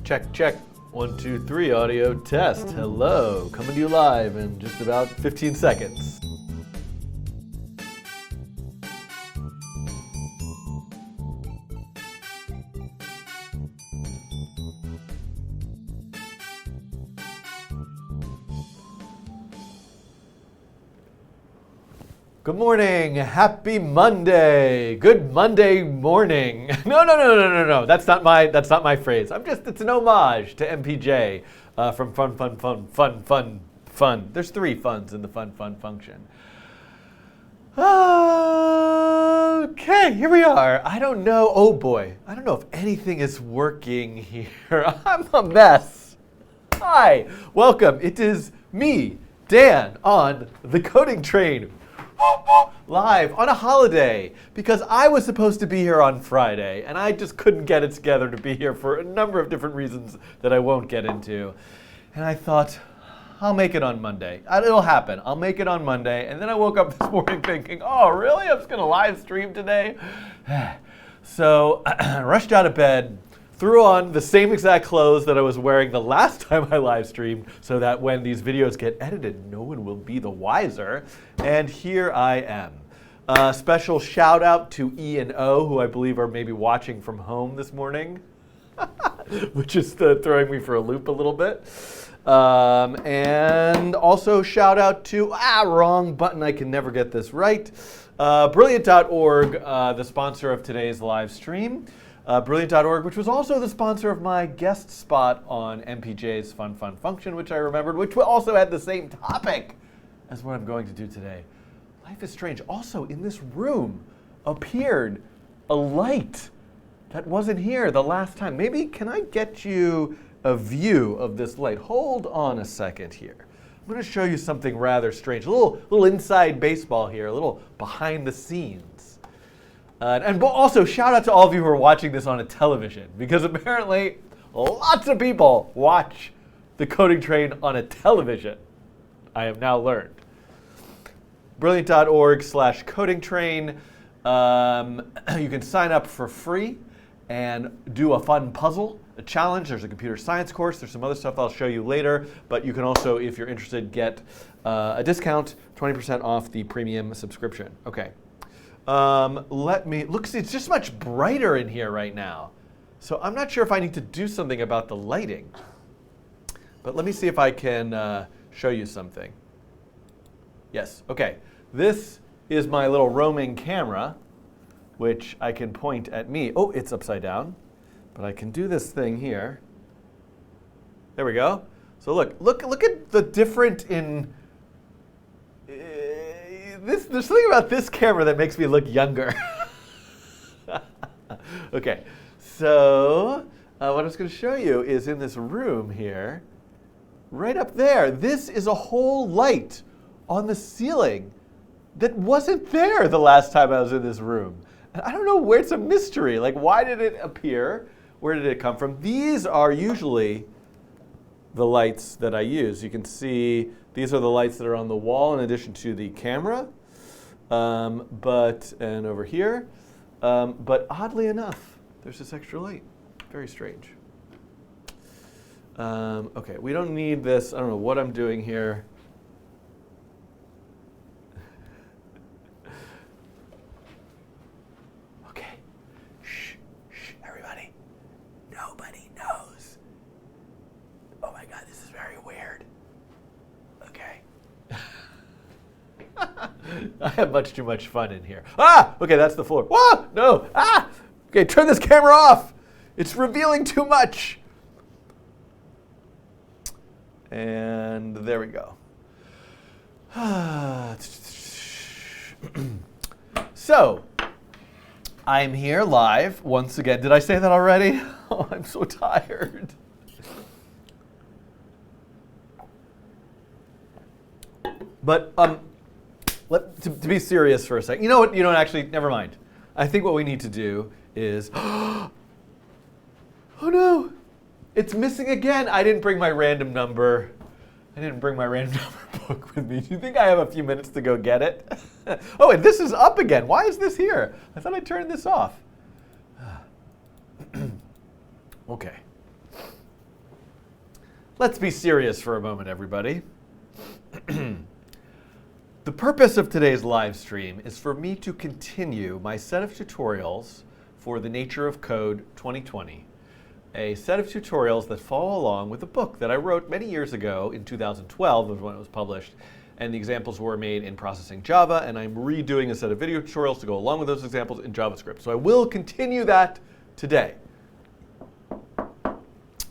Check, check. 1, 2, 3, audio test. Hello. Coming to you live in just about 15 seconds. Good morning. Happy Monday. Good Monday morning. No. That's not my phrase. It's an homage to MPJ from Fun. There's 3 funs in the fun function. Okay, here we are. I don't know. Oh boy. I don't know if anything is working here. I'm a mess. Hi. Welcome. It is me, Dan, on the coding train. Live on a holiday because I was supposed to be here on Friday and I just couldn't get it together to be here for a number of different reasons that I won't get into. And I thought, I'll make it on Monday. It'll happen. I'll make it on Monday. And then I woke up this morning thinking, oh, really? I'm just going to live stream today? So I rushed out of bed, threw on the same exact clothes that I was wearing the last time I live streamed so that when these videos get edited, no one will be the wiser. And here I am. Special shout out to E and O, who I believe are maybe watching from home this morning, which is throwing me for a loop a little bit. And also shout out to, wrong button, I can never get this right. Brilliant.org, the sponsor of today's live stream. Brilliant.org, which was also the sponsor of my guest spot on MPJ's Fun Function, which I remembered, which also had the same topic as what I'm going to do today. Life is strange. Also, in this room appeared a light that wasn't here the last time. Maybe, can I get you a view of this light? Hold on a second here. I'm going to show you something rather strange. A little inside baseball here, a little behind the scenes. And also, shout out to all of you who are watching this on a television, because apparently lots of people watch the coding train on a television, I have now learned. Brilliant.org/coding train. You can sign up for free and do a fun puzzle, a challenge. There's a computer science course. There's some other stuff I'll show you later. But you can also, if you're interested, get a discount, 20% off the premium subscription. Okay. Let me look. See, it's just much brighter in here right now. So I'm not sure if I need to do something about the lighting. But let me see if I can show you something. Yes. Okay. This is my little roaming camera, which I can point at me. Oh, it's upside down. But I can do this thing here. There we go. So look at the different in this. There's something about this camera that makes me look younger. Okay. So what I was going to show you is in this room here, right up there. This is a whole light on the ceiling that wasn't there the last time I was in this room. And I don't know where, it's a mystery. Like, why did it appear? Where did it come from? These are usually the lights that I use. You can see these are the lights that are on the wall in addition to the camera. And over here. But oddly enough, there's this extra light. Very strange. Okay, we don't need this. I don't know what I'm doing here. I have much too much fun in here. Okay, that's the floor. Whoa, no, okay, turn this camera off. It's revealing too much. And there we go. So, I'm here live once again. Did I say that already? Oh, I'm so tired. But to be serious for a second. You know what? You know what? Actually, never mind. I think what we need to do is... Oh no! It's missing again. I didn't bring my random number. I didn't bring my random number book with me. Do you think I have a few minutes to go get it? Oh, and this is up again. Why is this here? I thought I turned this off. Okay. Let's be serious for a moment, everybody. The purpose of today's live stream is for me to continue my set of tutorials for the Nature of Code 2020. A set of tutorials that follow along with a book that I wrote many years ago in 2012 was when it was published, and the examples were made in processing Java, and I'm redoing a set of video tutorials to go along with those examples in JavaScript. So I will continue that today.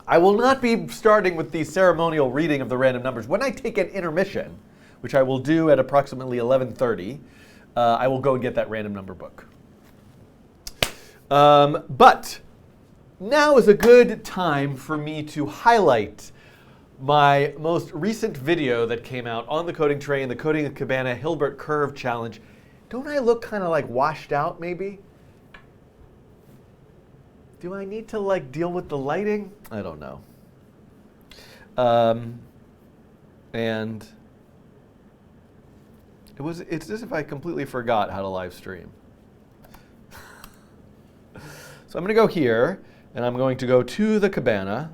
I will not be starting with the ceremonial reading of the random numbers. When I take an intermission, which I will do at approximately 11:30, I will go and get that random number book. But now is a good time for me to highlight my most recent video that came out on the coding train, the Coding a Cabana Hilbert Curve Challenge. Don't I look kind of like washed out, maybe? Do I need to like deal with the lighting? I don't know. And it's as if I completely forgot how to live stream. So I'm going to go here, and I'm going to go to the cabana.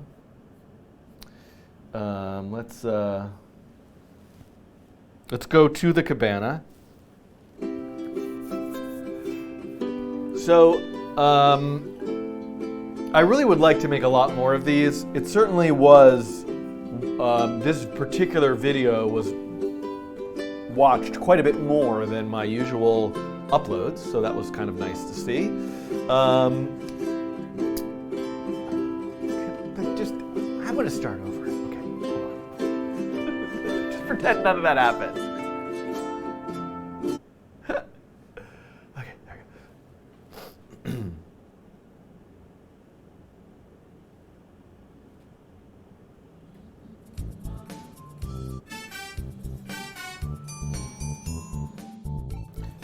Let's go to the cabana. So I really would like to make a lot more of these. It certainly was, this particular video was watched quite a bit more than my usual uploads, so that was kind of nice to see. I'm going to start over. Okay, hold on. Just pretend none of that happened. Okay, there we go.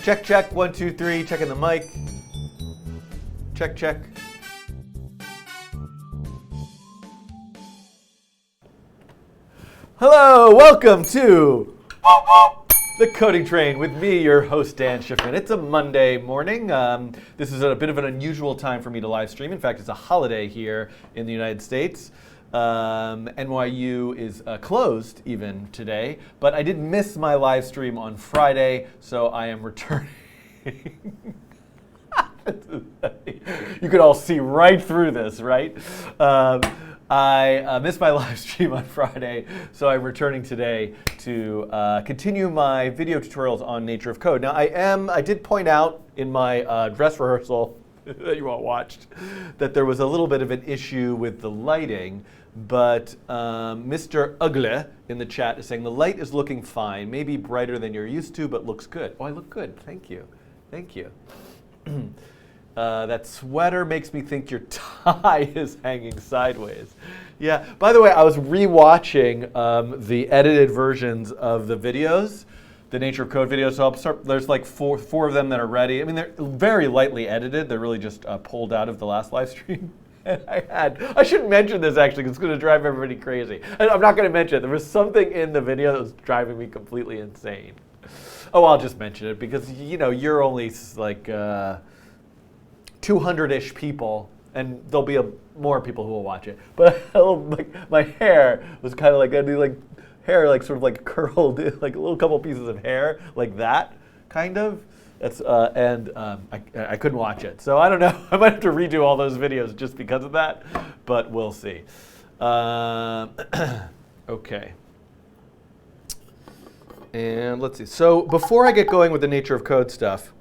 Check, check, 1, 2, 3, checking the mic. Check, check. Hello, welcome to the Coding Train with me, your host, Dan Schiffman. It's a Monday morning. This is a bit of an unusual time for me to live stream. In fact, it's a holiday here in the United States. NYU is closed even today, but I did miss my live stream on Friday, so I am returning. You could all see right through this, right? I missed my live stream on Friday, so I'm returning today to continue my video tutorials on Nature of Code. Now, I did point out in my dress rehearsal that you all watched that there was a little bit of an issue with the lighting, but Mr. Ugly in the chat is saying the light is looking fine, maybe brighter than you're used to, but looks good. Oh, I look good. Thank you. Thank you. That sweater makes me think your tie is hanging sideways. Yeah, by the way, I was re-watching the edited versions of the videos, the Nature of Code videos. So there's like four of them that are ready. I mean, they're very lightly edited. They're really just pulled out of the last live stream. And I shouldn't mention this actually because it's going to drive everybody crazy. And I'm not going to mention it. There was something in the video that was driving me completely insane. Oh, I'll just mention it because, you know, you're only like 200-ish people, and there'll be more people who will watch it. But like my hair was kind of like, I do like hair like sort of like curled, like a little couple pieces of hair like that, kind of. That's I couldn't watch it, so I don't know. I might have to redo all those videos just because of that, but we'll see. Okay. And let's see. So before I get going with the Nature of Code stuff,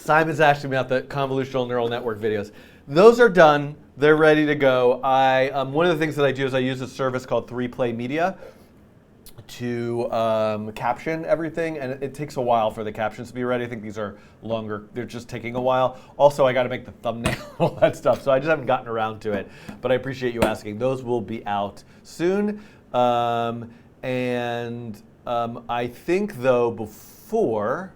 Simon's asking me about the convolutional neural network videos. Those are done. They're ready to go. One of the things that I do is I use a service called 3Play Media to caption everything, and it takes a while for the captions to be ready. I think these are longer. They're just taking a while. Also, I got to make the thumbnail and all that stuff, so I just haven't gotten around to it. But I appreciate you asking. Those will be out soon. I think, though, before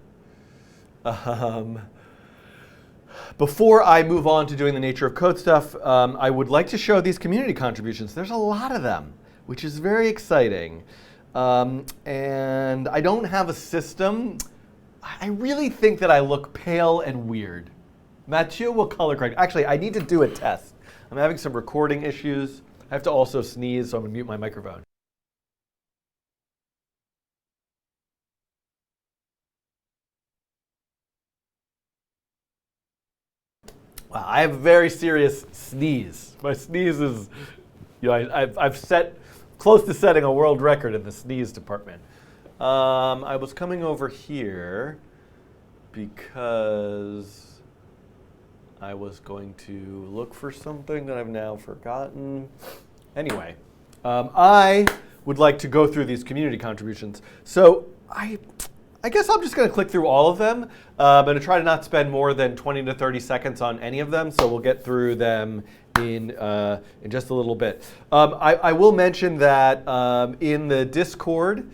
I move on to doing the nature of code stuff, I would like to show these community contributions. There's a lot of them, which is very exciting. And I don't have a system. I really think that I look pale and weird. Mathieu will color correct. Actually, I need to do a test. I'm having some recording issues. I have to also sneeze, so I'm going to mute my microphone. Wow, I have a very serious sneeze. My sneeze is, I've set close to setting a world record in the sneeze department. I was coming over here because I was going to look for something that I've now forgotten. Anyway, I would like to go through these community contributions. So I guess I'm just going to click through all of them. I'm going to try to not spend more than 20 to 30 seconds on any of them, so we'll get through them in just a little bit. I will mention that in the Discord,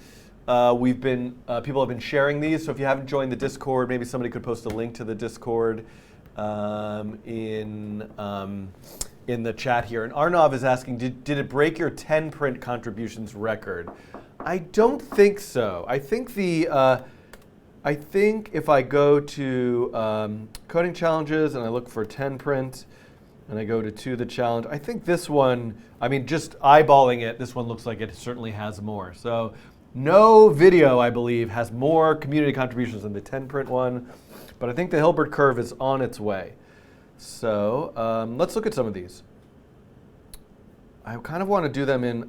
people have been sharing these. So if you haven't joined the Discord, maybe somebody could post a link to the Discord in the chat here. And Arnav is asking, did it break your 10 print contributions record? I don't think so. I think if I go to coding challenges and I look for 10 print and I go to the challenge, I think this one, I mean, just eyeballing it, this one looks like it certainly has more. So no video, I believe, has more community contributions than the 10 print one, but I think the Hilbert curve is on its way. So let's look at some of these. I kind of want to do them in,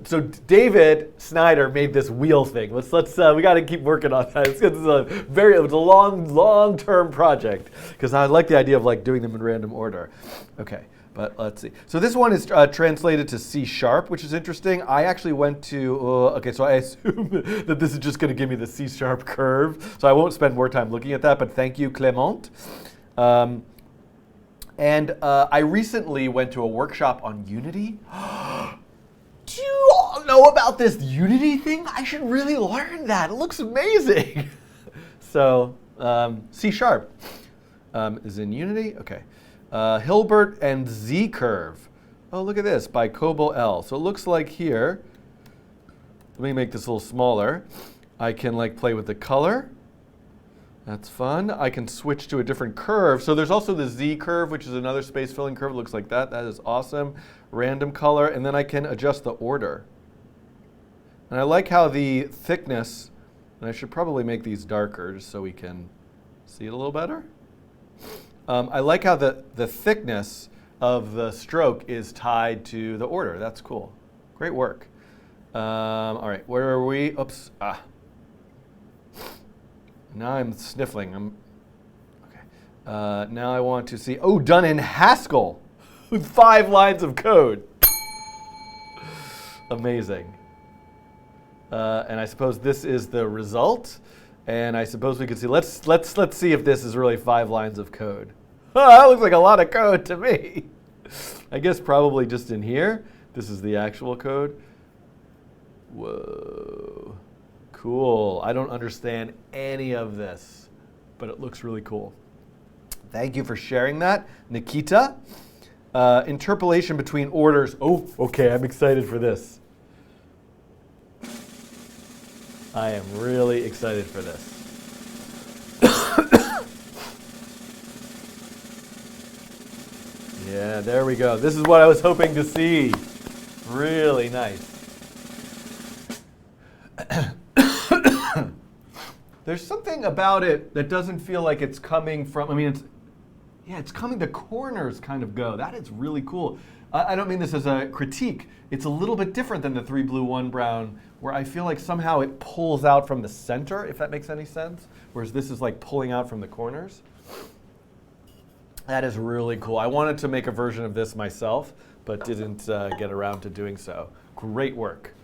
so David Snyder made this wheel thing. We got to keep working on that. It was a long-term project because I like the idea of like doing them in random order. Okay, but let's see. So this one is translated to C#, which is interesting. I actually went to, okay, so I assume that this is just going to give me the C# curve. So I won't spend more time looking at that, but thank you, Clément. I recently went to a workshop on Unity. Do you all know about this Unity thing? I should really learn that. It looks amazing. So C# is in Unity. Okay. Hilbert and Z curve. Oh, look at this, by Kobo L. So it looks like here, let me make this a little smaller. I can like play with the color. That's fun. I can switch to a different curve. So there's also the Z curve, which is another space filling curve. It looks like that. That is awesome. Random color, and then I can adjust the order. And I like how the thickness, and I should probably make these darker just so we can see it a little better. I like how the thickness of the stroke is tied to the order. That's cool. Great work. All right, where are we? Oops. Now I'm sniffling. Okay. Now I want to see, done in Haskell with 5 lines of code. Amazing. And I suppose this is the result. And I suppose we can see, let's see if this is really 5 lines of code. That looks like a lot of code to me. I guess probably just in here. This is the actual code. Whoa. Cool. I don't understand any of this, but it looks really cool. Thank you for sharing that, Nikita. Interpolation between orders. Oh, okay, I'm excited for this. I am really excited for this. Yeah, there we go. This is what I was hoping to see. Really nice. There's something about it that doesn't feel like it's coming from, Yeah, it's coming, the corners kind of go. That is really cool. I don't mean this as a critique. It's a little bit different than the 3 blue, 1 brown, where I feel like somehow it pulls out from the center, if that makes any sense. Whereas this is like pulling out from the corners. That is really cool. I wanted to make a version of this myself, but didn't get around to doing so. Great work.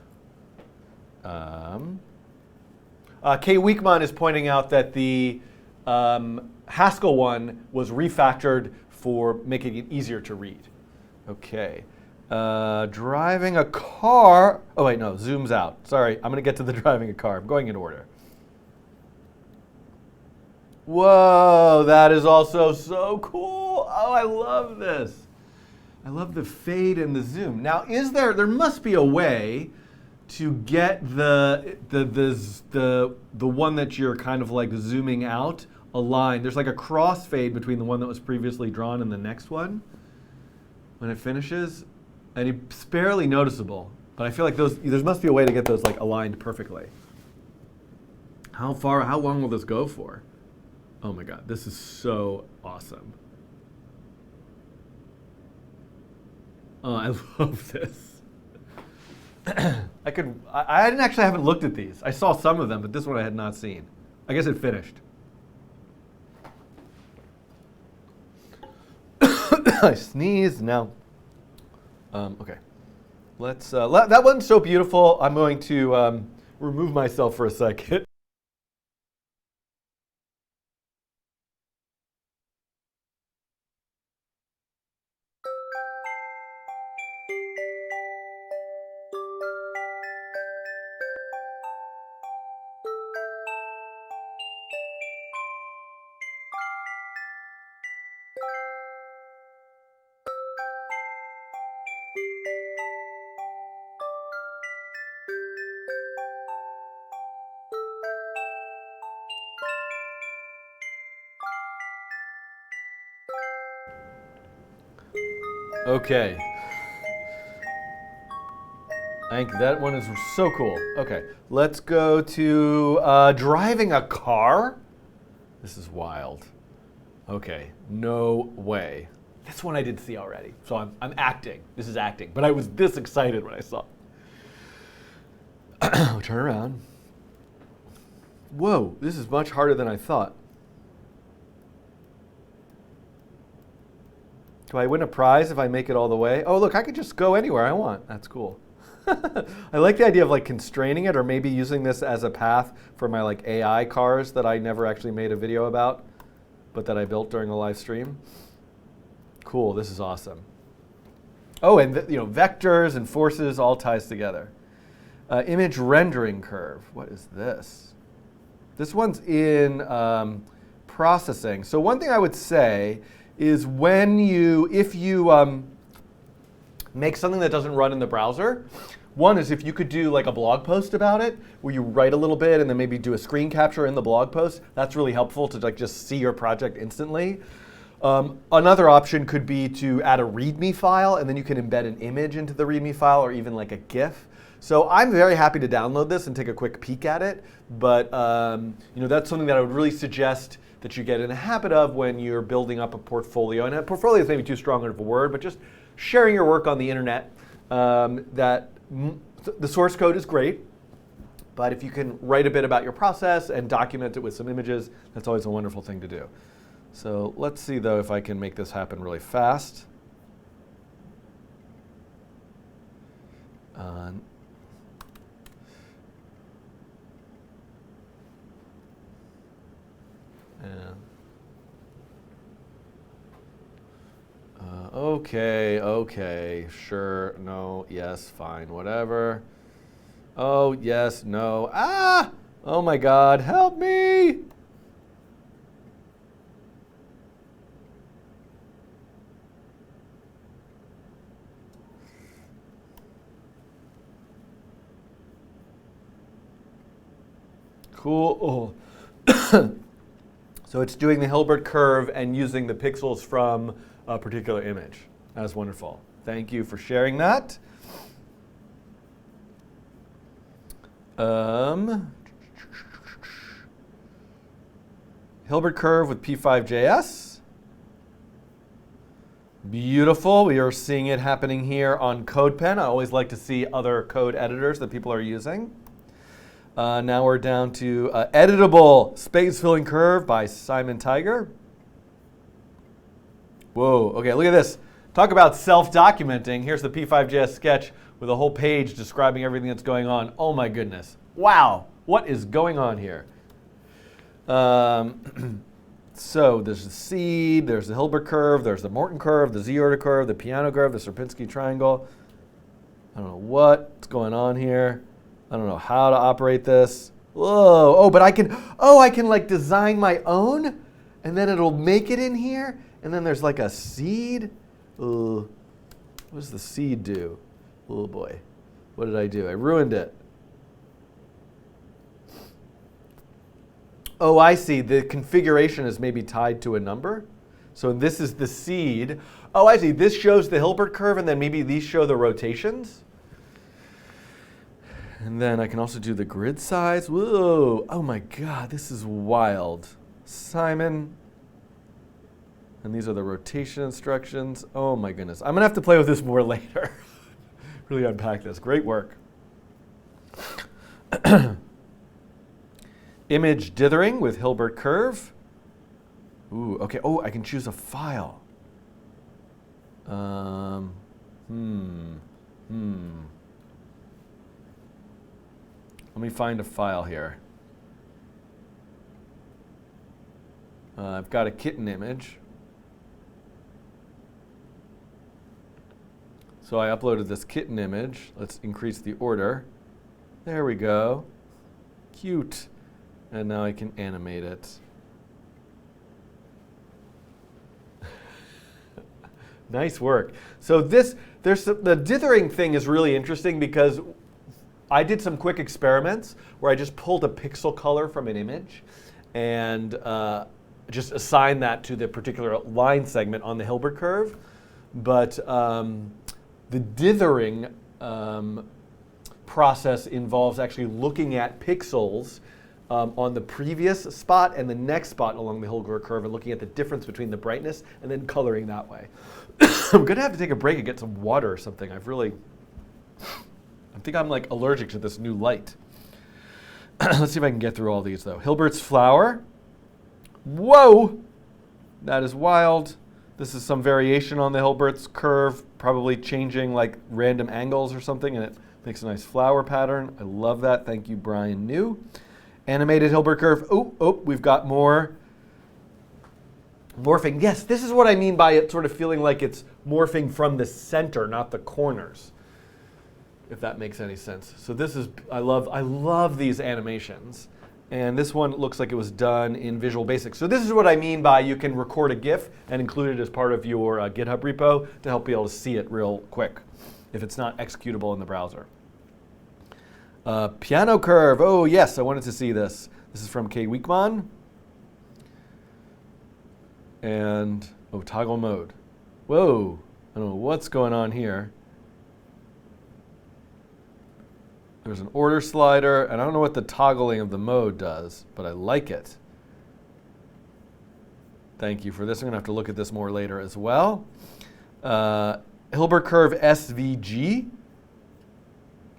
Kay Weekman is pointing out that the Haskell one was refactored for making it easier to read. Okay. Driving a car. Oh, wait, no, zooms out. Sorry, I'm going to get to the driving a car. I'm going in order. Whoa, that is also so cool. Oh, I love this. I love the fade and the zoom. Now, there must be a way to get the one that you're kind of like zooming out aligned. There's like a crossfade between the one that was previously drawn and the next one when it finishes, and it's barely noticeable. But I feel like there must be a way to get those like aligned perfectly. How long will this go for? Oh my God, this is so awesome. Oh, I love this. I haven't looked at these. I saw some of them, but this one I had not seen. I guess it finished. I sneezed now. Okay. Let's. That one's so beautiful. I'm going to remove myself for a second. Okay. That one is so cool. Okay, let's go to driving a car. This is wild. Okay, no way. This one I did see already, so I'm acting. This is acting, but I was this excited when I saw it. Turn around. Whoa, this is much harder than I thought. Do I win a prize if I make it all the way? Oh, look, I could just go anywhere I want. That's cool. I like the idea of like constraining it, or maybe using this as a path for my like AI cars that I never actually made a video about, but that I built during a live stream. Cool, this is awesome. Oh, and vectors and forces all ties together. Image rendering curve. What is this? This one's in processing. So one thing I would say is if you make something that doesn't run in the browser, one is if you could do like a blog post about it, where you write a little bit and then maybe do a screen capture in the blog post. That's really helpful to like just see your project instantly. Another option could be to add a README file, and then you can embed an image into the README file, or even like a GIF. So I'm very happy to download this and take a quick peek at it. But that's something that I would really suggest that you get in a habit of when you're building up a portfolio. And a portfolio is maybe too strong of a word, but just sharing your work on the internet. The source code is great, but if you can write a bit about your process and document it with some images, that's always a wonderful thing to do. So let's see, though, if I can make this happen really fast. Okay, sure, no, yes, fine, whatever. Oh, yes, no, oh my God, help me! Cool. So it's doing the Hilbert curve and using the pixels from a particular image. That's wonderful. Thank you for sharing that. Hilbert curve with P5.js. Beautiful. We are seeing it happening here on CodePen. I always like to see other code editors that people are using. Now we're down to Editable Space Filling Curve by Simon Tiger. Whoa, okay, look at this. Talk about self-documenting. Here's the P5JS sketch with a whole page describing everything that's going on. Oh my goodness. Wow, what is going on here? So there's the seed, there's the Hilbert curve, there's the Morton curve, the Z-order curve, the piano curve, the Sierpinski triangle. I don't know what's going on here. I don't know how to operate this. Whoa, oh, but I can like design my own and then it'll make it in here. And then there's like a seed. What does the seed do? Oh boy, what did I do? I ruined it. Oh, I see. The configuration is maybe tied to a number. So this is the seed. Oh, I see. This shows the Hilbert curve, and then maybe these show the rotations. And then I can also do the grid size. Whoa. Oh, my God. This is wild. Simon. And these are the rotation instructions. Oh, my goodness. I'm going to have to play with this more later. Really unpack this. Great work. Image dithering with Hilbert curve. Ooh, okay. Oh, I can choose a file. Let me find a file here. I've got a kitten image. So I uploaded this kitten image. Let's increase the order. There we go. Cute. And now I can animate it. Nice work. So the dithering thing is really interesting because I did some quick experiments where I just pulled a pixel color from an image and just assigned that to the particular line segment on the Hilbert curve. But the dithering process involves actually looking at pixels on the previous spot and the next spot along the Hilbert curve and looking at the difference between the brightness and then coloring that way. I'm going to have to take a break and get some water or something. I think I'm like allergic to this new light. Let's see if I can get through all these though. Hilbert's flower. Whoa! That is wild. This is some variation on the Hilbert's curve, probably changing like random angles or something, and it makes a nice flower pattern. I love that. Thank you, Brian New. Animated Hilbert curve. Oh, we've got more morphing. Yes, this is what I mean by it sort of feeling like it's morphing from the center, not the corners, if that makes any sense. So this is, I love these animations. And this one looks like it was done in Visual Basic. So this is what I mean by you can record a GIF and include it as part of your GitHub repo to help be able to see it real quick if it's not executable in the browser. Piano curve. Oh, yes, I wanted to see this. This is from K. Weekman. And, toggle mode. Whoa, I don't know what's going on here. There's an order slider, and I don't know what the toggling of the mode does, but I like it. Thank you for this. I'm going to have to look at this more later as well. Hilbert curve SVG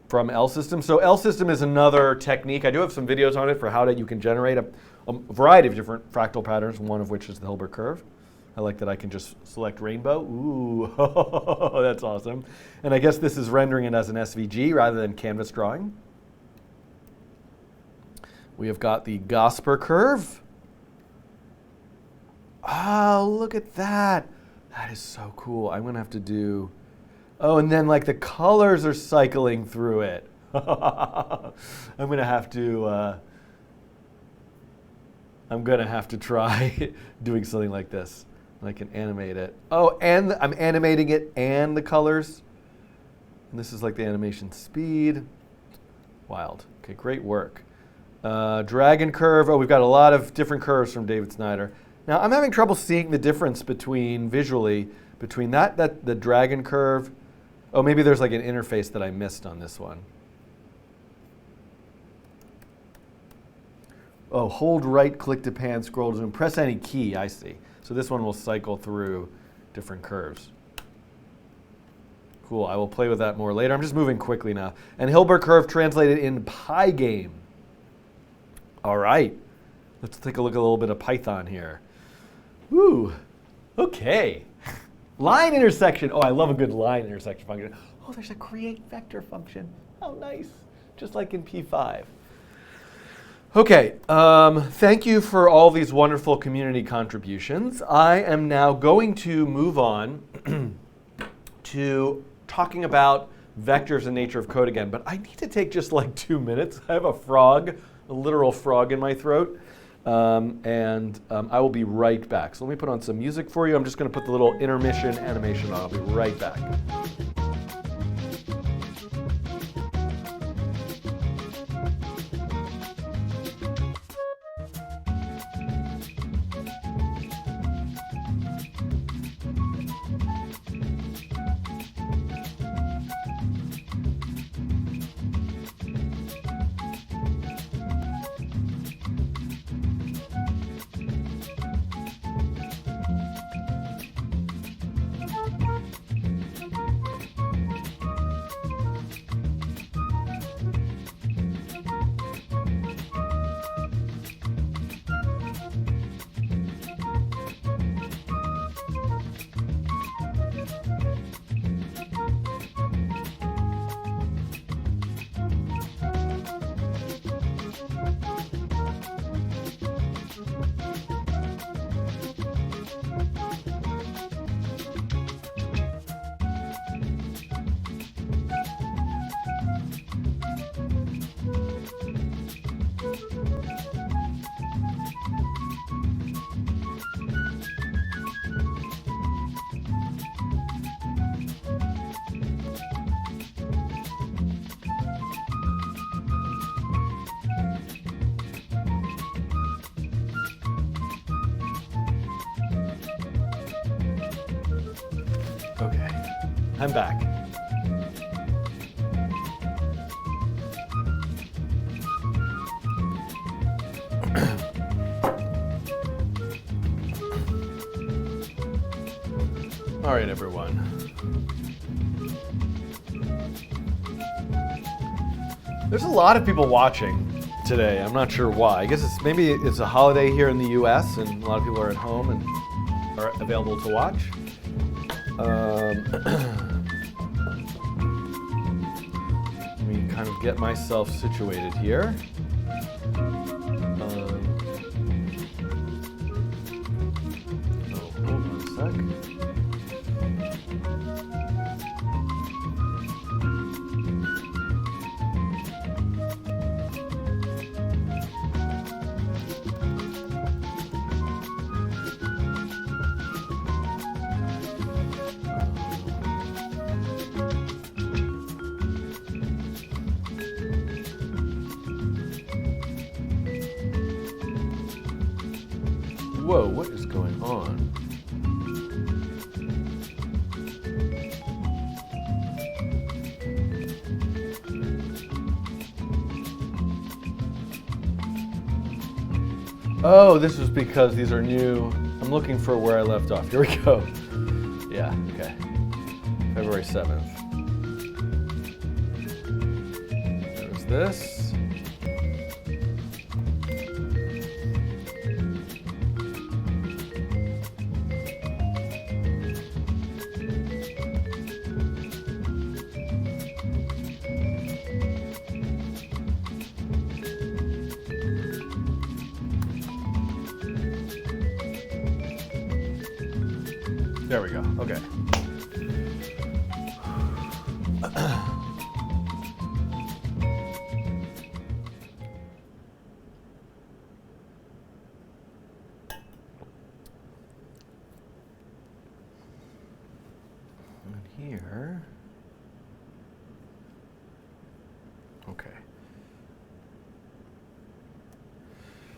from L-System. So L-System is another technique. I do have some videos on it for how you can generate a variety of different fractal patterns, one of which is the Hilbert curve. I like that I can just select rainbow. Ooh, that's awesome. And I guess this is rendering it as an SVG rather than canvas drawing. We have got the Gosper curve. Oh, look at that. That is so cool. I'm going to have to do... Oh, and then like the colors are cycling through it. I'm going to have to try doing something like this. And I can animate it. Oh, and I'm animating it and the colors. And this is like the animation speed. Wild. Okay, great work. Dragon curve. Oh, we've got a lot of different curves from David Snyder. Now, I'm having trouble seeing the difference visually between the dragon curve. Oh, maybe there's like an interface that I missed on this one. Oh, hold right click to pan, scroll to zoom, press any key, I see. So this one will cycle through different curves. Cool, I will play with that more later. I'm just moving quickly now. And Hilbert curve translated in Pygame. All right, let's take a look at a little bit of Python here. Woo, okay. Line intersection. Oh, I love a good line intersection function. Oh, there's a create vector function. Oh, nice. Just like in P5. Okay, thank you for all these wonderful community contributions. I am now going to move on to talking about vectors and nature of code again, but I need to take just like 2 minutes. I have a frog, a literal frog in my throat, and I will be right back. So let me put on some music for you. I'm just going to put the little intermission animation on. I'll be right back. Okay, I'm back. All right, everyone. There's a lot of people watching today. I'm not sure why. I guess maybe it's a holiday here in the US and a lot of people are at home and are available to watch. Let me kind of get myself situated here. Oh, hold on a sec. Whoa, what is going on? Oh, this is because these are new. I'm looking for where I left off. Here we go. Yeah, okay. February 7th. There's this. There we go. Okay. And here. Okay.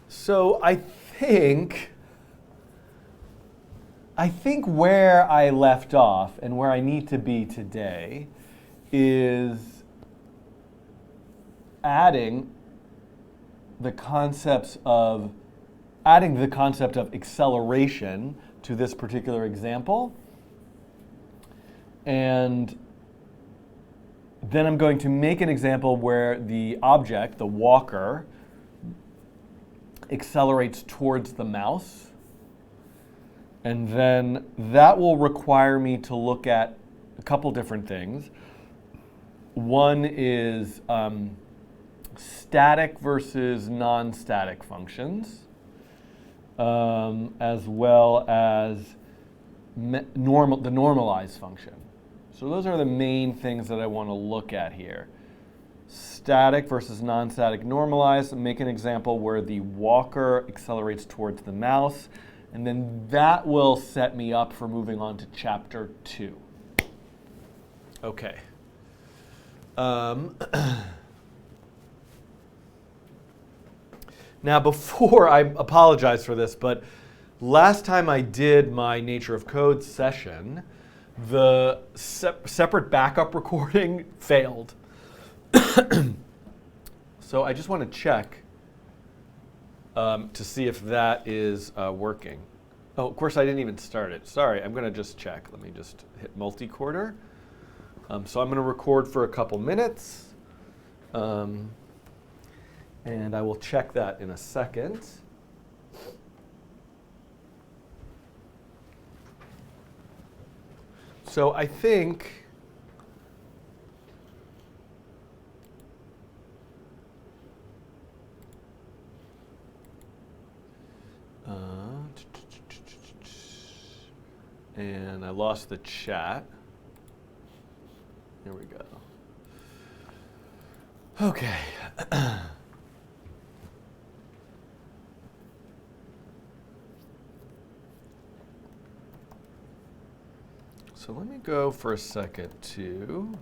So I think where I left off and where I need to be today is adding the concept of acceleration to this particular example. And Then I'm going to make an example where the object, the walker, accelerates towards the mouse. And then that will require me to look at a couple different things. One is static versus non-static functions, as well as the normalized function. So those are the main things that I want to look at here. Static versus non-static normalized. Make an example where the walker accelerates towards the mouse, and then that will set me up for moving on to chapter 2. Okay. Now, before, I apologize for this, but last time I did my Nature of Code session, the separate backup recording failed. So I just want to check to see if that is working. Oh, of course, I didn't even start it. Sorry, I'm going to just check. Let me just hit multi-quarter. So I'm going to record for a couple minutes. And I will check that in a second. So I think and I lost the chat. Here we go. Okay. So let me go for a second to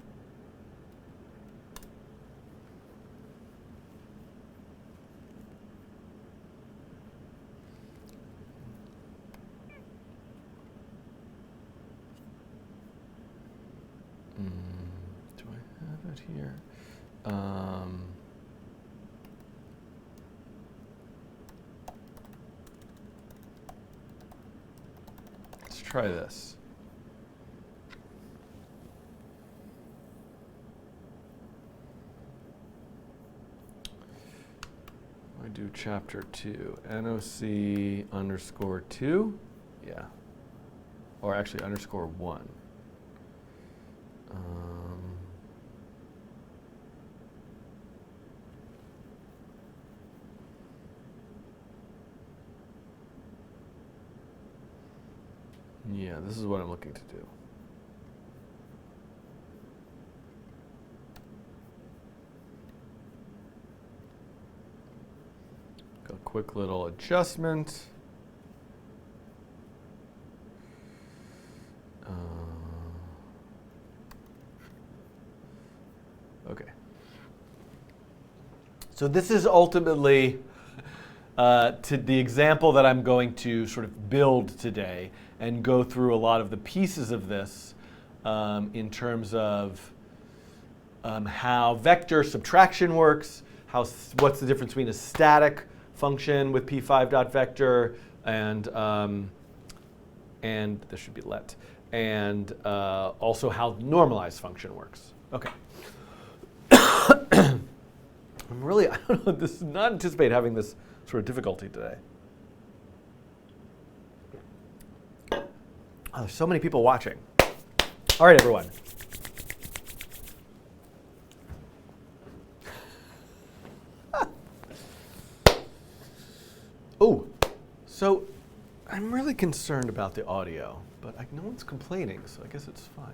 do I have it here? Let's try this. I do chapter 2, NOC underscore 2, yeah, or actually underscore 1. Yeah, this is what I'm looking to do. A quick little adjustment. Okay. So this is ultimately to the example that I'm going to sort of build today and go through a lot of the pieces of this in terms of how vector subtraction works, what's the difference between a static function with p5.vector and this should be let, and also how the normalized function works. Okay. I don't know, this is not anticipate having this sort of difficulty today. Oh, there's so many people watching. All right, everyone. Oh, so I'm really concerned about the audio, but no one's complaining, so I guess it's fine.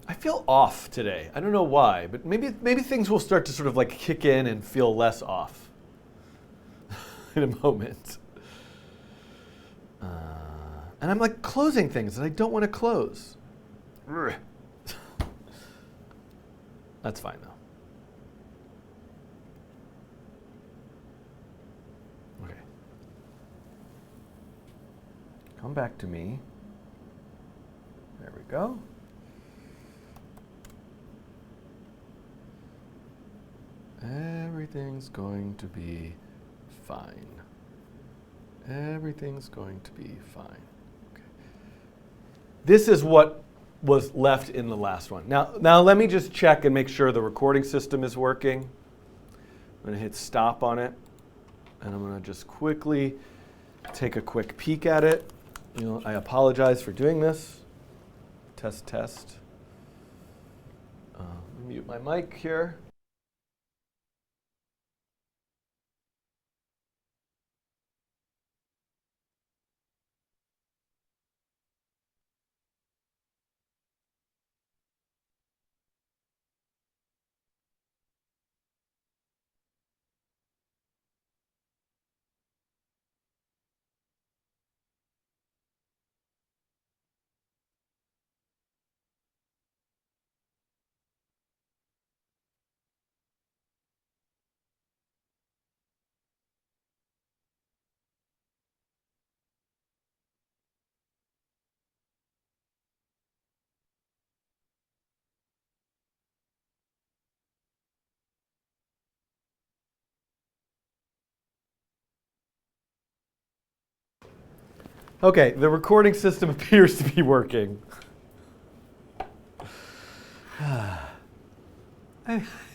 I feel off today. I don't know why, but maybe things will start to sort of like kick in and feel less off in a moment. And I'm like closing things that I don't want to close. That's fine though. Okay. Come back to me. There we go. Everything's going to be fine. Everything's going to be fine. Okay. This is what was left in the last one. Now let me just check and make sure the recording system is working. I'm going to hit stop on it, and I'm going to just quickly take a quick peek at it. I apologize for doing this. Test, test. Mute my mic here. Okay, the recording system appears to be working. I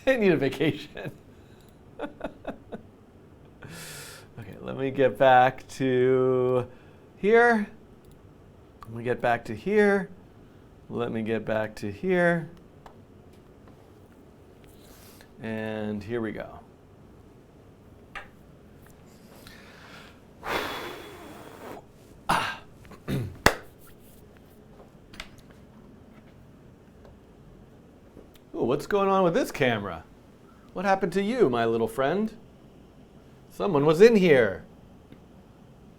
need a vacation. Okay, let me get back to here. Let me get back to here. Let me get back to here. And here we go. Ooh, what's going on with this camera? What happened to you, my little friend? Someone was in here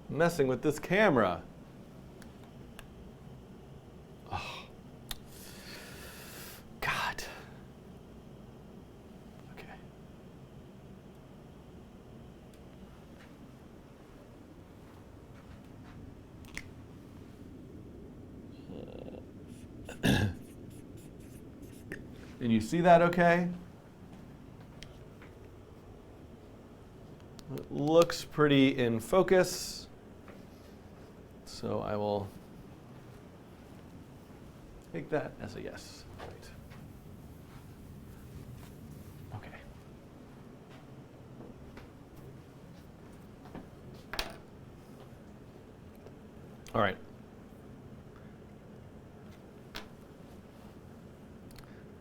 messing with this camera. Oh. God. Okay. And you see that okay? It looks pretty in focus. So I will take that as a yes. Right. Okay. All right.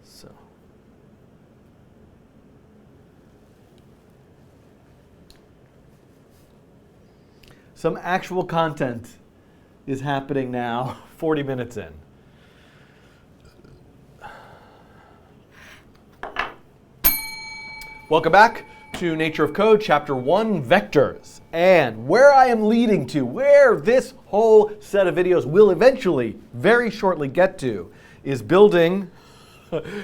So some actual content is happening now, 40 minutes in. Welcome back to Nature of Code, Chapter 1, Vectors. And where I am leading to, where this whole set of videos will eventually, very shortly get to, is building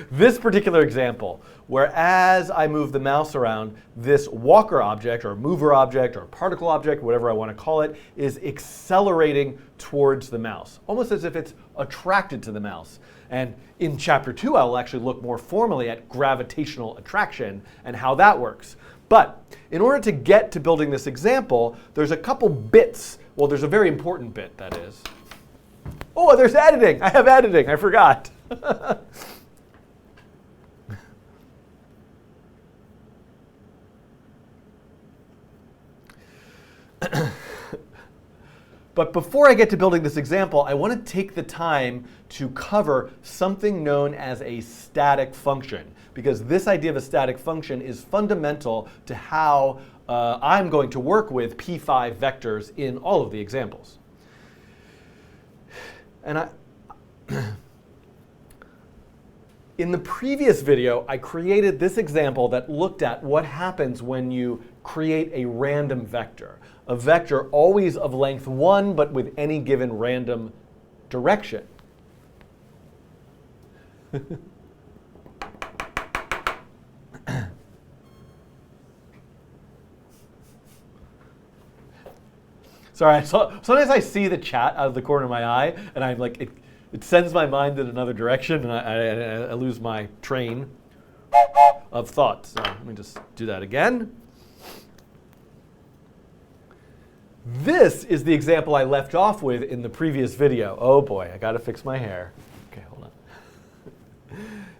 this particular example, where as I move the mouse around, this walker object or mover object or particle object, whatever I want to call it, is accelerating towards the mouse, almost as if it's attracted to the mouse. And in chapter 2, I will actually look more formally at gravitational attraction and how that works. But in order to get to building this example, there's a couple bits. Well, there's a very important bit, that is. Oh, there's editing. I have editing. I forgot. But before I get to building this example, I want to take the time to cover something known as a static function, because this idea of a static function is fundamental to how I'm going to work with P5 vectors in all of the examples. And in the previous video, I created this example that looked at what happens when you create a random vector. A vector always of length 1, but with any given random direction. Sorry, sometimes I see the chat out of the corner of my eye, and I'm like, it sends my mind in another direction, and I lose my train. of thought. So let me just do that again. This is the example I left off with in the previous video. Oh boy, I gotta fix my hair. Okay, hold on.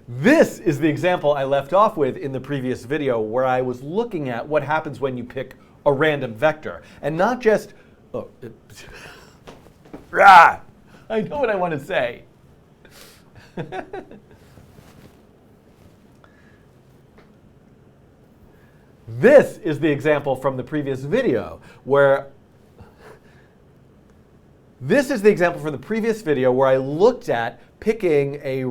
This is the example I left off with in the previous video where I was looking at what happens when you pick a random vector. And not just, I know what I want to say. This is the example from the previous video where I looked at picking a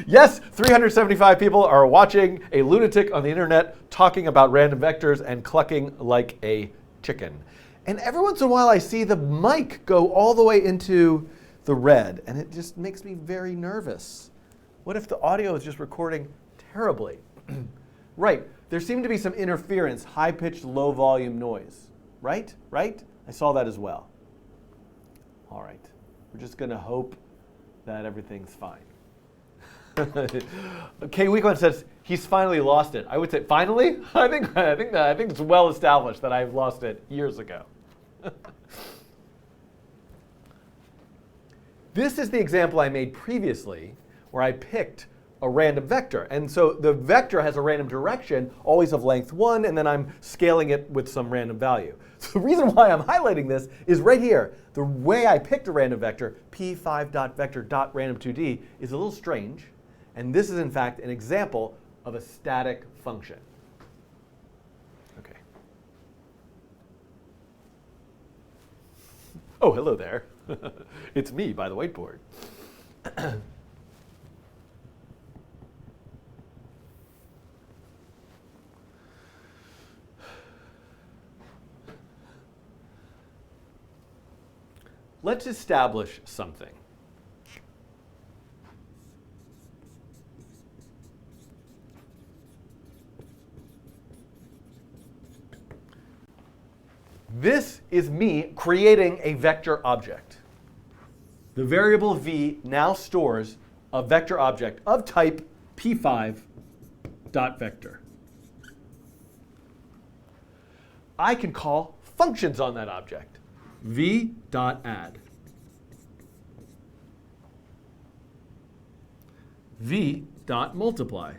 Yes, 375 people are watching a lunatic on the internet talking about random vectors and clucking like a chicken. And every once in a while I see the mic go all the way into the red, and it just makes me very nervous. What if the audio is just recording terribly? Right, there seemed to be some interference, high-pitched, low-volume noise. Right? Right? I saw that as well. All right, we're just going to hope that everything's fine. Kay Weekland says he's finally lost it. I would say finally. I think it's well established that I've lost it years ago. This is the example I made previously, where I picked a random vector, and so the vector has a random direction, always of length 1, and then I'm scaling it with some random value. So the reason why I'm highlighting this is right here. The way I picked a random vector, p5.vector.random2d, is a little strange. And this is, in fact, an example of a static function. Okay. Oh, hello there. It's me by the whiteboard. Let's establish something. This is me creating a vector object. The variable v now stores a vector object of type p5.vector. I can call functions on that object. v.add, v.multiply,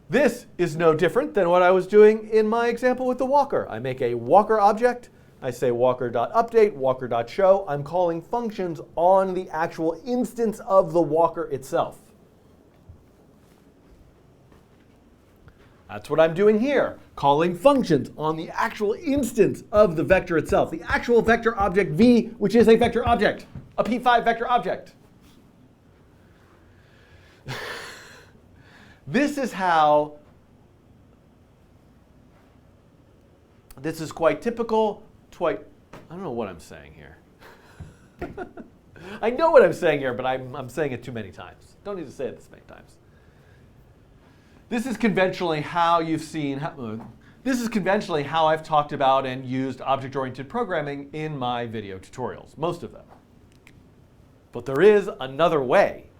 this is no different than what I was doing in my example with the walker. I make a walker object. I say walker.update, walker.show. I'm calling functions on the actual instance of the walker itself. That's what I'm doing here, calling functions on the actual instance of the vector itself, the actual vector object v, which is a vector object, a p5 vector object. This is how, this is quite typical, I don't know what I'm saying here. I know what I'm saying here, but I'm saying it too many times. Don't need to say it this many times. This is conventionally how you've seen, this is conventionally how I've talked about and used object-oriented programming in my video tutorials, most of them. But there is another way.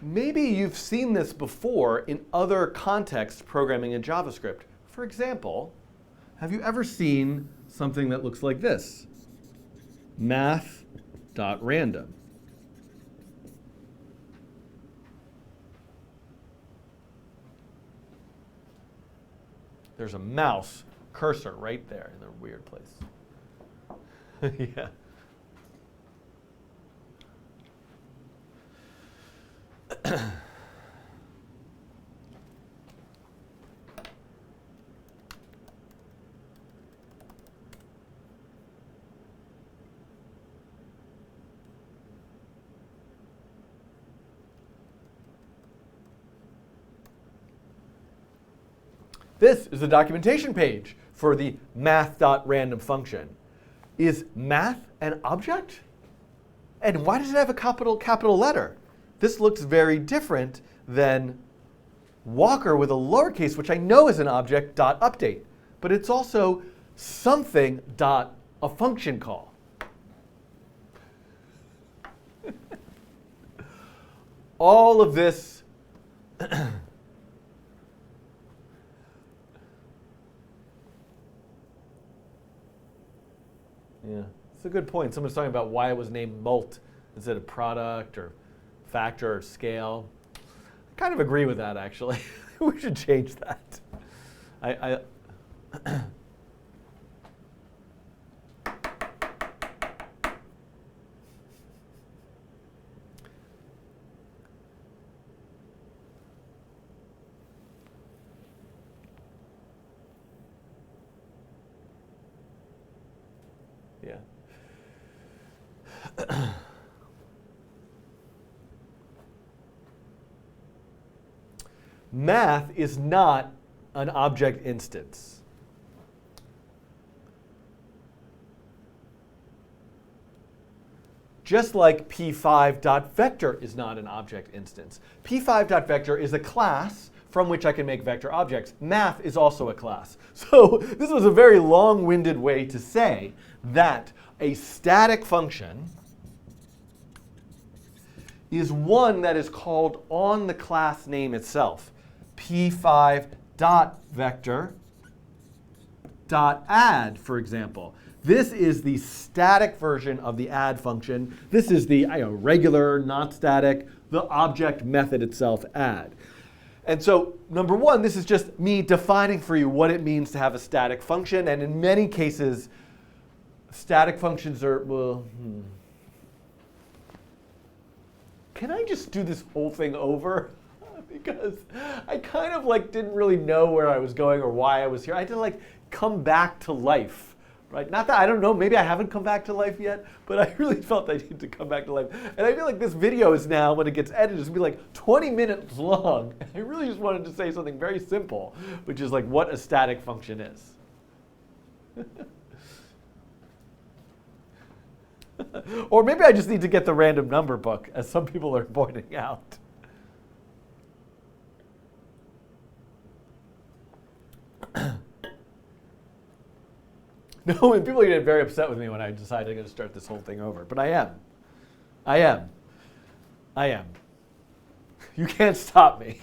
Maybe you've seen this before in other contexts programming in JavaScript. For example, have you ever seen something that looks like this? Math.random. There's a mouse cursor right there in the weird place. Yeah. This is the documentation page for the math.random function. Is math an object? And why does it have a capital letter? This looks very different than Walker with a lowercase, which I know is an object, dot update. But it's also something dot a function call. All of this yeah, it's a good point. Someone's talking about why it was named mult instead of product or factor or scale. I kind of agree with that, actually. We should change that. I yeah. Math is not an object instance. Just like p5.vector is not an object instance. p5.vector is a class from which I can make vector objects. Math is also a class. So this was a very long-winded way to say that a static function is one that is called on the class name itself. p5.vector.add, for example. This is the static version of the add function. This is the regular, not static, the object method itself, add. And so, number one, this is just me defining for you what it means to have a static function. And in many cases, static functions are, well, Can I just do this whole thing over? Because I kind of didn't really know where I was going or why I was here. I had to come back to life. Right? Not that, I don't know, maybe I haven't come back to life yet, but I really felt I needed to come back to life. And I feel like this video is now, when it gets edited, it's going to be 20 minutes long. And I really just wanted to say something very simple, which is what a static function is. Or maybe I just need to get the random number book, as some people are pointing out. No, and people get very upset with me when I decide I'm going to start this whole thing over. But I am. I am. I am. You can't stop me.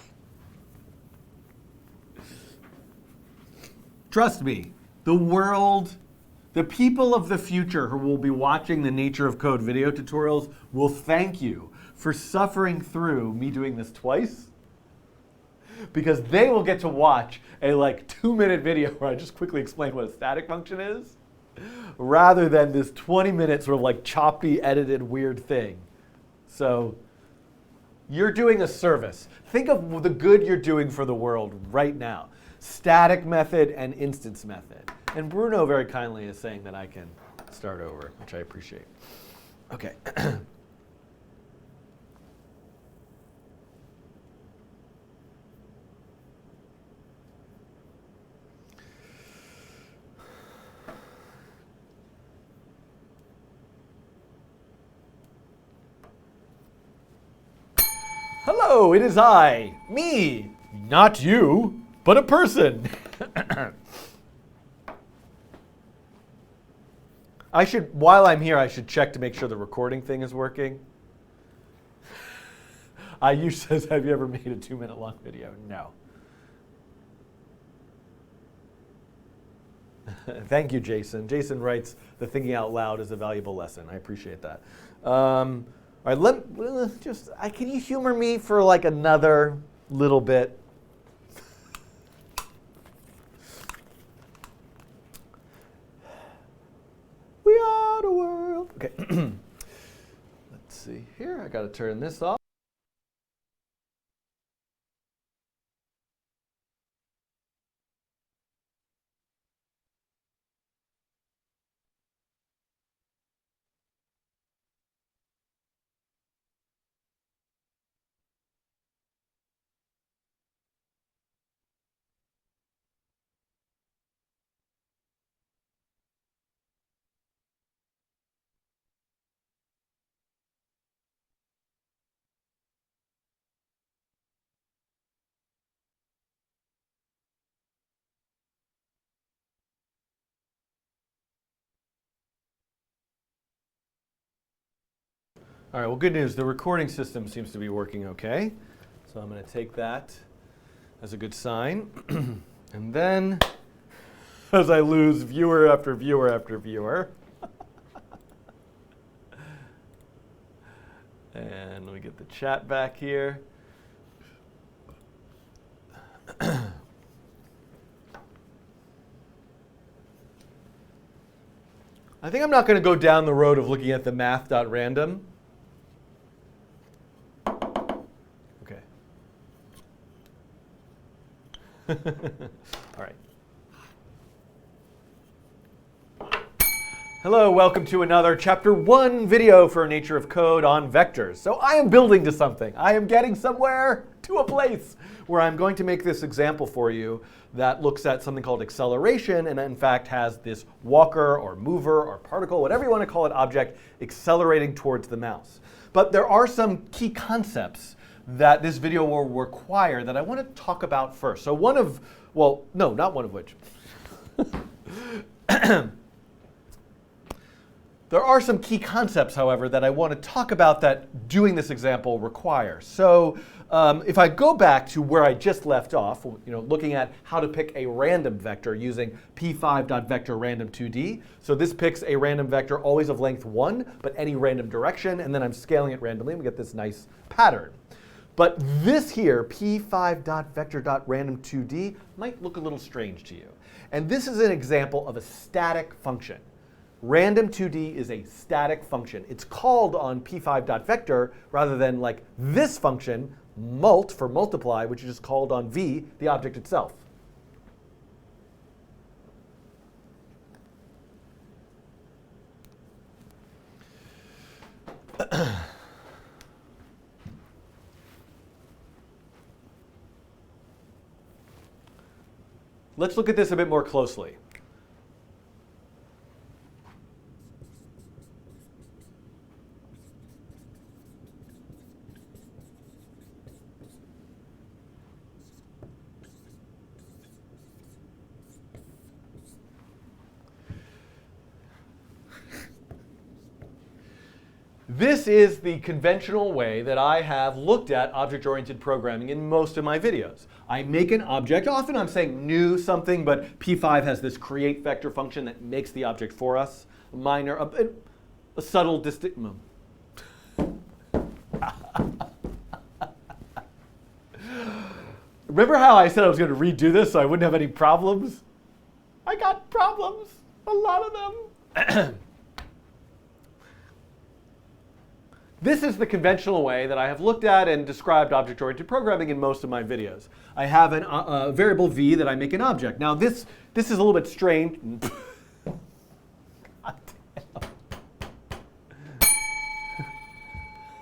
Trust me, the world, the people of the future who will be watching the Nature of Code video tutorials will thank you for suffering through me doing this twice. Because they will get to watch a 2-minute video where I just quickly explain what a static function is, rather than this 20-minute sort of choppy, edited, weird thing. So you're doing a service. Think of the good you're doing for the world right now. Static method and instance method. And Bruno very kindly is saying that I can start over, which I appreciate. Okay. Hello, it is I, me, not you, but a person. While I'm here, I should check to make sure the recording thing is working. IU says, have you ever made a 2-minute long video? No. Thank you, Jason. Jason writes, the thinking out loud is a valuable lesson. I appreciate that. All right, can you humor me for another little bit? We are the world. Okay. Let's see here. I got to turn this off. All right, well, good news. The recording system seems to be working okay. So I'm going to take that as a good sign. And then, as I lose viewer after viewer after viewer. And let me get the chat back here. I think I'm not going to go down the road of looking at the math.random. Okay. All right. Hello, welcome to another Chapter 1 video for Nature of Code on vectors. So I am building to something. I am getting somewhere, to a place where I'm going to make this example for you that looks at something called acceleration and in fact has this walker or mover or particle, whatever you want to call it, object accelerating towards the mouse. But there are some key concepts that this video will require that I want to talk about first. So one of, well, no, not one of which. There are some key concepts, however, that I want to talk about that doing this example requires. So if I go back to where I just left off, looking at how to pick a random vector using p5.vector_random2d. So this picks a random vector always of length 1, but any random direction, and then I'm scaling it randomly, and we get this nice pattern. But this here, p5.vector.random2d, might look a little strange to you. And this is an example of a static function. Random2d is a static function. It's called on p5.vector rather than like this function, mult for multiply, which is just called on v, the object itself. Let's look at this a bit more closely. This is the conventional way that I have looked at object-oriented programming in most of my videos. I make an object. Often I'm saying new something, but p5 has this create vector function that makes the object for us. A subtle distinction. Remember how I said I was going to redo this so I wouldn't have any problems? I got problems, a lot of them. This is the conventional way that I have looked at and described object-oriented programming in most of my videos. I have a variable v that I make an object. Now this is a little bit strange. God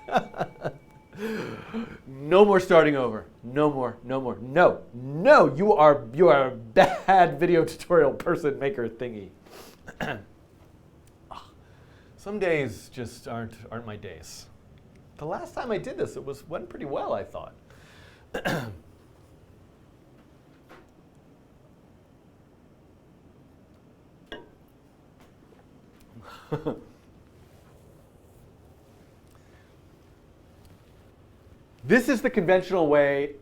damn. No more starting over. No more. No, you are a bad video tutorial person maker thingy. Some days just aren't my days. The last time I did this, it went pretty well, I thought. This is the conventional way.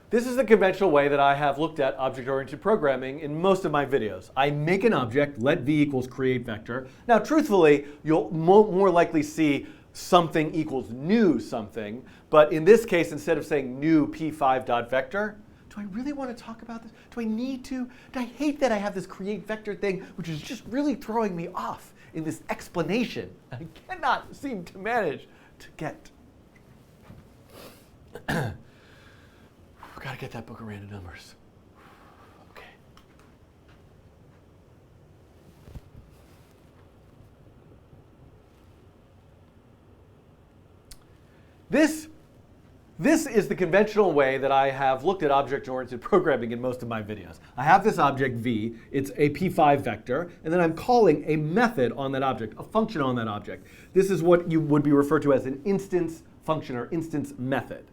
This is the conventional way that I have looked at object-oriented programming in most of my videos. I make an object, let v equals create vector. Now, truthfully, you'll more likely see something equals new something. But in this case, instead of saying new p5.vector, do I really want to talk about this? Do I need to? I hate that I have this create vector thing, which is just really throwing me off in this explanation. I cannot seem to manage to get. Gotta get that book of random numbers. Okay. This is the conventional way that I have looked at object-oriented programming in most of my videos. I have this object v, it's a p5 vector, and then I'm calling a method on that object, a function on that object. This is what you would be referred to as an instance function or instance method.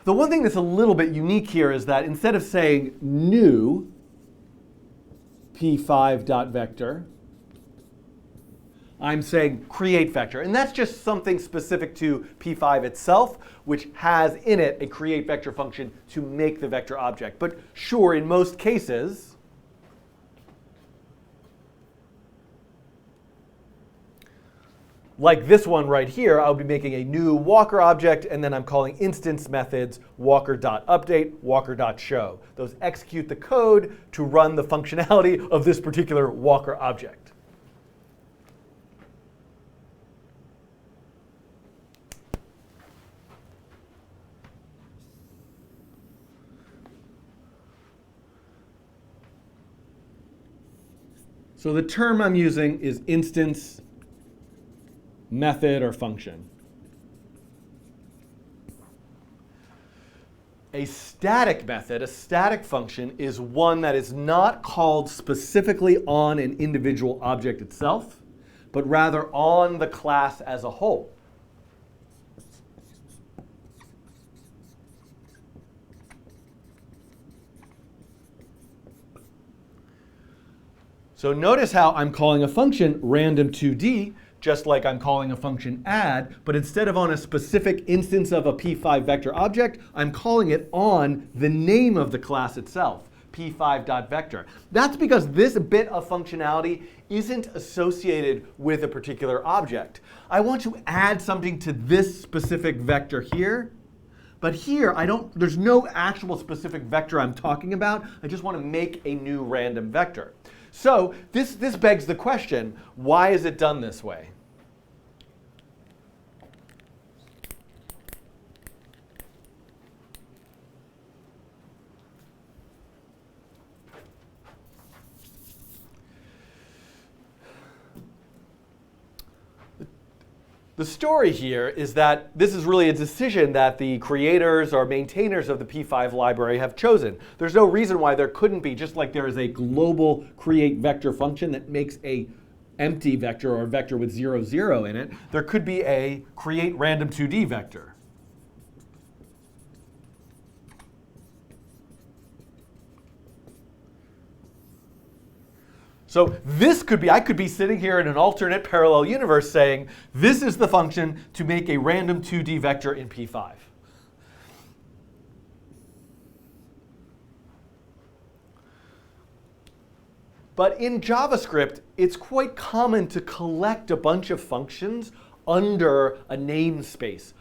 The one thing that's a little bit unique here is that instead of saying new p5.vector. I'm saying create vector. And that's just something specific to p5 itself, which has in it a create vector function to make the vector object. But sure, in most cases, like this one right here, I'll be making a new walker object, and then I'm calling instance methods walker.update, walker.show. Those execute the code to run the functionality of this particular walker object. So the term I'm using is instance method or function. A static method, a static function, is one that is not called specifically on an individual object itself, but rather on the class as a whole. So notice how I'm calling a function random2D, just like I'm calling a function add, but instead of on a specific instance of a p5 vector object, I'm calling it on the name of the class itself, p5.vector. That's because this bit of functionality isn't associated with a particular object. I want to add something to this specific vector here, but here there's no actual specific vector I'm talking about. I just want to make a new random vector. So this begs the question, why is it done this way? The story here is that this is really a decision that the creators or maintainers of the P5 library have chosen. There's no reason why there couldn't be, just like there is a global create vector function that makes a empty vector or a vector with 0, 0 in it, there could be a create random2D vector. So this could be, I could be sitting here in an alternate parallel universe saying, this is the function to make a random 2D vector in P5. But in JavaScript, it's quite common to collect a bunch of functions under a namespace.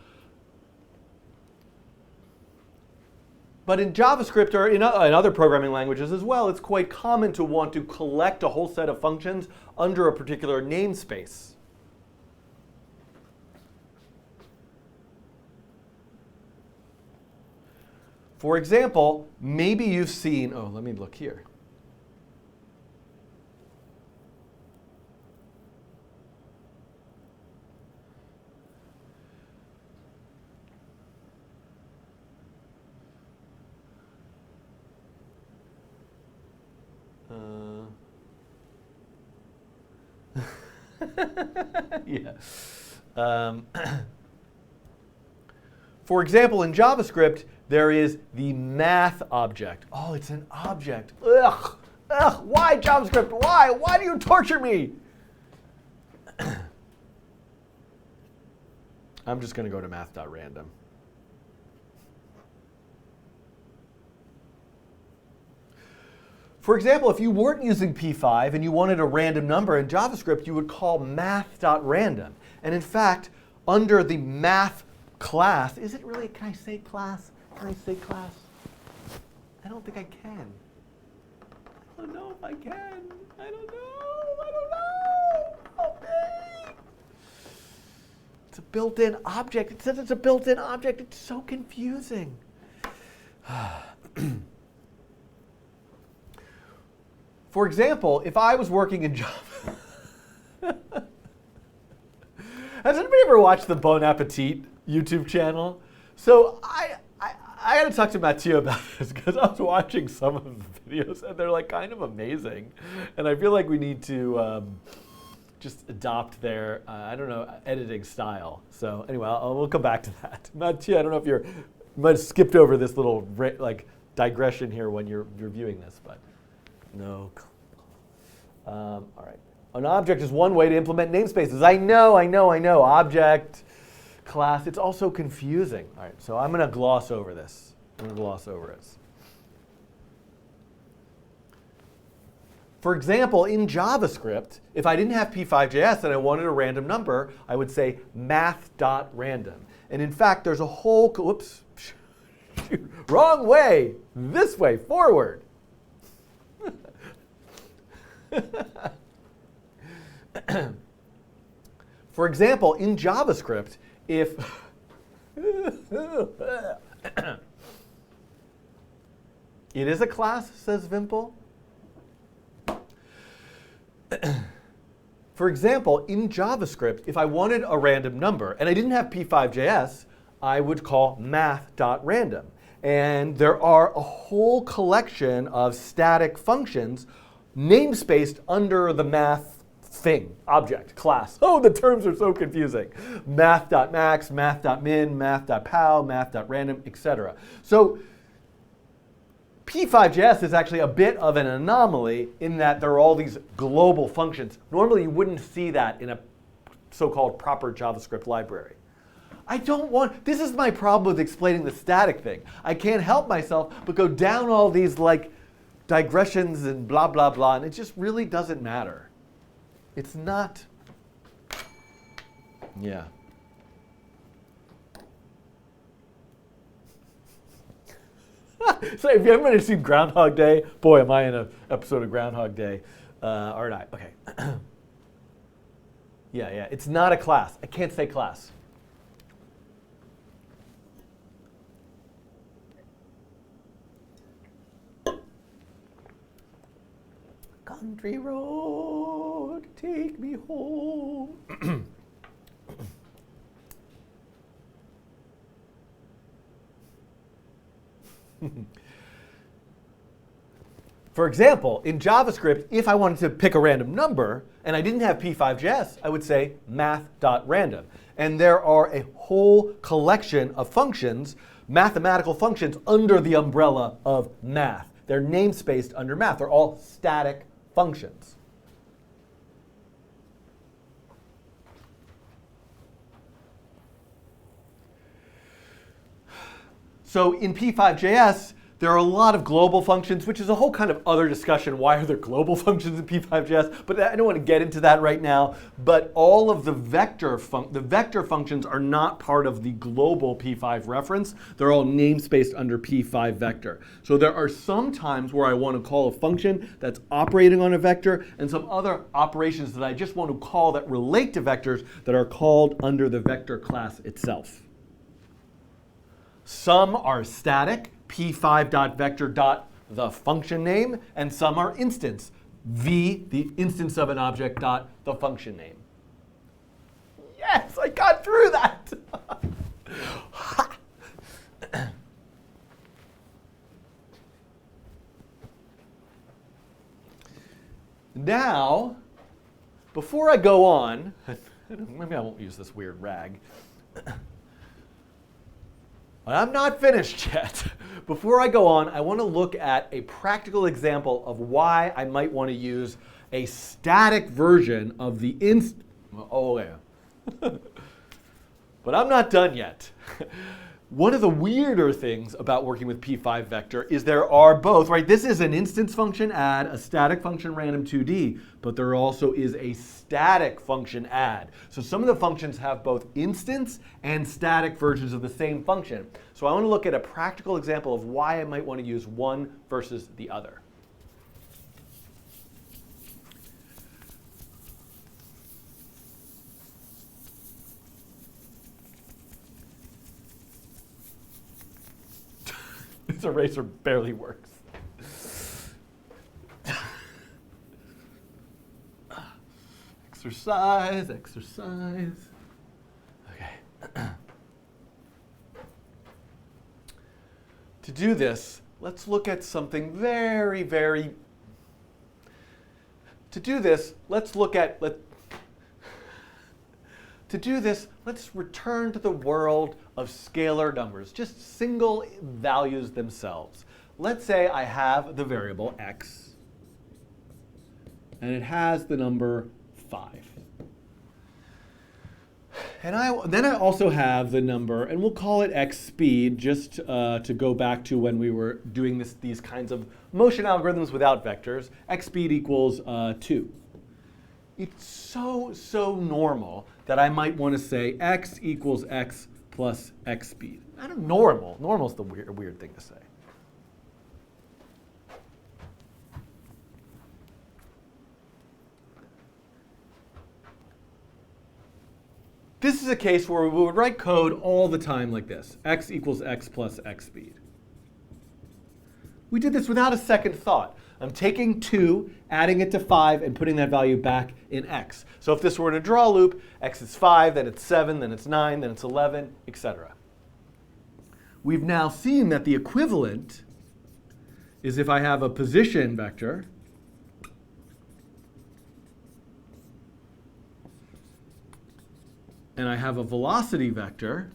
But in JavaScript, or in other programming languages as well, it's quite common to want to collect a whole set of functions under a particular namespace. For example, maybe you've seen, oh, let me look here. Yeah. For example, in JavaScript, there is the math object. Oh, it's an object. Ugh. Ugh. Why JavaScript? Why? Why do you torture me? I'm just going to go to math.random. For example, if you weren't using P5 and you wanted a random number in JavaScript, you would call math.random. And in fact, under the math class, is it really, can I say class? Can I say class? I don't think I can. I don't know if I can. I don't know. Help me. It's a built-in object. It says it's a built-in object. It's so confusing. For example, if I was working in Java, has anybody ever watched the Bon Appetit YouTube channel? So I got to talk to Mathieu about this because I was watching some of the videos and they're like kind of amazing, and I feel like we need to just adopt their I don't know, editing style. So anyway, we'll come back to that. Mathieu, I don't know if you might have skipped over this little like digression here when you're viewing this, but. No. All right. An object is one way to implement namespaces. I know. Object, class, it's also confusing. All right, so I'm going to gloss over this. For example, in JavaScript, if I didn't have p5.js and I wanted a random number, I would say math.random. And in fact, there's a whole, whoops, wrong way, this way, forward. For example, in JavaScript, if it is a class, says Vimple. For example, in JavaScript, if I wanted a random number and I didn't have p5.js, I would call math.random. And there are a whole collection of static functions namespaced under the math thing, object, class. Oh, the terms are so confusing. Math.max, math.min, math.pow, math.random, etc. So p5.js is actually a bit of an anomaly in that there are all these global functions. Normally, you wouldn't see that in a so-called proper JavaScript library. This is my problem with explaining the static thing. I can't help myself but go down all these like digressions and blah, blah, blah, and it just really doesn't matter. It's not, yeah. So if you haven't seen Groundhog Day, boy, am I in an episode of Groundhog Day, or not. Okay. Yeah, it's not a class. I can't say class. Country road, take me home. For example, in JavaScript, if I wanted to pick a random number and I didn't have p5.js, I would say math.random. And there are a whole collection of functions, mathematical functions, under the umbrella of math. They're namespaced under math. They're all static functions. So in p5.js, there are a lot of global functions, which is a whole kind of other discussion. Why are there global functions in p5.js? But I don't want to get into that right now. But all of the vector functions are not part of the global p5 reference. They're all namespaced under p5 vector. So there are some times where I want to call a function that's operating on a vector and some other operations that I just want to call that relate to vectors that are called under the vector class itself. Some are static, p5.vector. The function name, and some are instance, v, the instance of an object, the function name. Yes, I got through that. Now, before I go on, maybe I won't use this weird rag. I'm not finished yet. Before I go on, I want to look at a practical example of why I might want to use a static version of the Oh, yeah. But I'm not done yet. One of the weirder things about working with p5 vector is there are both, right? This is an instance function add, a static function random2D, but there also is a static function add. So some of the functions have both instance and static versions of the same function. So I want to look at a practical example of why I might want to use one versus the other. This eraser barely works. Exercise. Okay. To do this, let's look at something let's return to the world of scalar numbers, just single values themselves. Let's say I have the variable x, and it has the number 5. And then I also have the number, and we'll call it x speed, just to go back to when we were doing these kinds of motion algorithms without vectors. X speed equals 2. It's so normal that I might want to say x equals x plus x speed. I don't know, normal's the weird thing to say. This is a case where we would write code all the time like this. X equals x plus x speed. We did this without a second thought. I'm taking 2, adding it to 5, and putting that value back in x. So if this were in a draw loop, x is 5, then it's 7, then it's 9, then it's 11, etc. We've now seen that the equivalent is if I have a position vector and I have a velocity vector,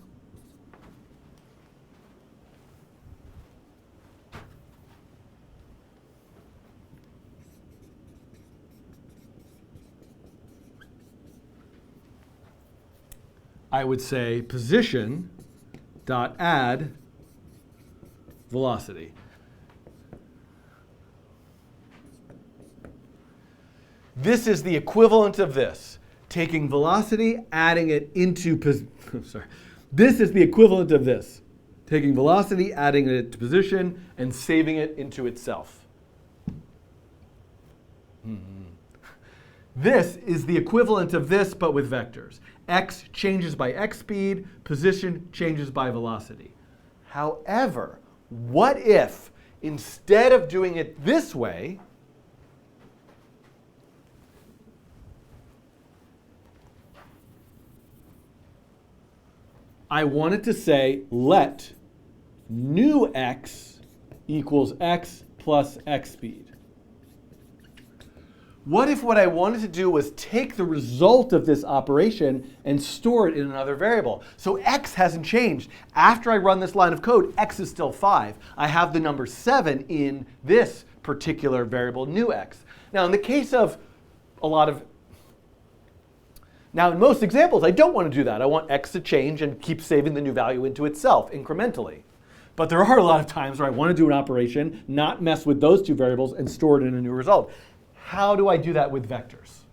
I would say position dot add velocity. This is the equivalent of this. Taking velocity, adding it into This is the equivalent of this. Taking velocity, adding it to position, and saving it into itself. This is the equivalent of this, but with vectors. X changes by x speed, position changes by velocity. However, what if instead of doing it this way, I wanted to say let new x equals x plus x speed? What if what I wanted to do was take the result of this operation and store it in another variable? So x hasn't changed. After I run this line of code, x is still 5. I have the number 7 in this particular variable, new x. Now, in the case of Now, in most examples, I don't want to do that. I want x to change and keep saving the new value into itself incrementally. But there are a lot of times where I want to do an operation, not mess with those two variables, and store it in a new result. How do I do that with vectors?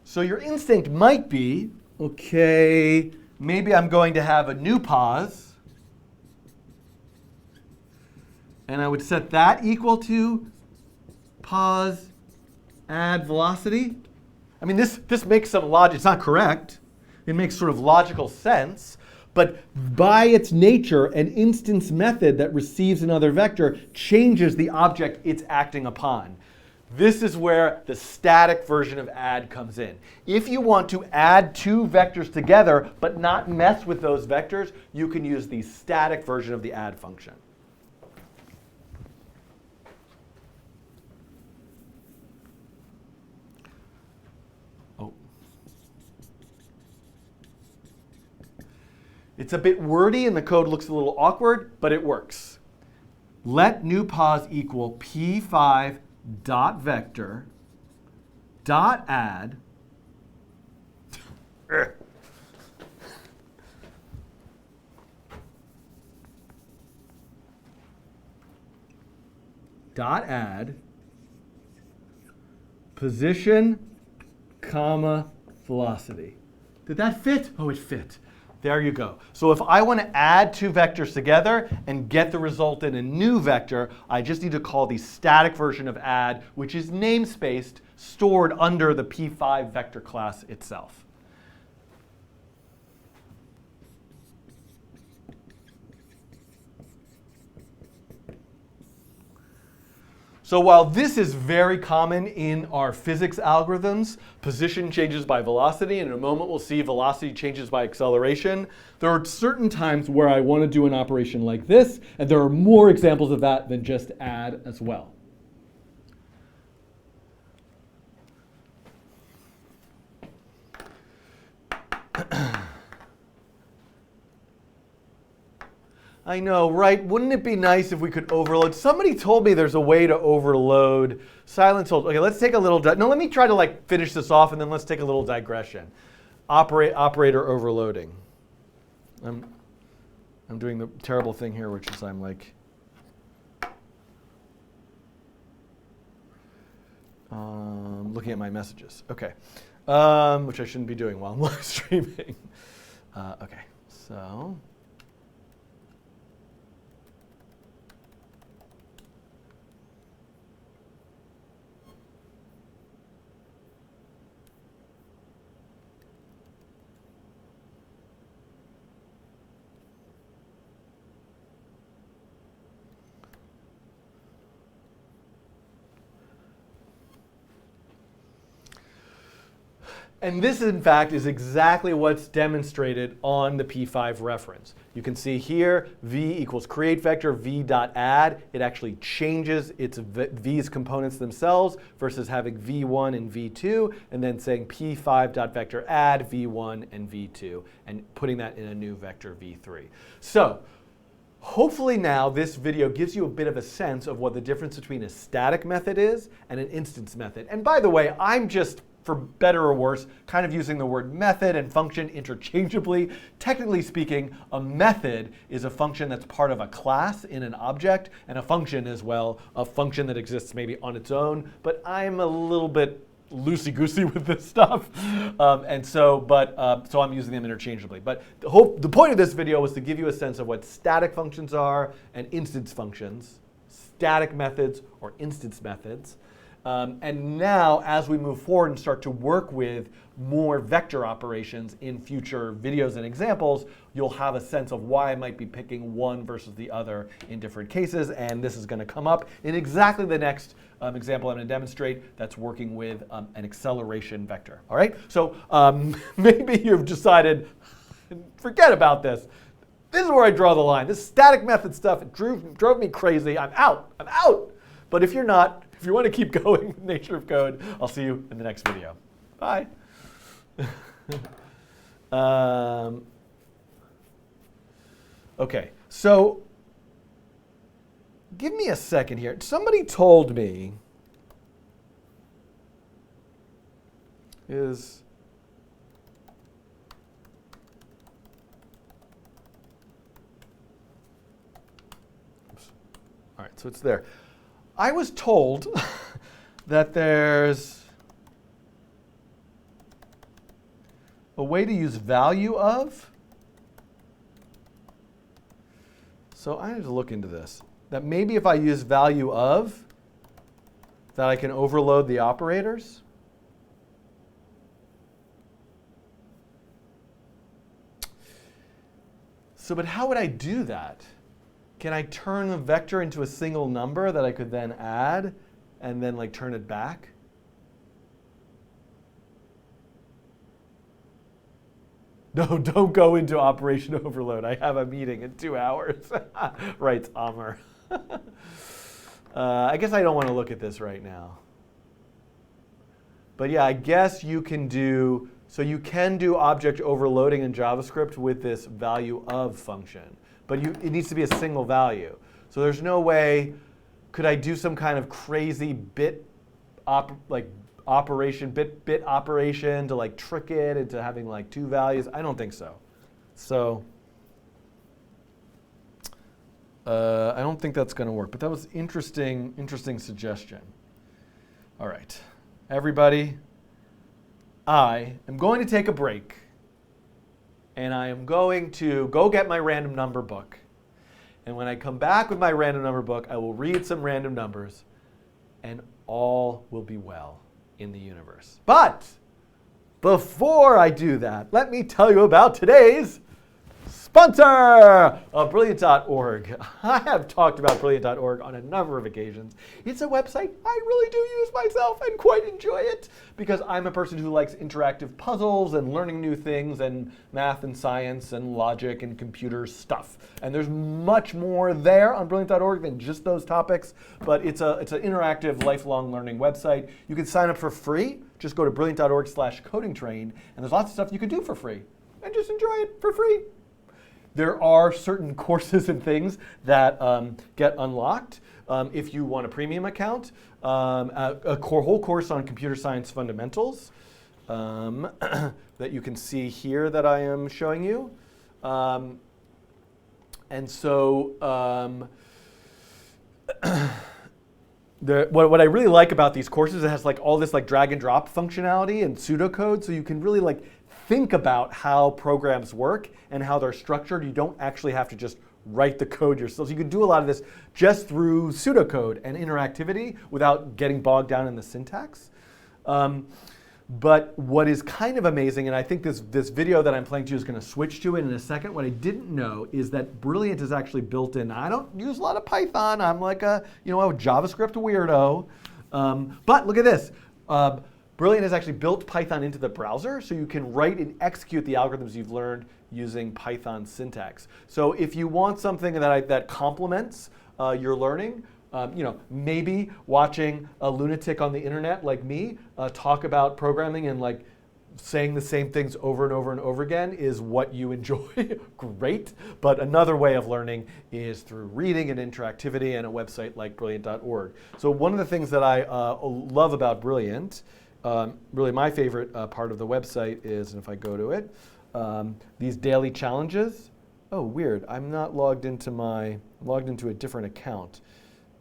So your instinct might be, okay, maybe I'm going to have a new pause, and I would set that equal to pause add velocity. I mean, this makes some logic. It's not correct. It makes sort of logical sense. But by its nature, an instance method that receives another vector changes the object it's acting upon. This is where the static version of add comes in. If you want to add two vectors together but not mess with those vectors, you can use the static version of the add function. It's a bit wordy and the code looks a little awkward, but it works. Let new pause equal p5 dot vector dot add dot add position comma velocity. Did that fit? Oh, it fit. There you go. So if I want to add two vectors together and get the result in a new vector, I just need to call the static version of add, which is namespaced, stored under the p5 vector class itself. So while this is very common in our physics algorithms, position changes by velocity, and in a moment we'll see velocity changes by acceleration, there are certain times where I want to do an operation like this, and there are more examples of that than just add as well. I know, right? Wouldn't it be nice if we could overload? Somebody told me there's a way to overload silence holds. Okay, let's take a little, no, let me try to like finish this off and then let's take a little digression. Operator overloading. I'm doing the terrible thing here, which is I'm like, looking at my messages. Okay, which I shouldn't be doing while I'm live streaming. Okay, so. And this, in fact, is exactly what's demonstrated on the P5 reference. You can see here, v equals create vector, v.add. It actually changes its v's components themselves versus having v1 and v2, and then saying p5.vector add v1 and v2, and putting that in a new vector v3. So hopefully now this video gives you a bit of a sense of what the difference between a static method is and an instance method. And by the way, I'm just, for better or worse, kind of using the word method and function interchangeably. Technically speaking, a method is a function that's part of a class in an object, and a function as well, a function that exists maybe on its own. But I'm a little bit loosey-goosey with this stuff, so I'm using them interchangeably. But the point of this video was to give you a sense of what static functions are and instance functions, static methods or instance methods. And now, as we move forward and start to work with more vector operations in future videos and examples, you'll have a sense of why I might be picking one versus the other in different cases. And this is going to come up in exactly the next example I'm going to demonstrate that's working with an acceleration vector. All right? So maybe you've decided, forget about this. This is where I draw the line. This static method stuff, it drove me crazy. I'm out. I'm out. But if you're not, if you want to keep going with Nature of Code, I'll see you in the next video. Bye. Okay, so give me a second here. Somebody told me oops. All right, so it's there. I was told that there's a way to use value of. So I need to look into this. That maybe if I use value of, that I can overload the operators. So, but how would I do that? Can I turn the vector into a single number that I could then add and then like turn it back? No, don't go into operation overload. I have a meeting in 2 hours, writes Amr. I guess I don't want to look at this right now. But yeah, I guess you can do, so you can do object overloading in JavaScript with this value of function. But it needs to be a single value. So there's no way, could I do some kind of crazy bit operation to like trick it into having like two values? I don't think so. So I don't think that's going to work. But that was interesting suggestion. All right, everybody, I am going to take a break. And I am going to go get my random number book. And when I come back with my random number book, I will read some random numbers, and all will be well in the universe. But before I do that, let me tell you about today's sponsor of Brilliant.org. I have talked about Brilliant.org on a number of occasions. It's a website I really do use myself and quite enjoy it because I'm a person who likes interactive puzzles and learning new things and math and science and logic and computer stuff. And there's much more there on Brilliant.org than just those topics, but it's an interactive lifelong learning website. You can sign up for free. Just go to Brilliant.org/codingtrain, and there's lots of stuff you can do for free. And just enjoy it for free. There are certain courses and things that get unlocked if you want a premium account. Whole course on computer science fundamentals that you can see here that I am showing you. And so what I really like about these courses, it has like all this like drag and drop functionality and pseudocode, so you can really like think about how programs work and how they're structured. You don't actually have to just write the code yourself. So you can do a lot of this just through pseudocode and interactivity without getting bogged down in the syntax. But what is kind of amazing, and I think this video that I'm playing to you is going to switch to it in a second, what I didn't know is that Brilliant is actually built in. I don't use a lot of Python. I'm like a JavaScript weirdo. But look at this. Brilliant has actually built Python into the browser, so you can write and execute the algorithms you've learned using Python syntax. So if you want something that complements your learning, maybe watching a lunatic on the internet like me talk about programming and like saying the same things over and over and over again is what you enjoy, great. But another way of learning is through reading and interactivity and a website like brilliant.org. So one of the things that I love about Brilliant, really my favorite part of the website is, and if I go to it, these daily challenges. Oh, weird, I'm not logged into a different account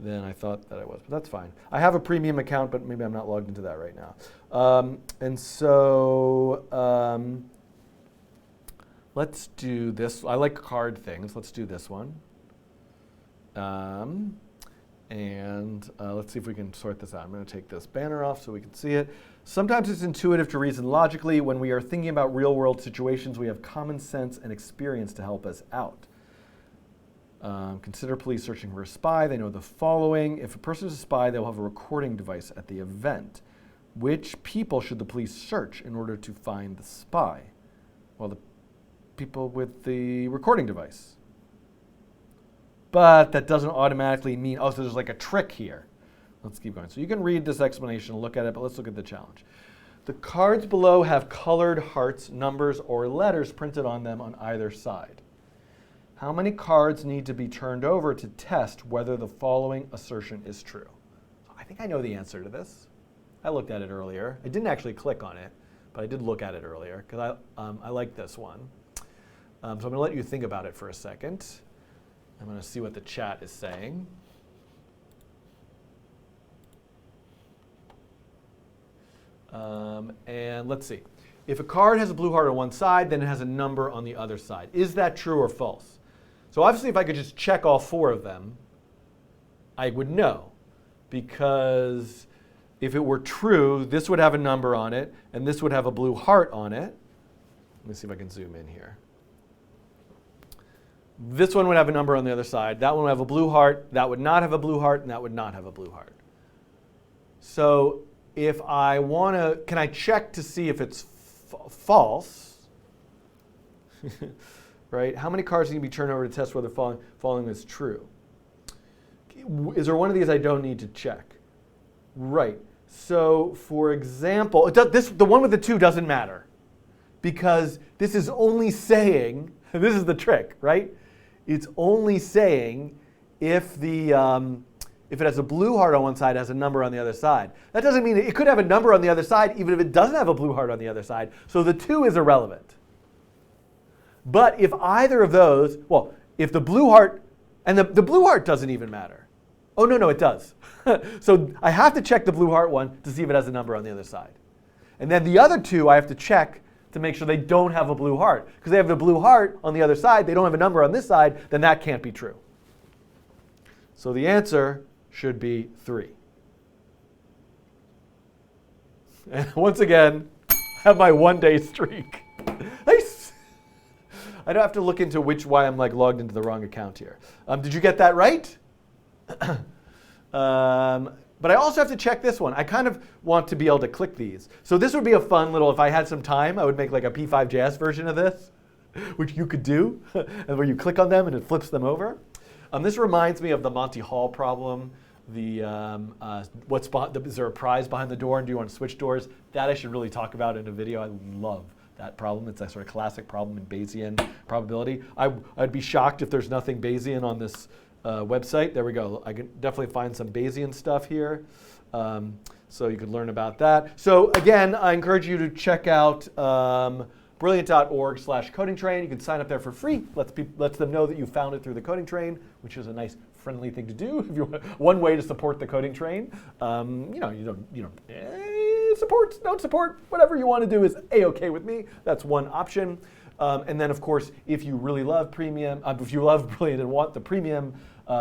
than I thought that I was, but that's fine. I have a premium account, but maybe I'm not logged into that right now. And so let's do this. I like card things. Let's do this one. And let's see if we can sort this out. I'm going to take this banner off so we can see it. Sometimes it's intuitive to reason logically. When we are thinking about real-world situations, we have common sense and experience to help us out. Consider police searching for a spy. They know the following. If a person is a spy, they'll have a recording device at the event. Which people should the police search in order to find the spy? Well, the people with the recording device. But that doesn't automatically mean, so there's like a trick here. Let's keep going. So you can read this explanation and look at it, but let's look at the challenge. The cards below have colored hearts, numbers, or letters printed on them on either side. How many cards need to be turned over to test whether the following assertion is true? I think I know the answer to this. I looked at it earlier. I didn't actually click on it, but I did look at it earlier because I like this one. So I'm going to let you think about it for a second. I'm going to see what the chat is saying. And let's see. If a card has a blue heart on one side, then it has a number on the other side. Is that true or false? So obviously, if I could just check all four of them, I would know. Because if it were true, this would have a number on it, and this would have a blue heart on it. Let me see if I can zoom in here. This one would have a number on the other side. That one would have a blue heart. That would not have a blue heart, and that would not have a blue heart. So if I want to, can I check to see if it's false? Right? How many cards need to be turned over to test whether following is true? Is there one of these I don't need to check? Right. So for example, the one with the 2 doesn't matter because this is only saying, this is the trick, right? It's only saying if it has a blue heart on one side, it has a number on the other side. That doesn't mean it could have a number on the other side even if it doesn't have a blue heart on the other side. So the 2 is irrelevant. But if either of those, well, if the blue heart, and the blue heart doesn't even matter. Oh, no, it does. So I have to check the blue heart one to see if it has a number on the other side. And then the other 2 I have to check to make sure they don't have a blue heart. Because they have the blue heart on the other side, they don't have a number on this side, then that can't be true. So the answer should be 3. And once again, I have my 1-day streak. I don't have to look into why I'm like logged into the wrong account here. Did you get that right? But I also have to check this one. I kind of want to be able to click these. So this would be a fun little, if I had some time, I would make like a P5JS version of this, which you could do, and where you click on them and it flips them over. This reminds me of the Monty Hall problem. Is there a prize behind the door and do you want to switch doors? That I should really talk about in a video. I love that problem. It's a sort of classic problem in Bayesian probability. I'd be shocked if there's nothing Bayesian on this website. There we go. I can definitely find some Bayesian stuff here. So you could learn about that. So again, I encourage you to check out brilliant.org/coding train. You can sign up there for free. Lets them know that you found it through the coding train, which is a nice, friendly thing to do. If you want one way to support the coding train, support, don't support, whatever you want to do is a-okay with me. That's one option. And then, of course, if you really love premium, if you love Brilliant and want the premium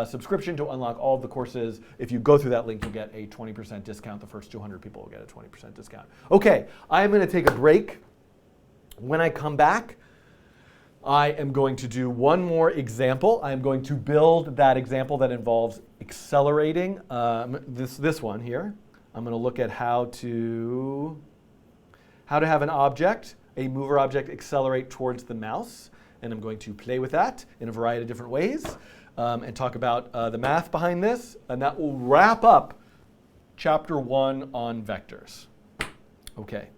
subscription to unlock all of the courses, if you go through that link, you'll get a 20% discount. The first 200 people will get a 20% discount. Okay, I am going to take a break. When I come back, I am going to do one more example. I am going to build that example that involves accelerating this one here. I'm going to look at how to have an object, a mover object, accelerate towards the mouse. And I'm going to play with that in a variety of different ways and talk about the math behind this. And that will wrap up chapter 1 on vectors. Okay.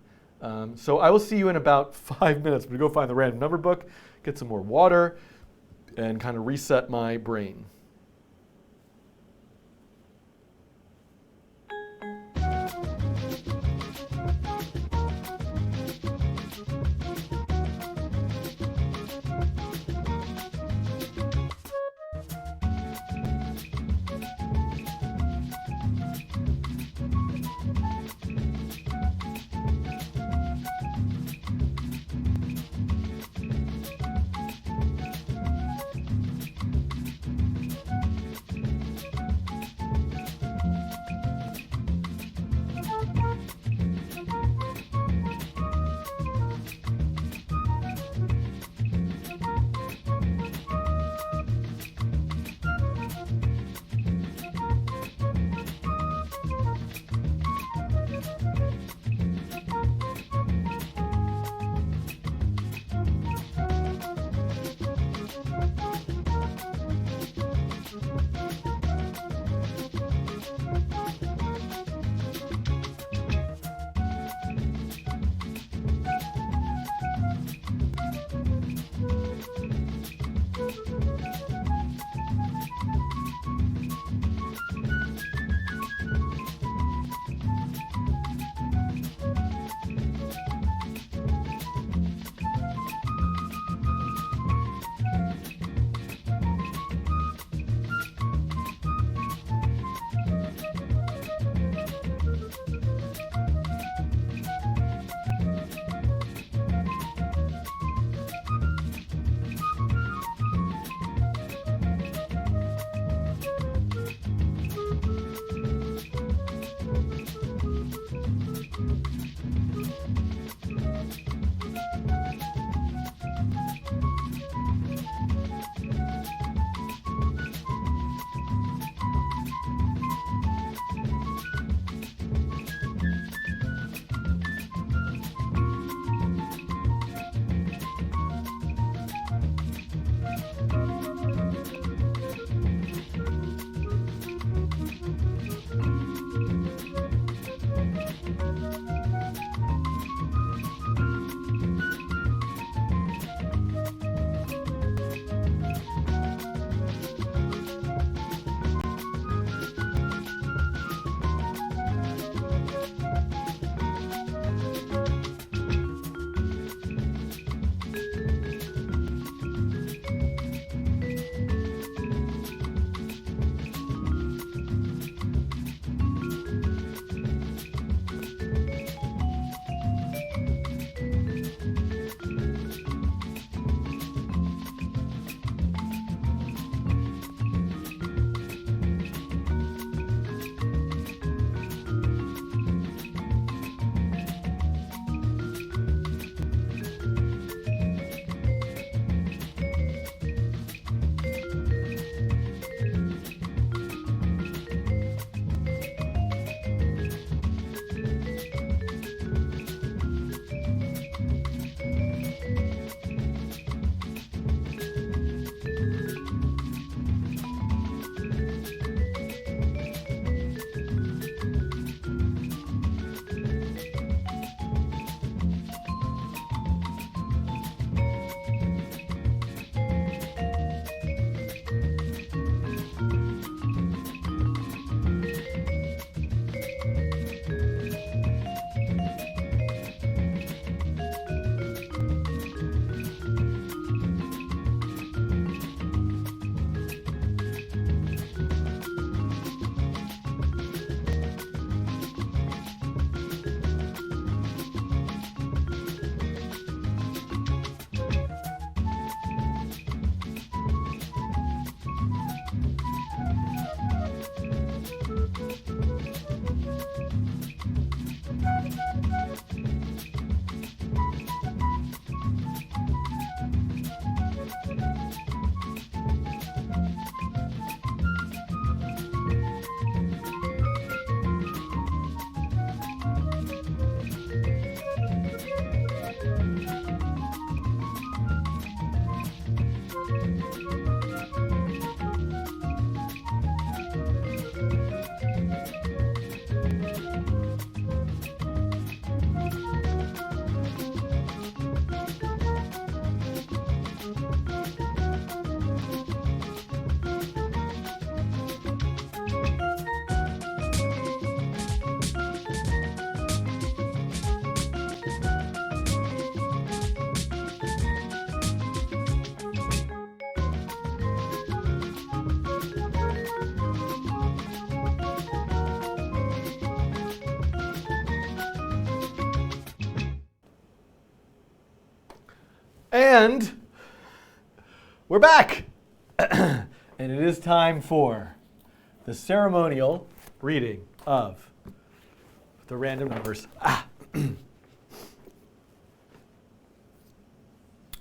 So I will see you in about 5 minutes. I'm going to go find the random number book, get some more water, and kind of reset my brain. And we're back. And it is time for the ceremonial reading of the random numbers.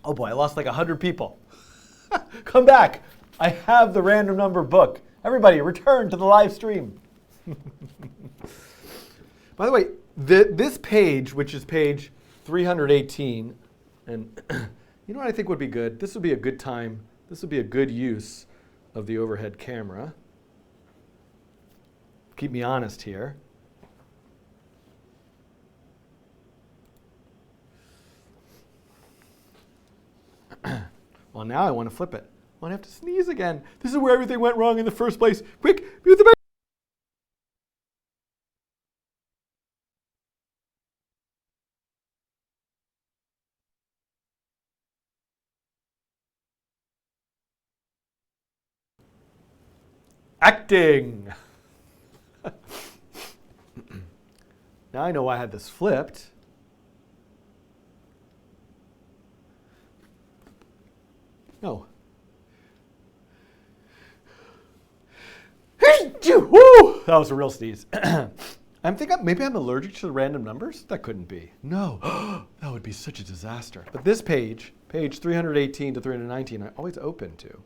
Oh boy, I lost like 100 people. Come back. I have the random number book. Everybody, return to the live stream. By the way, this page, which is page 318, and you know what I think would be good? This would be a good time. This would be a good use of the overhead camera. Keep me honest here. Well, now I want to flip it. I have to sneeze again. This is where everything went wrong in the first place. Quick, mute the acting. Now I know why I had this flipped. No. Woo! That was a real sneeze. Maybe I'm allergic to the random numbers? That couldn't be. No. That would be such a disaster. But this page 318 to 319, I always open to.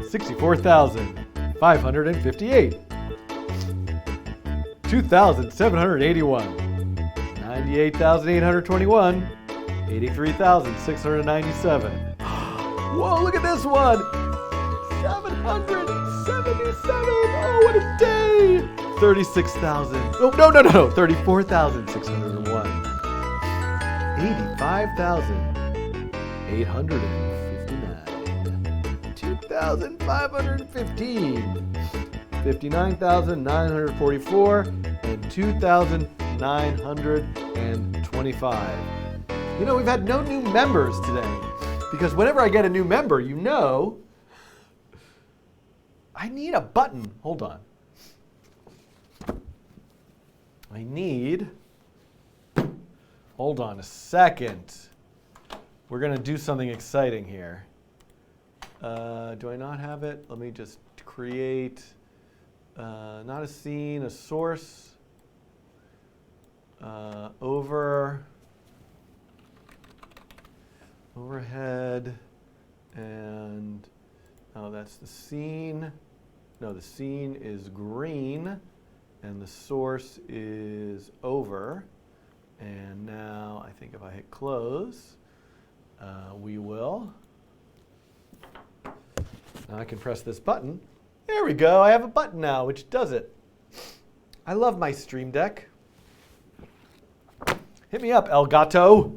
$64,558. 2,781, 98,821, 83,697. Whoa, look at this one! 777! Oh, what a day! 36,000. Oh, no. 34,601. 85,859. 2,515. 59,944 and 2,925. You know, we've had no new members today because whenever I get a new member, you know, I need a button. Hold on. Hold on a second. We're going to do something exciting here. Do I not have it? Let me just create. Not a scene, a source, overhead, and that's the scene. No, the scene is green, and the source is over. And now I think if I hit close, we will. Now I can press this button. There we go. I have a button now, which does it. I love my Stream Deck. Hit me up, El Gato.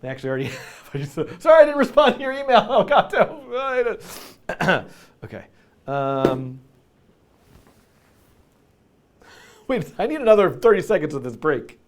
They actually already have. Sorry, I didn't respond to your email, El Gato. Okay. Wait, I need another 30 seconds of this break.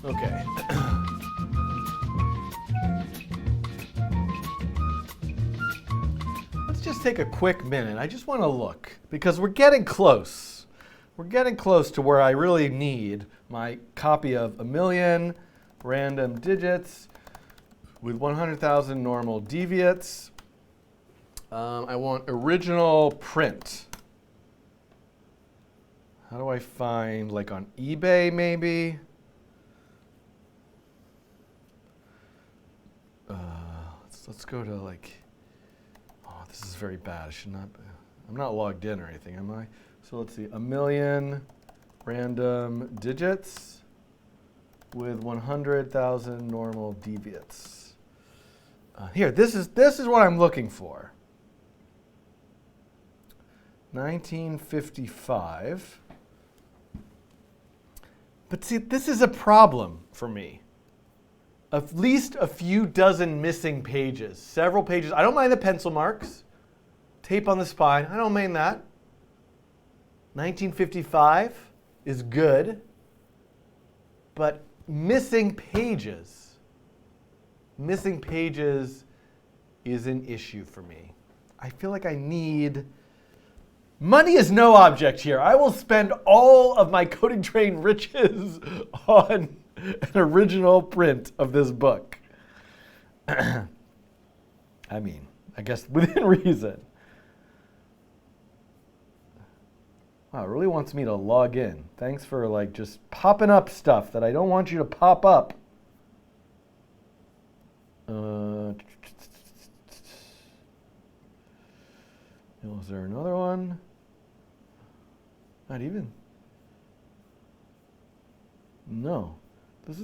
Okay. Let's just take a quick minute. I just want to look because we're getting close. We're getting close to where I really need my copy of 1,000,000 random digits with 100,000 normal deviates. I want original print. How do I find, like on eBay maybe? Let's go to like, oh, this is very bad. I should not, I'm not logged in or anything, am I? So let's see, 1,000,000 random digits with 100,000 normal deviates. Here, this is what I'm looking for. 1955. But see, this is a problem for me. At least a few dozen missing pages, several pages. I don't mind the pencil marks, tape on the spine. I don't mind that. 1955 is good, but missing pages is an issue for me. I feel like I need, money is no object here. I will spend all of my coding train riches on an original print of this book. I mean, I guess within reason. Wow, it really wants me to log in. Thanks for like just popping up stuff that I don't want you to pop up. Was there another one? Not even. No. This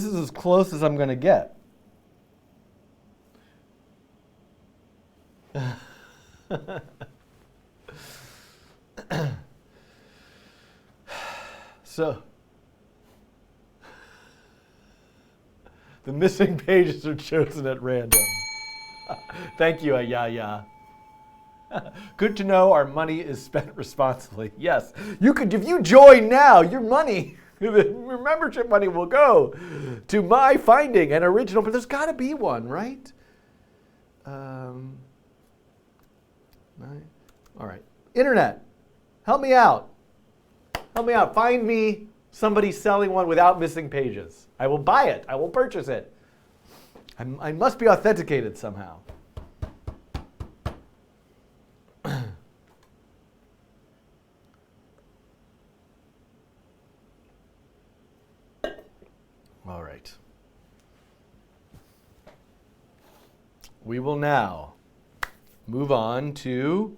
is as close as I'm going to get. So, the missing pages are chosen at random. Thank you, Ayaya. Good to know our money is spent responsibly. Yes, you could, if you join now, your money, your membership money will go to my finding an original, but there's got to be one, right? All right, internet, help me out. Help me out. Find me somebody selling one without missing pages. I will buy it. I will purchase it. I must be authenticated somehow. All right. We will now move on to,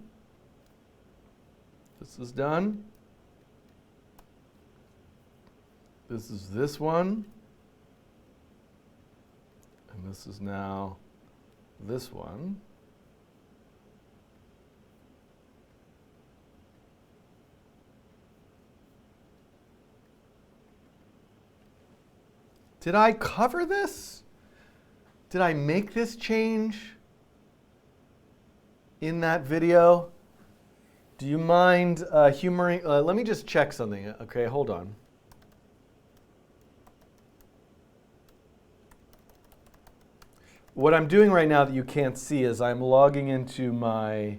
this is done. This is this one. And this is now this one. Did I cover this? Did I make this change in that video? Do you mind humoring? Let me just check something. Okay, hold on. What I'm doing right now that you can't see is I'm logging into my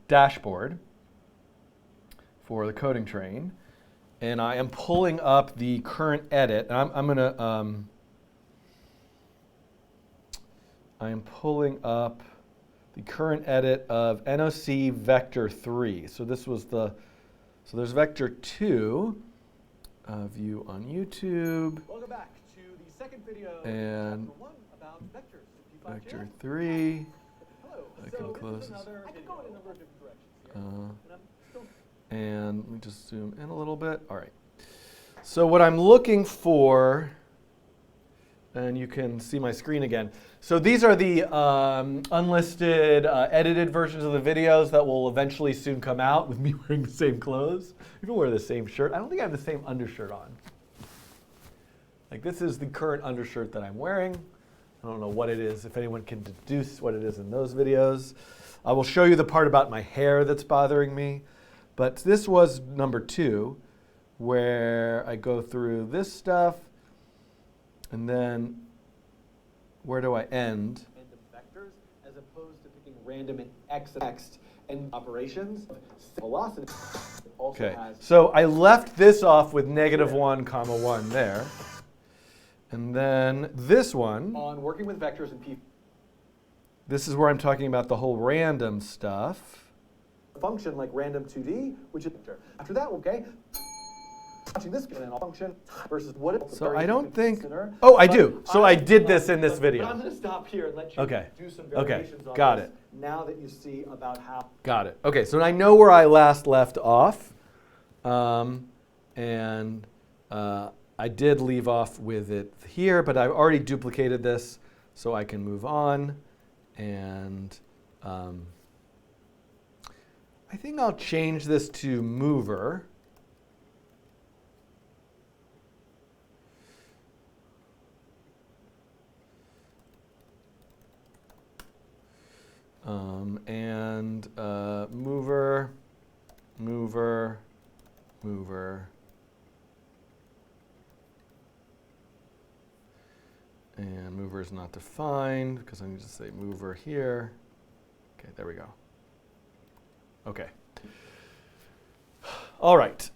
dashboard for the coding train. And I am pulling up the current edit. And I am pulling up the current edit of NOC vector 3. So this was so there's vector 2, view on YouTube. Welcome back to the second video And one about vectors. vector 3. Hello. I can close this. I can go in a number of different directions here. And let me just zoom in a little bit. All right. So what I'm looking for, and you can see my screen again. So these are the unlisted, edited versions of the videos that will eventually soon come out with me wearing the same clothes. Even wear the same shirt. I don't think I have the same undershirt on. Like this is the current undershirt that I'm wearing. I don't know what it is, if anyone can deduce what it is in those videos. I will show you the part about my hair that's bothering me. But this was number 2, where where I go through this stuff, and then where do I end? Random vectors, as opposed to picking random and x and next and operations. Velocity also Okay, has. so I left this off with -1, comma 1 there. And then this one, On working with vectors and p this is where I'm talking about the whole random stuff. function like random 2D, which is after that, okay. Watching this function versus what it's So very I don't think. consider. Oh, I But do. So I did this in this but video. I'm going to stop here and let you Okay. do some Okay. variations on Got this it. now that you see about how. Got it. Okay, so I know where I last left off. And I did leave off with it here, but I've already duplicated this, so I can move on. And I think I'll change this to mover. And mover, mover, mover. And mover is not defined because I need to say mover here. Okay, there we go. Okay. All right.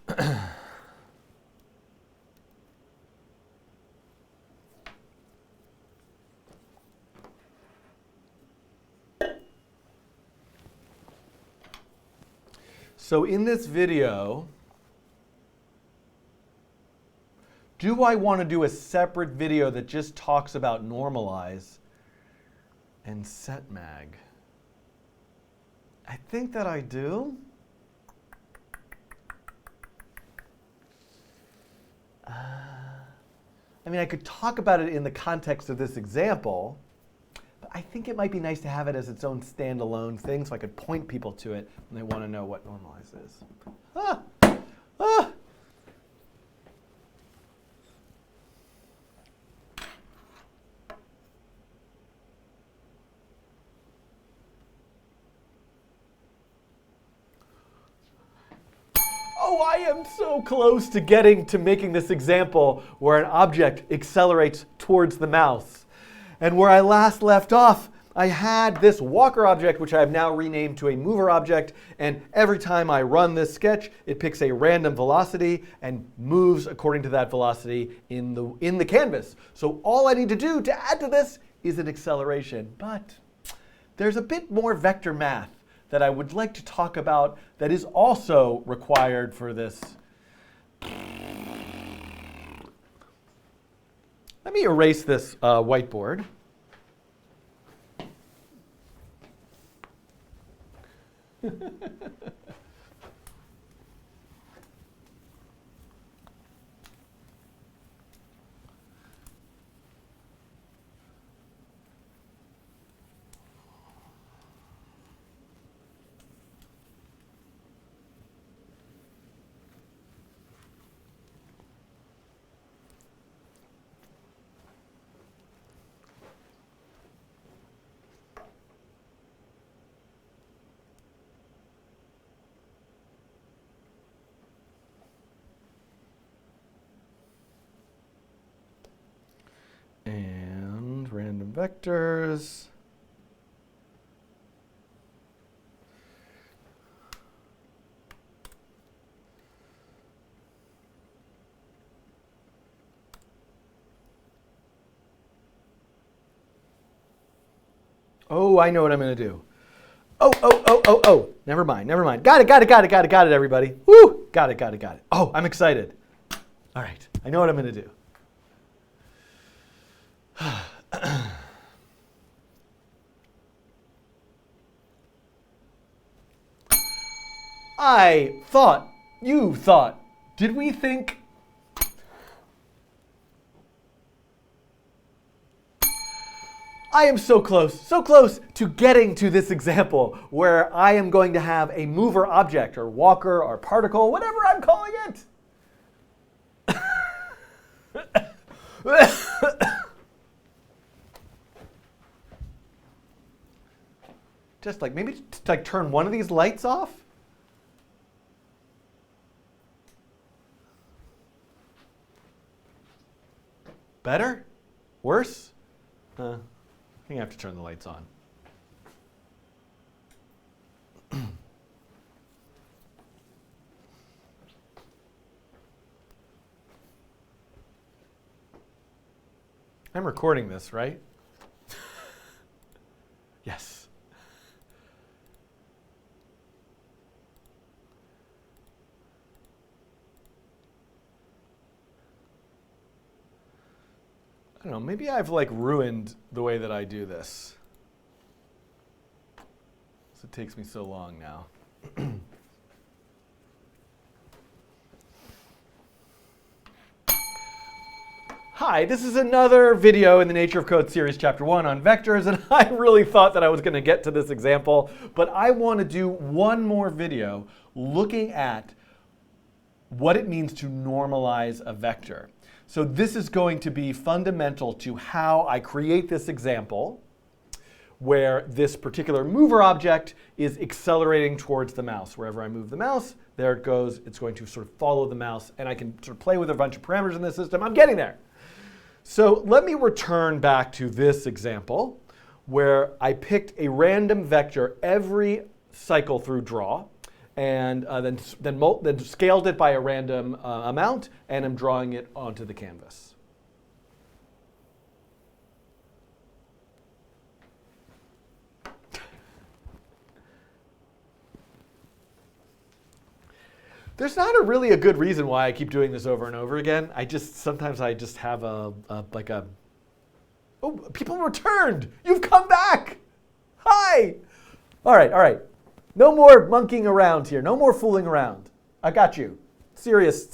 So in this video, do I want to do a separate video that just talks about normalize and setmag? I think that I do. I mean, I could talk about it in the context of this example, but I think it might be nice to have it as its own standalone thing so I could point people to it when they want to know what normalize is. Ah! Ah! Oh, I am so close to getting to making this example where an object accelerates towards the mouse. And where I last left off, I had this walker object, which I have now renamed to a mover object. And every time I run this sketch, it picks a random velocity and moves according to that velocity in the canvas. So all I need to do to add to this is an acceleration. But there's a bit more vector math that I would like to talk about that is also required for this. Let me erase this whiteboard. And random vectors. Oh, I know what I'm going to do. Oh. Never mind. Got it, everybody. Woo! Got it. Oh, I'm excited. All right, I know what I'm going to do. You thought, did we think? I am so close to getting to this example where I am going to have a mover object or walker or particle, whatever I'm calling it. Just like maybe like turn one of these lights off. Better? Worse? I think I have to turn the lights on. I'm recording this, right? Yes. I don't know, maybe I've like ruined the way that I do this. So it takes me so long now. Hi, this is another video in the Nature of Code series, chapter 1 on vectors, and I really thought that I was going to get to this example, but I want to do one more video looking at what it means to normalize a vector. So this is going to be fundamental to how I create this example where this particular mover object is accelerating towards the mouse. Wherever I move the mouse, there it goes. It's going to sort of follow the mouse, and I can sort of play with a bunch of parameters in this system. I'm getting there. So let me return back to this example where I picked a random vector every cycle through draw, and then scaled it by a random amount, and I'm drawing it onto the canvas. There's not really a good reason why I keep doing this over and over again. Sometimes I just have oh, people returned. You've come back. Hi. All right. No more monkeying around here. No more fooling around. I got you. Serious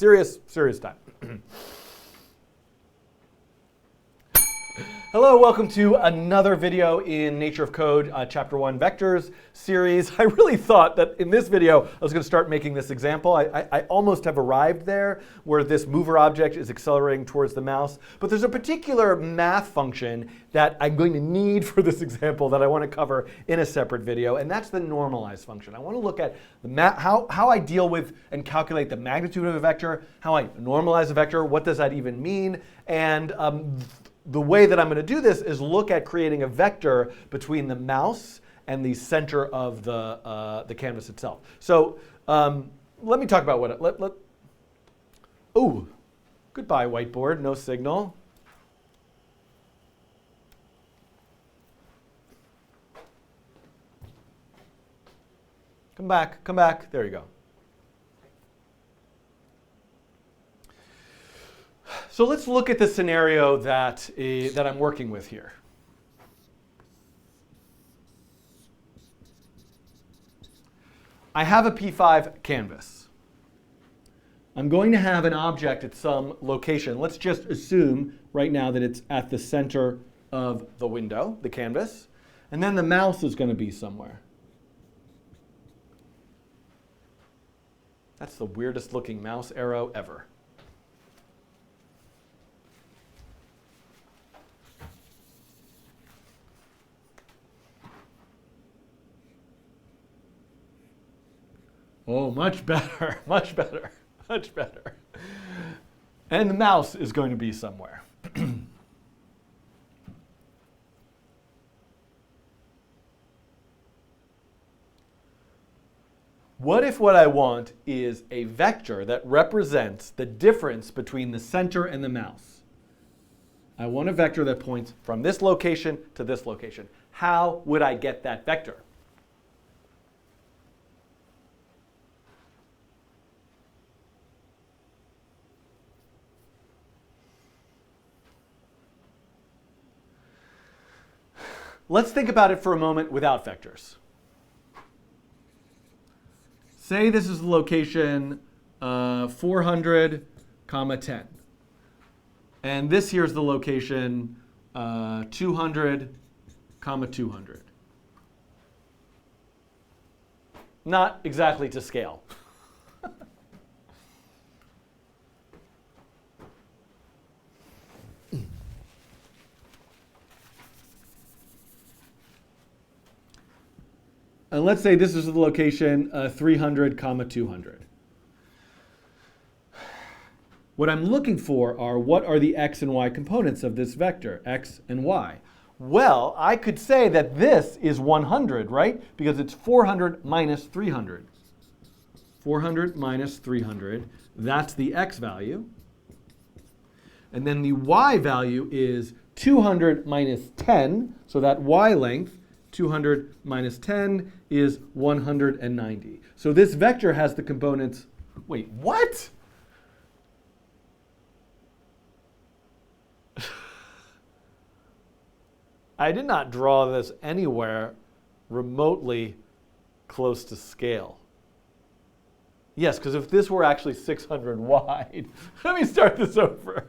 time. Hello, welcome to another video in Nature of Code, Chapter 1 Vectors series. I really thought that in this video I was going to start making this example. I almost have arrived there where this mover object is accelerating towards the mouse. But there's a particular math function that I'm going to need for this example that I want to cover in a separate video, and that's the normalize function. I want to look at how I deal with and calculate the magnitude of a vector, how I normalize a vector, what does that even mean, and the way that I'm going to do this is look at creating a vector between the mouse and the center of the canvas itself. So let me talk about what oh, goodbye whiteboard, no signal. Come back, there you go. So let's look at the scenario that I'm working with here. I have a P5 canvas. I'm going to have an object at some location. Let's just assume right now that it's at the center of the window, the canvas. And then the mouse is going to be somewhere. That's the weirdest looking mouse arrow ever. Oh, much better, much better. And the mouse is going to be somewhere. What if what I want is a vector that represents the difference between the center and the mouse? I want a vector that points from this location to this location. How would I get that vector? Let's think about it for a moment without vectors. Say this is the location 400, 10. And this here is the location 200, 200. Not exactly to scale. And let's say this is the location 300, 200. What I'm looking for are what are the x and y components of this vector, x and y. Well, I could say that this is 100, right? Because it's 400 minus 300. 400 minus 300, that's the x value. And then the y value is 200 minus 10, so that y length, 200 minus 10 is 190. So this vector has the components, wait, what? I did not draw this anywhere remotely close to scale. Yes, because if this were actually 600 wide, let me start this over.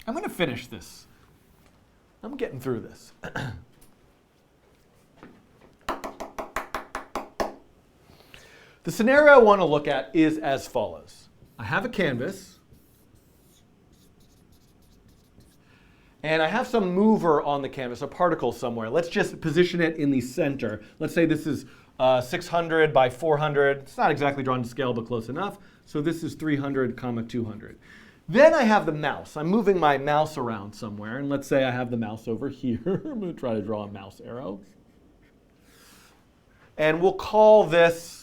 I'm going to finish this. I'm getting through this. The scenario I want to look at is as follows. I have a canvas, and I have some mover on the canvas, a particle somewhere. Let's just position it in the center. Let's say this is 600 by 400. It's not exactly drawn to scale, but close enough. So this is 300, 200. Then I have the mouse. I'm moving my mouse around somewhere, and let's say I have the mouse over here. I'm going to try to draw a mouse arrow. And we'll call this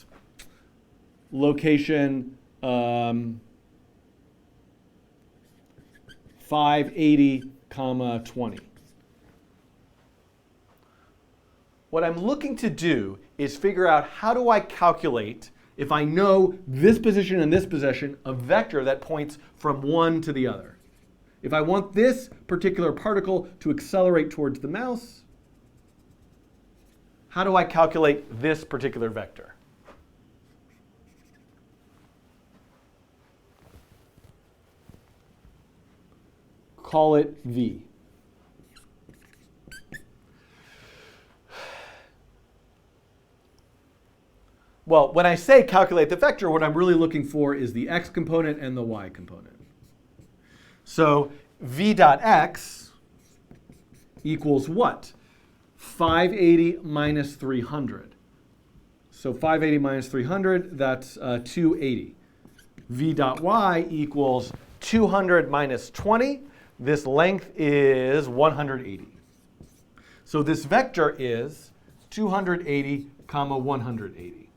location 580, 20. What I'm looking to do is figure out how do I calculate, if I know this position and this position, a vector that points from one to the other. If I want this particular particle to accelerate towards the mouse, how do I calculate this particular vector? Call it v. Well, when I say calculate the vector, what I'm really looking for is the x component and the y component. So v dot x equals what? 580 minus 300. So 580 minus 300, that's 280. V dot y equals 200 minus 20. This length is 180. So this vector is 280, 180.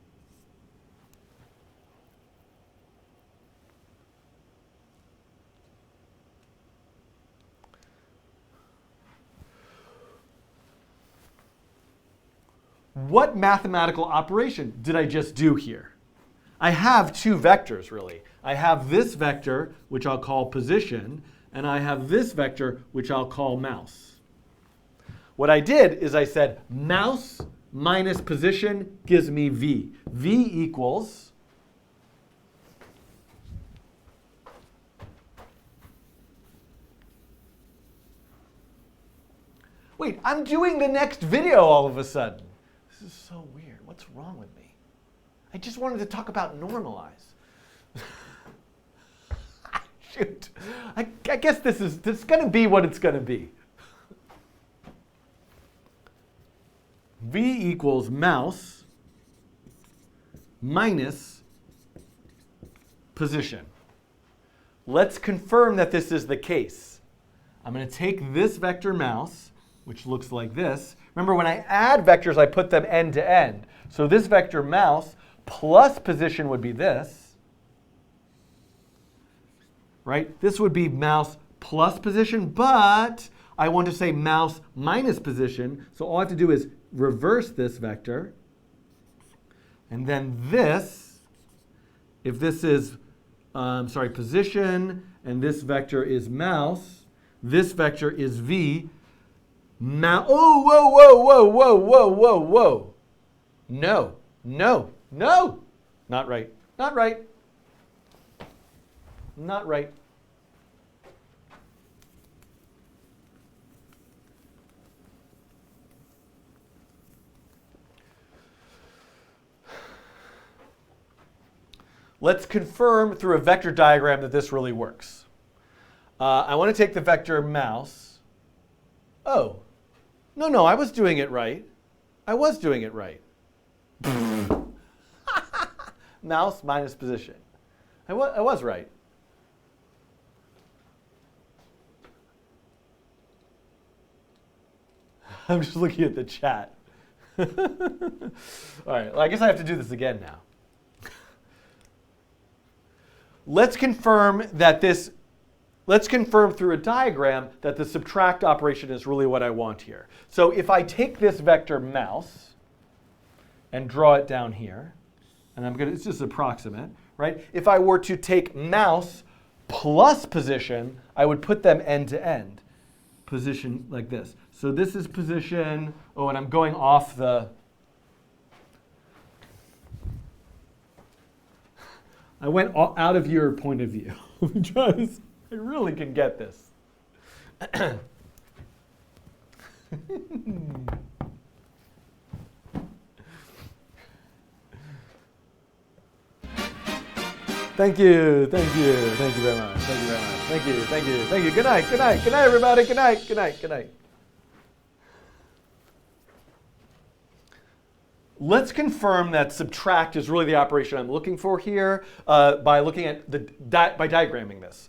What mathematical operation did I just do here? I have two vectors, really. I have this vector, which I'll call position, and I have this vector, which I'll call mouse. What I did is I said mouse minus position gives me v. V equals wait, I'm doing the next video all of a sudden. This is so weird. What's wrong with me? I just wanted to talk about normalize. Shoot. I guess this is going to be what it's going to be. V equals mouse minus position. Let's confirm that this is the case. I'm going to take this vector mouse, which looks like this. Remember, when I add vectors, I put them end to end. So this vector mouse plus position would be this. Right? This would be mouse plus position, but I want to say mouse minus position. So all I have to do is reverse this vector. And then this, if this is, position, and this vector is mouse, this vector is v. Oh, whoa, whoa, whoa, whoa, whoa, whoa, whoa. No, no, no. Not right, not right. Not right. Let's confirm through a vector diagram that this really works. I want to take the vector mouse. Oh, no, I was doing it right. I was doing it right. Mouse minus position. I was right. I'm just looking at the chat. All right, well, I guess I have to do this again now. Let's confirm through a diagram that the subtract operation is really what I want here. So if I take this vector mouse and draw it down here, and it's just approximate, right? If I were to take mouse plus position, I would put them end to end. Position like this. So this is position, and I'm going off the, I went out of your point of view because I really can get this. Thank you very much. Thank you very much. Thank you. Good night, everybody. Good night. Let's confirm that subtract is really the operation I'm looking for here by looking at by diagramming this.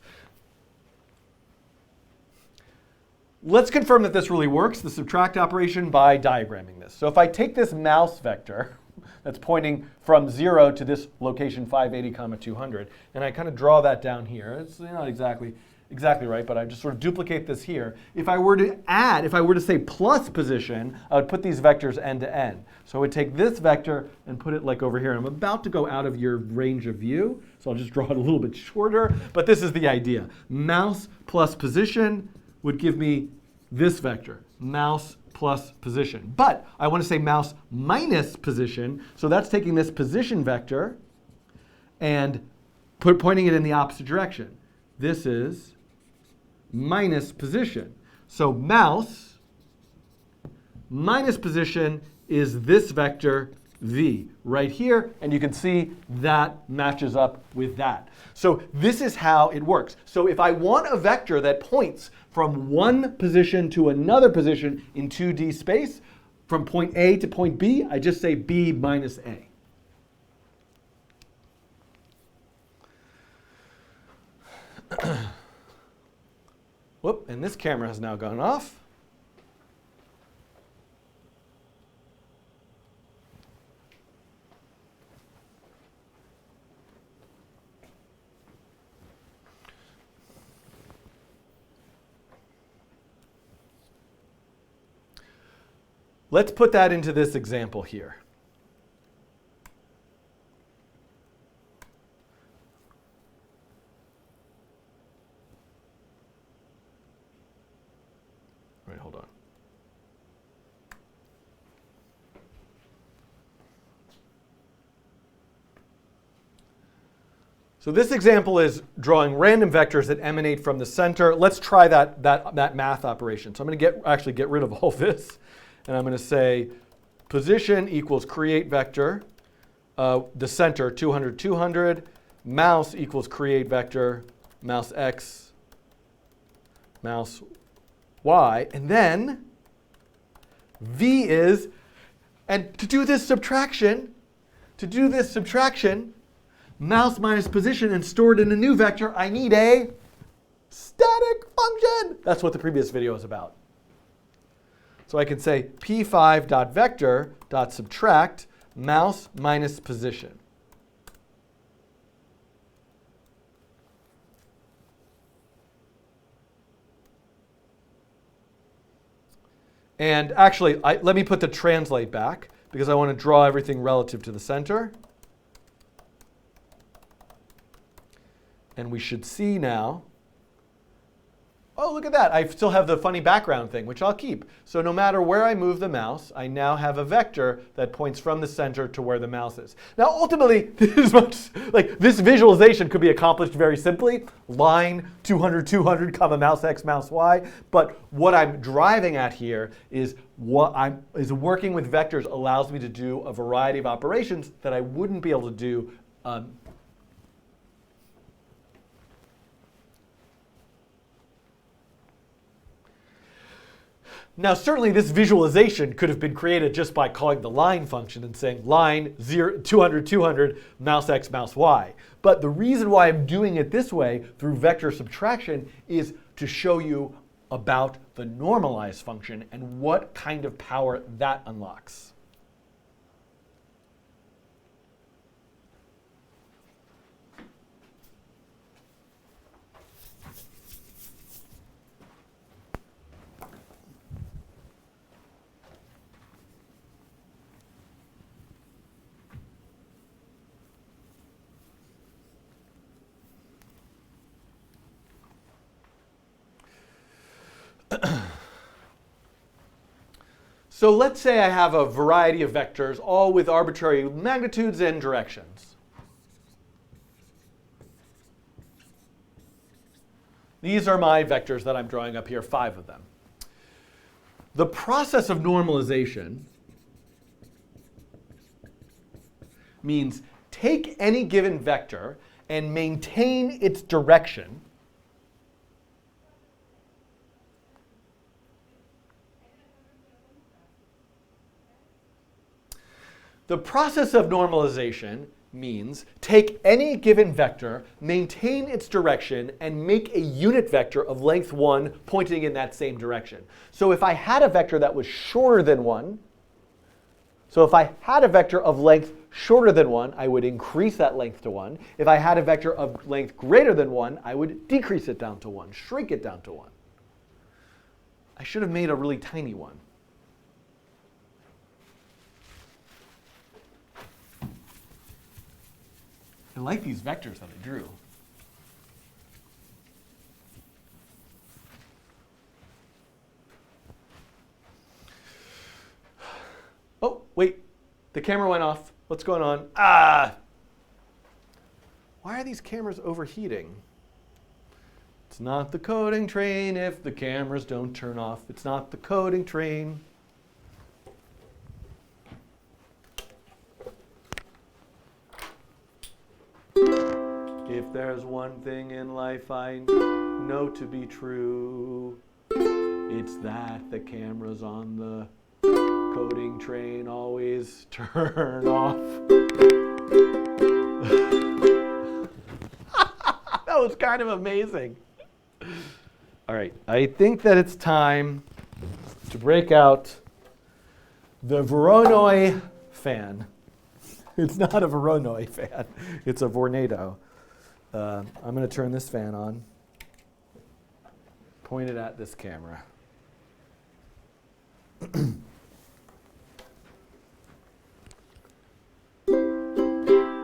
Let's confirm that this really works, the subtract operation, by diagramming this. So if I take this mouse vector that's pointing from 0 to this location 580, 200, and I kind of draw that down here. It's not exactly right, but I just sort of duplicate this here. If I were to say plus position, I would put these vectors end to end. So I would take this vector and put it like over here. I'm about to go out of your range of view, so I'll just draw it a little bit shorter, but this is the idea. Mouse plus position would give me this vector, mouse plus position. But I want to say mouse minus position, so that's taking this position vector and pointing it in the opposite direction. This is minus position. So mouse minus position is this vector v right here, and you can see that matches up with that. So this is how it works. So if I want a vector that points from one position to another position in 2D space, from point A to point B, I just say B minus A. Whoop, and this camera has now gone off. Let's put that into this example here. Wait, hold on. So this example is drawing random vectors that emanate from the center. Let's try that math operation. So I'm going to actually get rid of all this. And I'm going to say position equals create vector, the center 200, 200, mouse equals create vector, mouse x, mouse y, and then v is, and to do this subtraction, mouse minus position and store it in a new vector, I need a static function. That's what the previous video is about. So I can say p5.vector.subtract mouse minus position. And actually, let me put the translate back because I want to draw everything relative to the center. And we should see now, oh, look at that. I still have the funny background thing, which I'll keep. So no matter where I move the mouse, I now have a vector that points from the center to where the mouse is. Now, ultimately, this visualization could be accomplished very simply. Line 200, 200, comma, mouse x, mouse y. But what I'm driving at here is working with vectors allows me to do a variety of operations that I wouldn't be able to do Now, certainly this visualization could have been created just by calling the line function and saying line 200, 200, mouse x, mouse y. But the reason why I'm doing it this way through vector subtraction is to show you about the normalize function and what kind of power that unlocks. So let's say I have a variety of vectors, all with arbitrary magnitudes and directions. These are my vectors that I'm drawing up here, 5 of them. The process of normalization means take any given vector and maintain its direction The process of normalization means take any given vector, maintain its direction, and make a unit vector of length 1 pointing in that same direction. So if I had a vector that was shorter than 1, so if I had a vector of length shorter than 1, I would increase that length to 1. If I had a vector of length greater than 1, I would decrease it down to 1, shrink it down to 1. I should have made a really tiny one. I like these vectors that I drew. Oh, wait. The camera went off. What's going on? Ah! Why are these cameras overheating? It's not the coding train if the cameras don't turn off. It's not the coding train. If there's one thing in life I know to be true, it's that the cameras on the coding train always turn off. That was kind of amazing. All right, I think that it's time to break out the Voronoi fan. It's not a Voronoi fan, it's a Vornado. I'm going to turn this fan on, point it at this camera.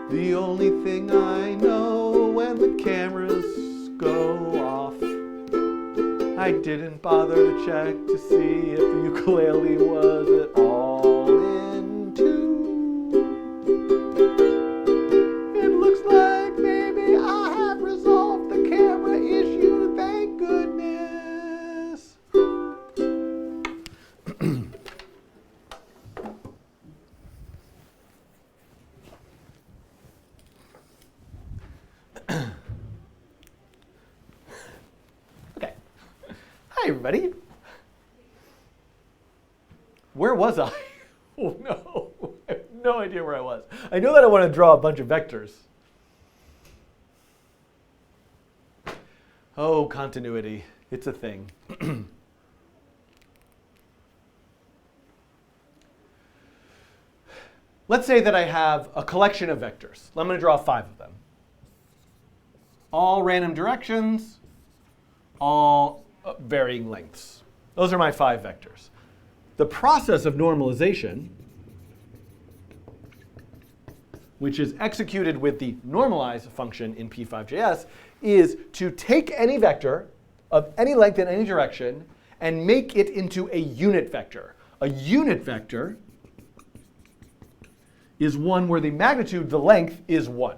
The only thing I know when the cameras go off, I didn't bother to check to see if the ukulele was at all in tune. It looks like maybe I have resolved the camera issue, thank goodness. Okay. Hi, everybody. Where was I? Oh, no. I have no idea where I was. I know that I want to draw a bunch of vectors. Oh, continuity. It's a thing. Let's say that I have a collection of vectors. I'm going to draw 5 of them. All random directions, all varying lengths. Those are my 5 vectors. The process of normalization, which is executed with the normalize function in P5.js, is to take any vector of any length in any direction and make it into a unit vector. A unit vector is one where the magnitude, the length, is 1.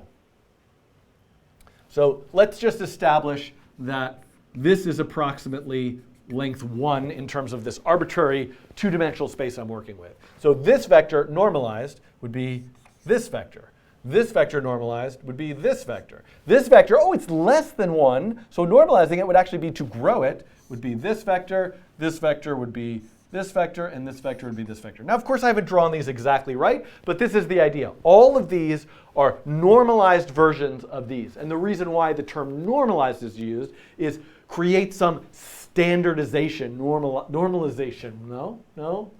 So let's just establish that this is approximately length 1 in terms of this arbitrary 2-dimensional space I'm working with. So this vector normalized would be this vector. This vector normalized would be this vector. This vector, oh, it's less than 1, so normalizing it would actually be to grow it, would be this vector would be this vector, and this vector would be this vector. Now, of course, I haven't drawn these exactly right, but this is the idea. All of these are normalized versions of these. And the reason why the term normalized is used is create some standardization, normalization. No,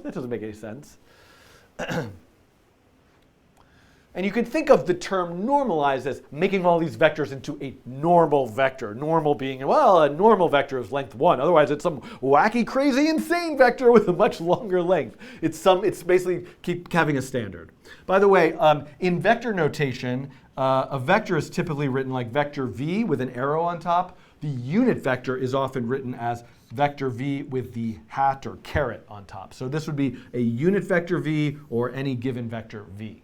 that doesn't make any sense. And you can think of the term normalized as making all these vectors into a normal vector. Normal being, well, a normal vector is length 1. Otherwise, it's some wacky, crazy, insane vector with a much longer length. It's basically keep having a standard. By the way, in vector notation, a vector is typically written like vector v with an arrow on top. The unit vector is often written as vector v with the hat or caret on top. So this would be a unit vector v or any given vector v.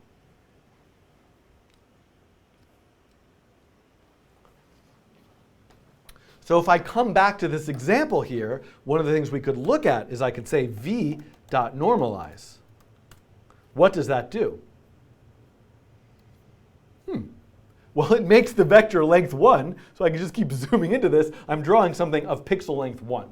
So if I come back to this example here, one of the things we could look at is I could say v dot normalize. What does that do? Well, it makes the vector length 1, so I can just keep zooming into this. I'm drawing something of pixel length 1.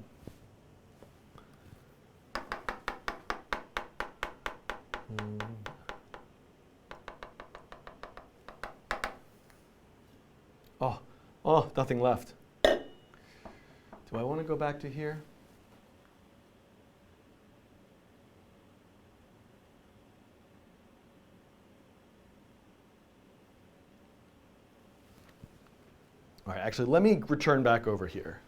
Oh, nothing left. Do I want to go back to here? All right, actually, let me return back over here.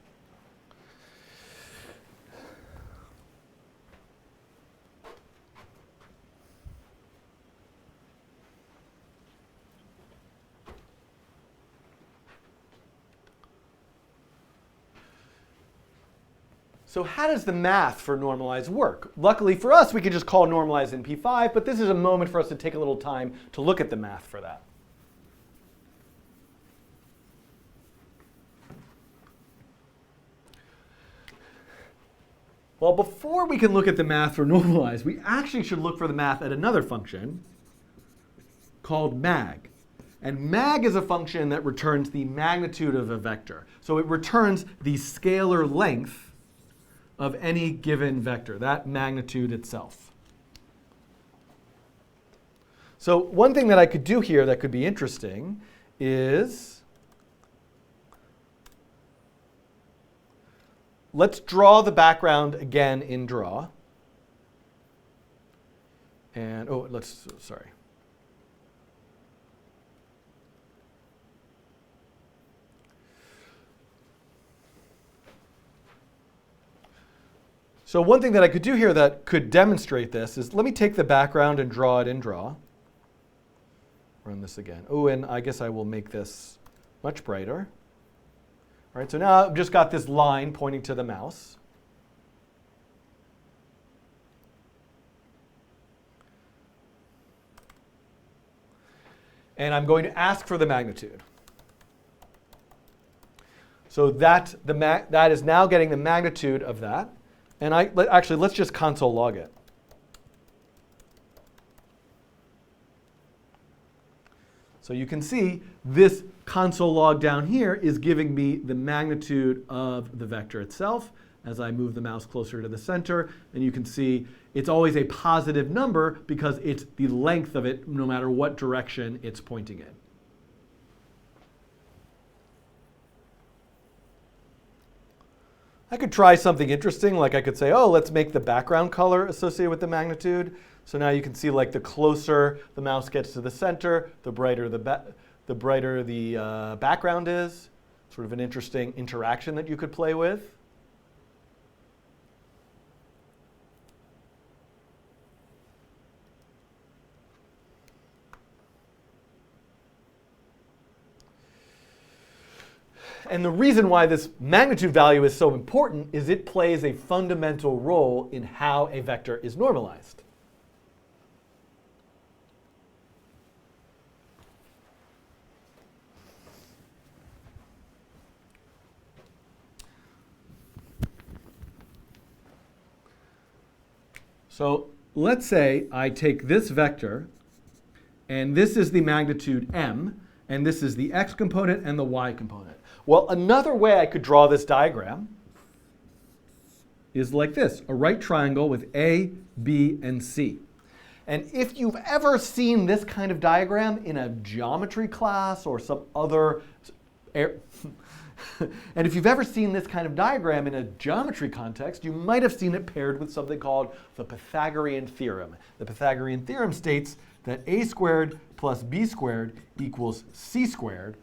So how does the math for normalize work? Luckily for us, we can just call normalize in P5, but this is a moment for us to take a little time to look at the math for that. Well, before we can look at the math for normalize, we actually should look for the math at another function called mag. And mag is a function that returns the magnitude of a vector. So it returns the scalar length of any given vector, that magnitude itself. So one thing that I could do here that could be interesting is let's draw the background again in draw. And, sorry. So one thing that I could do here that could demonstrate this is let me take the background and draw it in draw. Run this again. Oh, and I guess I will make this much brighter. All right, so now I've just got this line pointing to the mouse. And I'm going to ask for the magnitude. So that is now getting the magnitude of that. And actually, let's just console log it. So you can see this console log down here is giving me the magnitude of the vector itself as I move the mouse closer to the center. And you can see it's always a positive number because it's the length of it no matter what direction it's pointing in. I could try something interesting, like I could say, oh, let's make the background color associated with the magnitude. So now you can see like the closer the mouse gets to the center, the brighter the background is. Sort of an interesting interaction that you could play with. And the reason why this magnitude value is so important is it plays a fundamental role in how a vector is normalized. So let's say I take this vector, and this is the magnitude m, and this is the x component and the y component. Well, another way I could draw this diagram is like this, a right triangle with A, B, and C. And if you've ever seen this kind of diagram in a geometry class or some other, and if you've ever seen this kind of diagram in a geometry context, you might have seen it paired with something called the Pythagorean theorem. The Pythagorean theorem states that a squared plus b squared equals c squared,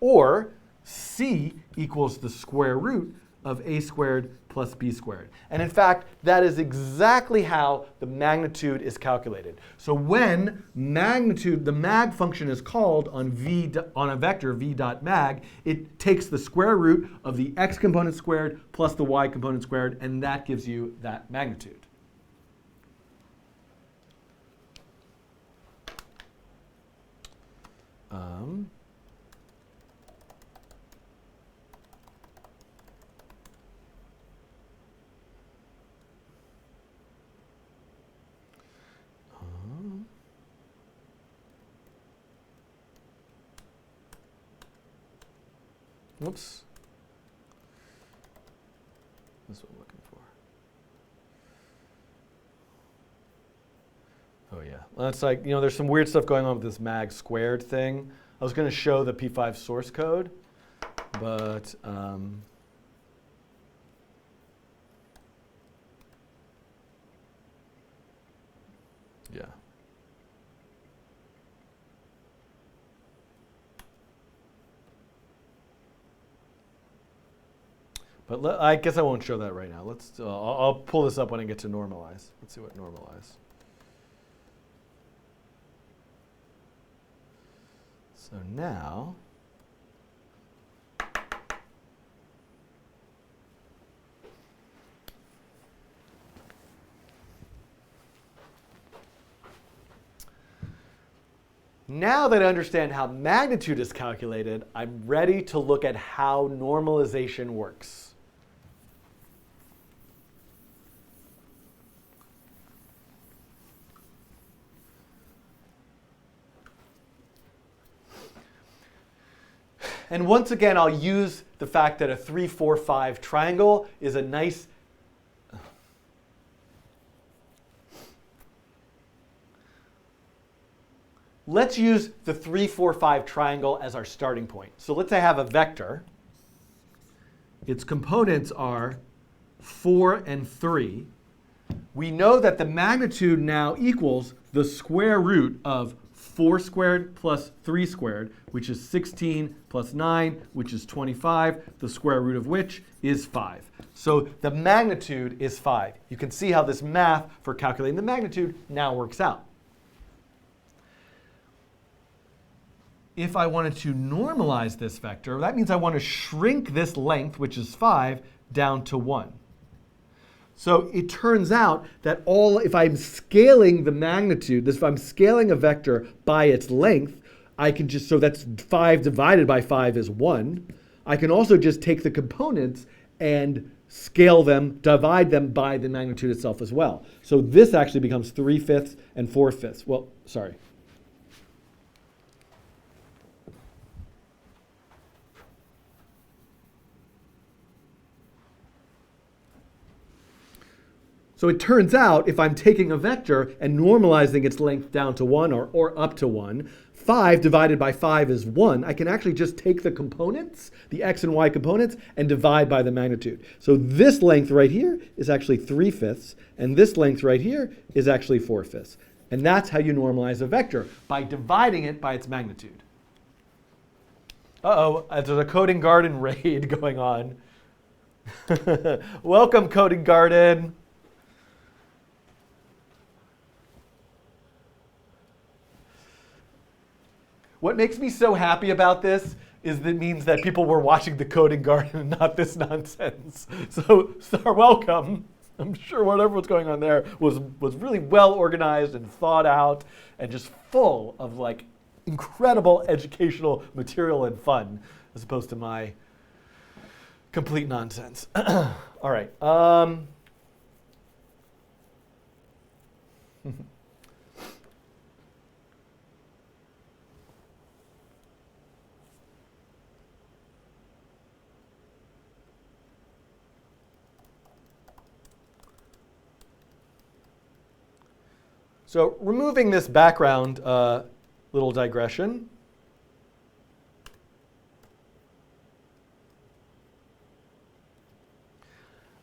or c equals the square root of a squared plus b squared. And in fact, that is exactly how the magnitude is calculated. So when magnitude, the mag function is called on a vector v dot mag, it takes the square root of the x component squared plus the y component squared, and that gives you that magnitude. Whoops. That's what I'm looking for. Oh yeah, well, that's like, there's some weird stuff going on with this mag squared thing. I was going to show the P5 source code, but yeah. But I guess I won't show that right now. I'll pull this up when I get to normalize. Let's see what normalize. So now, now that I understand how magnitude is calculated, I'm ready to look at how normalization works. And once again, I'll use the fact that a 3, 4, 5 triangle is a nice... Let's use the 3, 4, 5 triangle as our starting point. So let's say I have a vector. Its components are 4 and 3. We know that the magnitude now equals the square root of 4 squared plus 3 squared, which is 16, plus 9, which is 25, the square root of which is 5. So the magnitude is 5. You can see how this math for calculating the magnitude now works out. If I wanted to normalize this vector, that means I want to shrink this length, which is 5, down to 1. So it turns out that if I'm scaling the magnitude, if I'm scaling a vector by its length, I can just, so that's 5 divided by 5 is 1. I can also just take the components and scale them, divide them by the magnitude itself as well. So this actually becomes 3/5 and 4/5. Well, sorry. So it turns out if I'm taking a vector and normalizing its length down to 1 or up to 1, 5 divided by 5 is 1. I can actually just take the components, the x and y components, and divide by the magnitude. So this length right here is actually 3/5, and this length right here is actually 4/5. And that's how you normalize a vector, by dividing it by its magnitude. Uh-oh, there's a coding garden raid going on. Welcome, coding garden. What makes me so happy about this is that it means that people were watching the coding garden and not this nonsense. So, welcome. I'm sure whatever was going on there was really well organized and thought out and just full of like incredible educational material and fun, as opposed to my complete nonsense. All right. So removing this background little digression,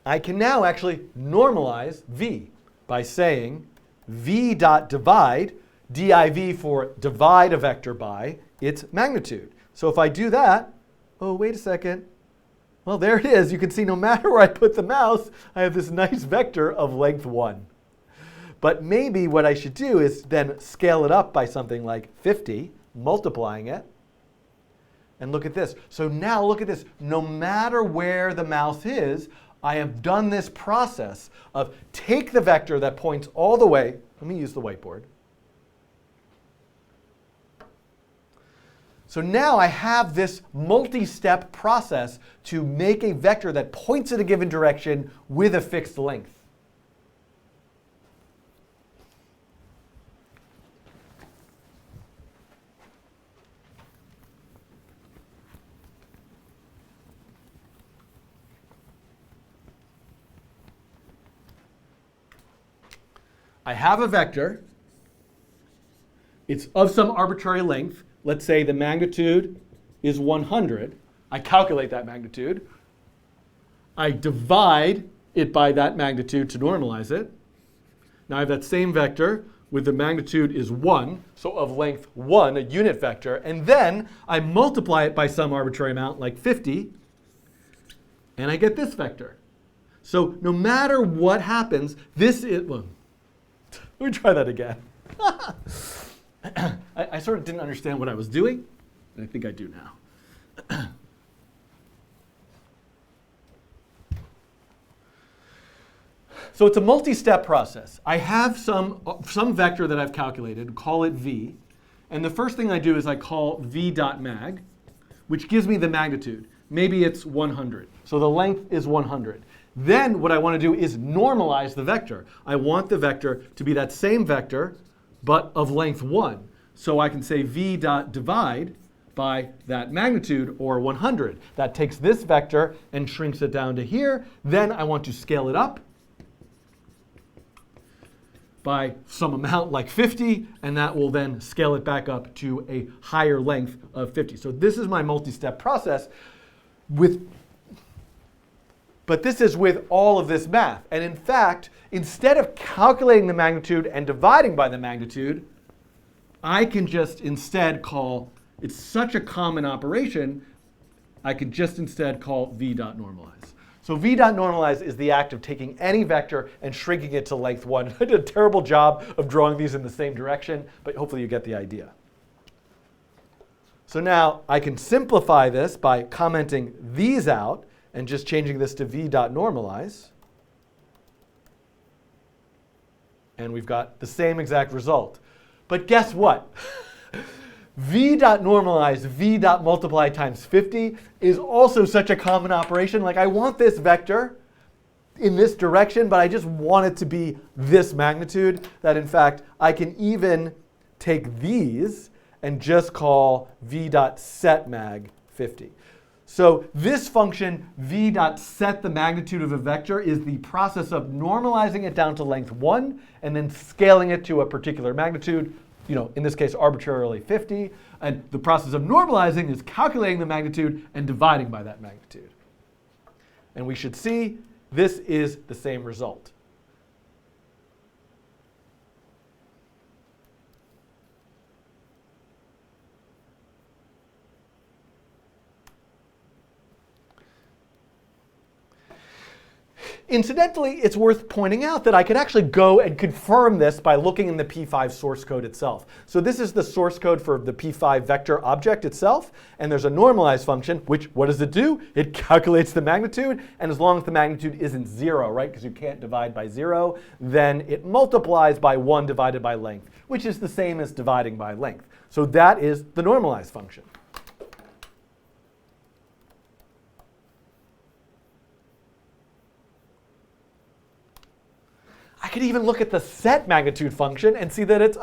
I can now actually normalize v by saying v dot divide, div for divide a vector by its magnitude. So if I do that, oh, wait a second. Well, there it is. You can see no matter where I put the mouse, I have this nice vector of length 1. But maybe what I should do is then scale it up by something like 50, multiplying it. And look at this. So now look at this. No matter where the mouse is, I have done this process of take the vector that points all the way. Let me use the whiteboard. So now I have this multi-step process to make a vector that points in a given direction with a fixed length. I have a vector. It's of some arbitrary length. Let's say the magnitude is 100. I calculate that magnitude. I divide it by that magnitude to normalize it. Now I have that same vector with the magnitude is 1, so of length 1, a unit vector. And then I multiply it by some arbitrary amount, like 50, and I get this vector. So no matter what happens, this is... Well, let me try that again. I sort of didn't understand what I was doing, and I think I do now. So it's a multi-step process. I have some vector that I've calculated, call it v, and the first thing I do is I call v.mag, which gives me the magnitude. Maybe it's 100. So the length is 100. Then what I want to do is normalize the vector. I want the vector to be that same vector, but of length 1. So I can say v.divide by that magnitude, or 100. That takes this vector and shrinks it down to here. Then I want to scale it up by some amount like 50, and that will then scale it back up to a higher length of 50. So this is my multi-step process but this is with all of this math. And in fact, instead of calculating the magnitude and dividing by the magnitude, I can just instead call, it's such a common operation, I can just instead call v.normalize. So v.normalize is the act of taking any vector and shrinking it to length 1. I did a terrible job of drawing these in the same direction, but hopefully you get the idea. So now I can simplify this by commenting these out and just changing this to v.normalize. And we've got the same exact result. But guess what? v.normalize, v.multiply times 50 is also such a common operation. Like I want this vector in this direction, but I just want it to be this magnitude, that in fact I can even take these and just call v.setMag 50. So this function, v.set the magnitude of a vector, is the process of normalizing it down to length 1 and then scaling it to a particular magnitude, in this case arbitrarily 50. And the process of normalizing is calculating the magnitude and dividing by that magnitude. And we should see this is the same result. Incidentally, it's worth pointing out that I could actually go and confirm this by looking in the P5 source code itself. So this is the source code for the P5 vector object itself, and there's a normalize function, which, what does it do? It calculates the magnitude, and as long as the magnitude isn't 0, right, because you can't divide by 0, then it multiplies by 1 divided by length, which is the same as dividing by length. So that is the normalize function. I could even look at the set magnitude function and see that it's,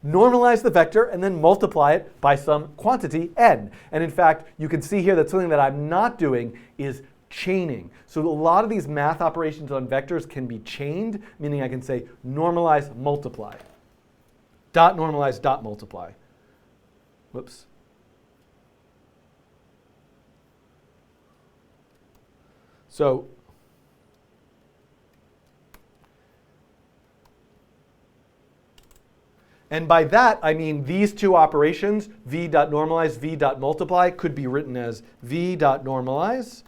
normalize the vector and then multiply it by some quantity n. And in fact, you can see here that something that I'm not doing is chaining. So a lot of these math operations on vectors can be chained, meaning I can say normalize multiply. Dot normalize, dot multiply. Whoops. So and by that, I mean these two operations, v.normalize, v.multiply, could be written as v.normalize,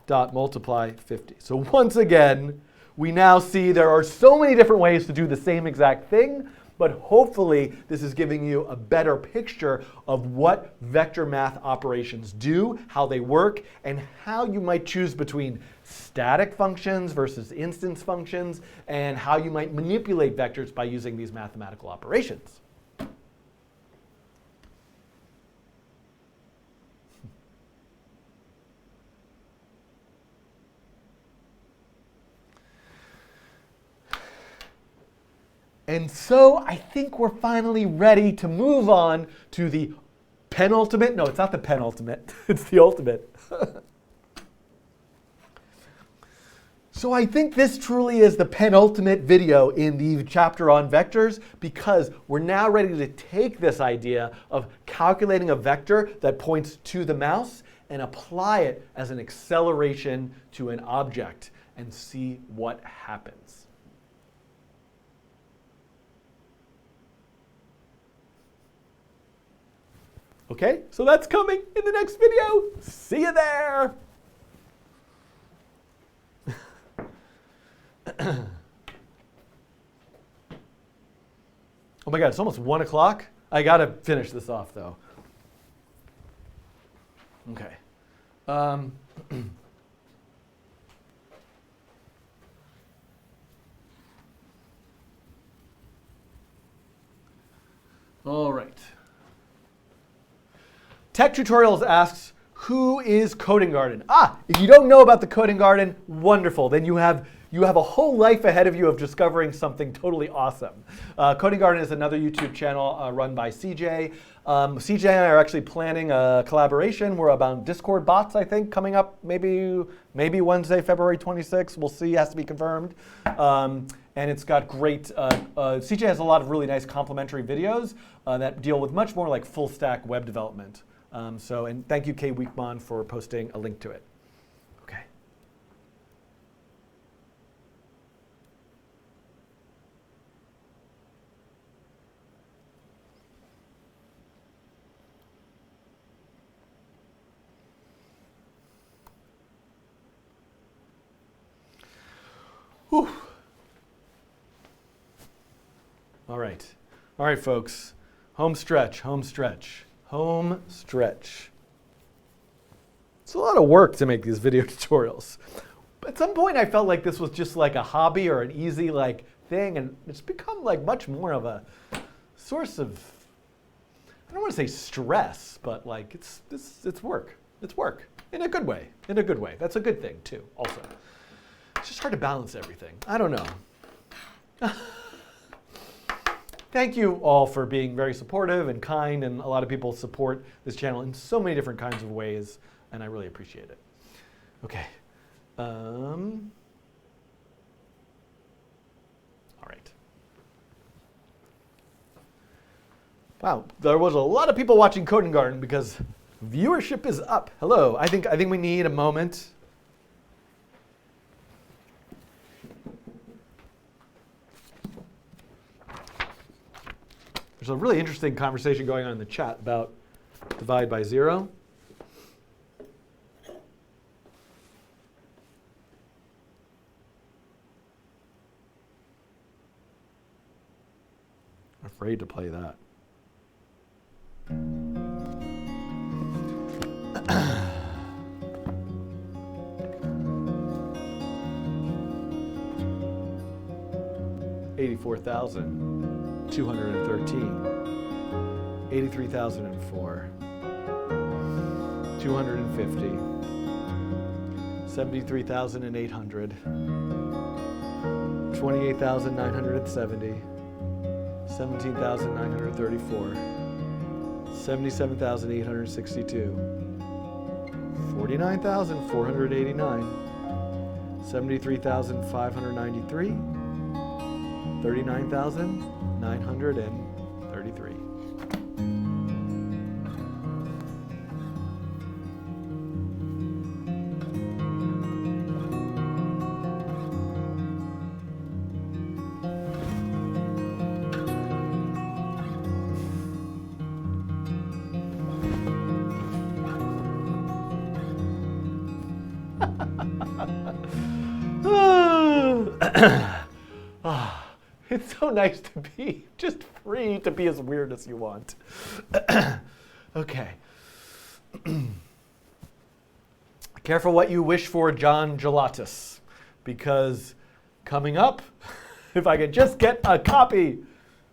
multiply 50. So once again, we now see there are so many different ways to do the same exact thing, but hopefully this is giving you a better picture of what vector math operations do, how they work, and how you might choose between static functions versus instance functions, and how you might manipulate vectors by using these mathematical operations. And so I think we're finally ready to move on to the penultimate. No, it's not the penultimate. It's the ultimate. So I think this truly is the penultimate video in the chapter on vectors, because we're now ready to take this idea of calculating a vector that points to the mouse and apply it as an acceleration to an object and see what happens. Okay, so that's coming in the next video. See you there. Oh my God, it's almost 1 o'clock. I gotta finish this off though. Okay. All right. Tech Tutorials asks, who is Coding Garden? If you don't know about the Coding Garden, wonderful. Then you have a whole life ahead of you of discovering something totally awesome. Coding Garden is another YouTube channel run by CJ. CJ and I are actually planning a collaboration. We're about Discord bots, I think, coming up maybe Wednesday, February 26th. We'll see, has to be confirmed. And it's got great, CJ has a lot of really nice complementary videos that deal with much more like full stack web development. And thank you, Kay Weekman, for posting a link to it. Okay. Whew. All right. All right, folks. Home stretch, home stretch. Home stretch. It's a lot of work to make these video tutorials. At some point I felt like this was just like a hobby or an easy like thing, and it's become like much more of a source of, I don't want to say stress, but like it's work. It's work in a good way. In a good way. That's a good thing too, also. It's just hard to balance everything. I don't know. Thank you all for being very supportive and kind, and a lot of people support this channel in so many different kinds of ways, and I really appreciate it. Okay. All right. Wow, there was a lot of people watching Coding Garden because viewership is up. Hello. I think we need a moment. There's a really interesting conversation going on in the chat about divide by zero. I'm afraid to play that. $84,213, 83,004, 250, 73,800, 28,970, 17,934, 77,862, 49,489, 73,593, 39,999, 933. It's so nice to be just free to be as weird as you want. Okay. Careful what you wish for, John Gelatis, because coming up, if I could just get a copy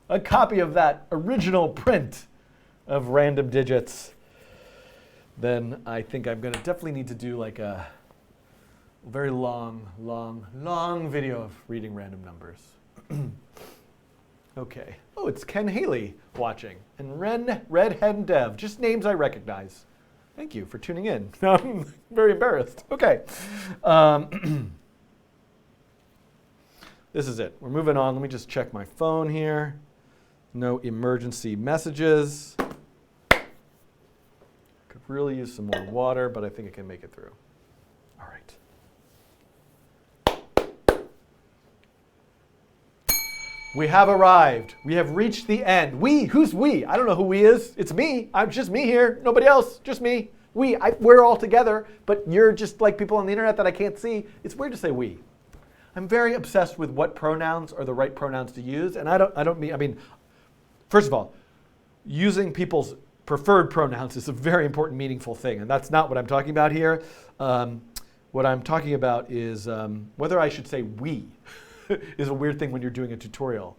of that original print of Random Digits, then I think I'm going to definitely need to do like a very long video of reading random numbers. Okay. Oh, it's Ken Haley watching. And Redhead Dev. Just names I recognize. Thank you for tuning in. I'm very embarrassed. Okay. This is it. We're moving on. Let me just check my phone here. No emergency messages. Could really use some more water, but I think I can make it through. All right. We have arrived. We have reached the end. We? Who's we? I don't know who we is. It's me. I'm just me here. Nobody else. Just me. We're all together, but you're just like people on the internet that I can't see. It's weird to say we. I'm very obsessed with what pronouns are the right pronouns to use, and I mean, first of all, using people's preferred pronouns is a very important, meaningful thing, and that's not what I'm talking about here. What I'm talking about is whether I should say we. Is a weird thing when you're doing a tutorial.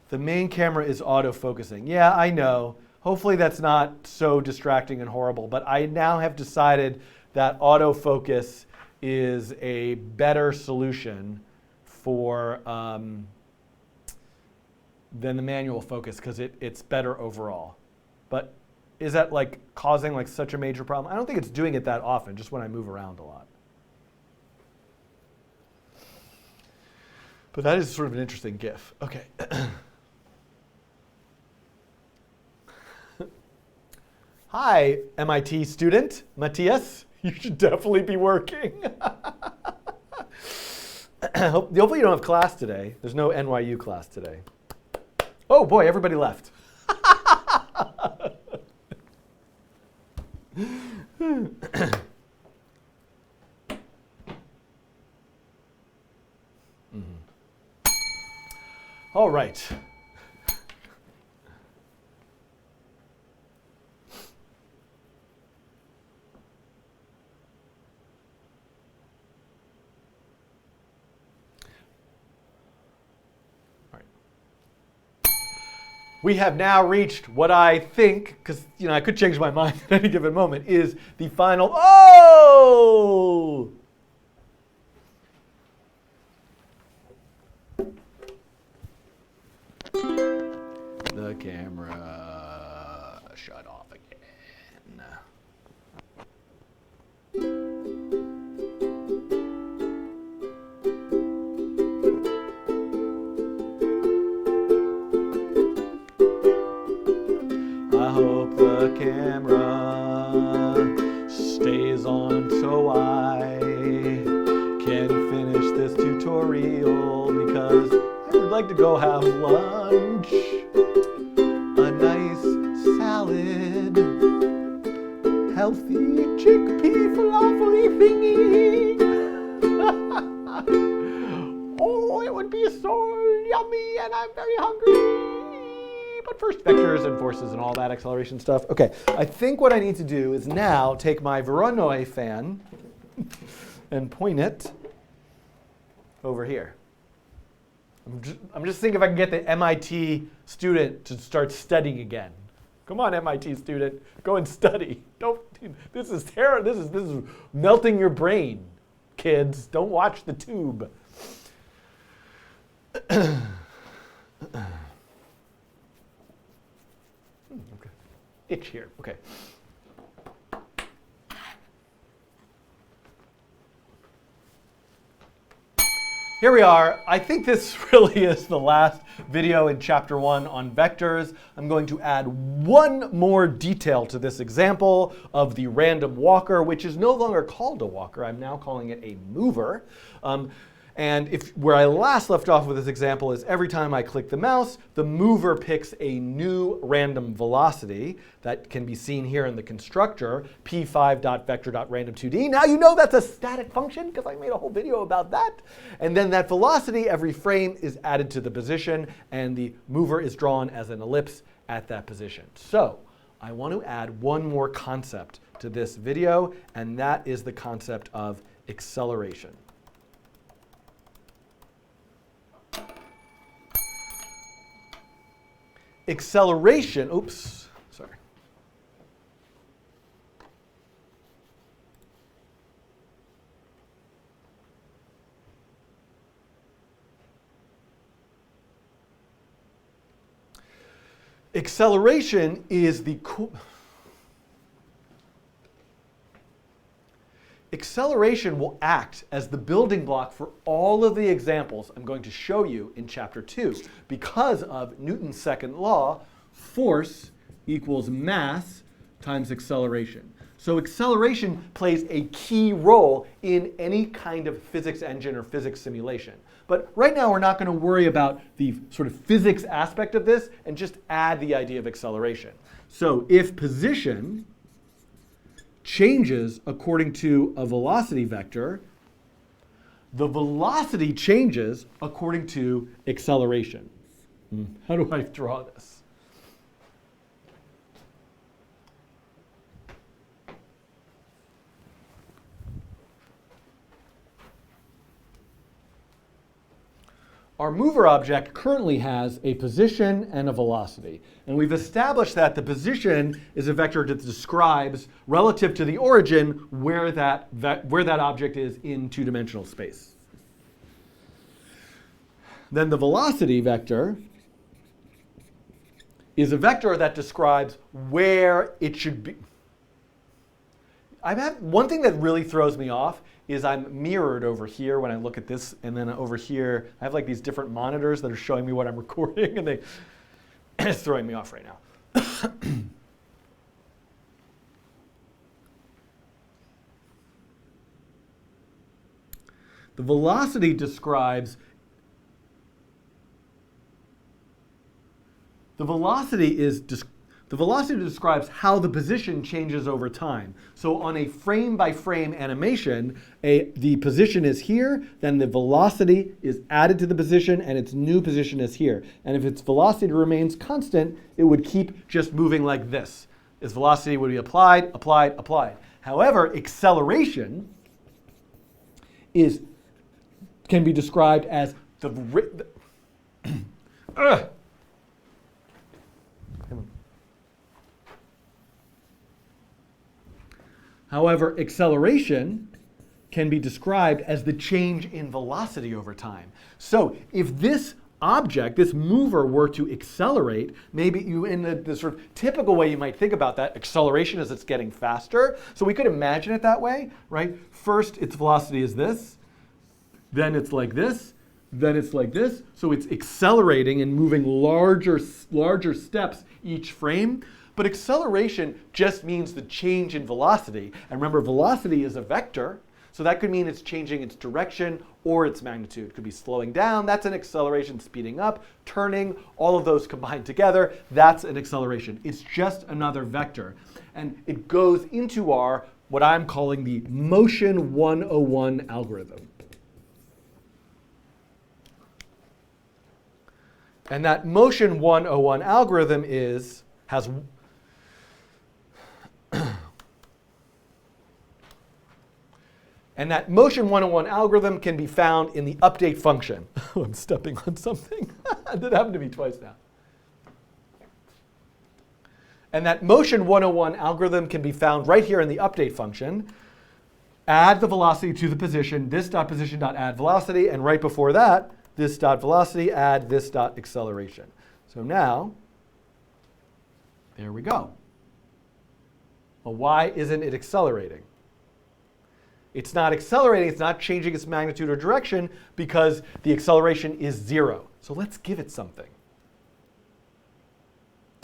The main camera is autofocusing. Yeah, I know. Hopefully that's not so distracting and horrible, but I now have decided that autofocus is a better solution for than the manual focus because it's better overall. But is that like causing like such a major problem? I don't think it's doing it that often, just when I move around a lot. But that is sort of an interesting GIF. Okay. Hi, MIT student, Matthias. You should definitely be working. Hopefully you don't have class today. There's no NYU class today. Oh boy, everybody left. All right. We have now reached what I think, because I could change my mind at any given moment, is the final. Oh! The camera shut off again. I hope the camera stays on so I can finish this tutorial because I would like to go have lunch. A nice salad, healthy chickpea falafel thingy. Oh, it would be so yummy and I'm very hungry. But first, vectors and forces and all that acceleration stuff. Okay, I think what I need to do is now take my Voronoi fan and point it over here. I'm just thinking if I can get the MIT student to start studying again. Come on, MIT student, go and study. This is terror. This is melting your brain, kids. Don't watch the tube. Okay. Itch here. Okay. here we are. I think this really is the last video in chapter 1 on vectors. I'm going to add one more detail to this example of the random walker, which is no longer called a walker. I'm now calling it a mover. And where I last left off with this example is every time I click the mouse, the mover picks a new random velocity that can be seen here in the constructor, p5.vector.random2d. Now you know that's a static function because I made a whole video about that. And then that velocity every frame is added to the position, and the mover is drawn as an ellipse at that position. So I want to add one more concept to this video, and that is the concept of acceleration. Acceleration, oops, sorry. Acceleration is the acceleration will act as the building block for all of the examples I'm going to show you in chapter 2. Because of Newton's second law, force equals mass times acceleration. So acceleration plays a key role in any kind of physics engine or physics simulation. But right now we're not going to worry about the sort of physics aspect of this and just add the idea of acceleration. So if position changes according to a velocity vector, the velocity changes according to acceleration. How do I draw this? Our mover object currently has a position and a velocity. And we've established that the position is a vector that describes, relative to the origin, where that object is in two-dimensional space. Then the velocity vector is a vector that describes where it should be. One thing that really throws me off is I'm mirrored over here when I look at this, and then over here I have like these different monitors that are showing me what I'm recording, and it's throwing me off right now. The velocity describes The velocity describes how the position changes over time. So on a frame-by-frame animation, the position is here, then the velocity is added to the position, and its new position is here. And if its velocity remains constant, it would keep just moving like this. Its velocity would be applied, applied, applied. However, acceleration can be described as However, acceleration can be described as the change in velocity over time. So if this object, this mover, were to accelerate, maybe in the sort of typical way you might think about that, acceleration is it's getting faster. So we could imagine it that way, right? First, its velocity is this. Then it's like this. Then it's like this. So it's accelerating and moving larger steps each frame. But acceleration just means the change in velocity. And remember, velocity is a vector, so that could mean it's changing its direction or its magnitude. It could be slowing down, that's an acceleration, speeding up, turning, all of those combined together, that's an acceleration. It's just another vector. And it goes into what I'm calling the motion 101 algorithm. And that motion 101 algorithm has And that motion 101 algorithm can be found in the update function. Oh, I'm stepping on something. That happened to me twice now. And that motion 101 algorithm can be found right here in the update function. Add the velocity to the position, this dot position dot add velocity, and right before that, this dot velocity add this dot acceleration. So now, there we go. Well, why isn't it accelerating? It's not accelerating, it's not changing its magnitude or direction because the acceleration is 0. So let's give it something.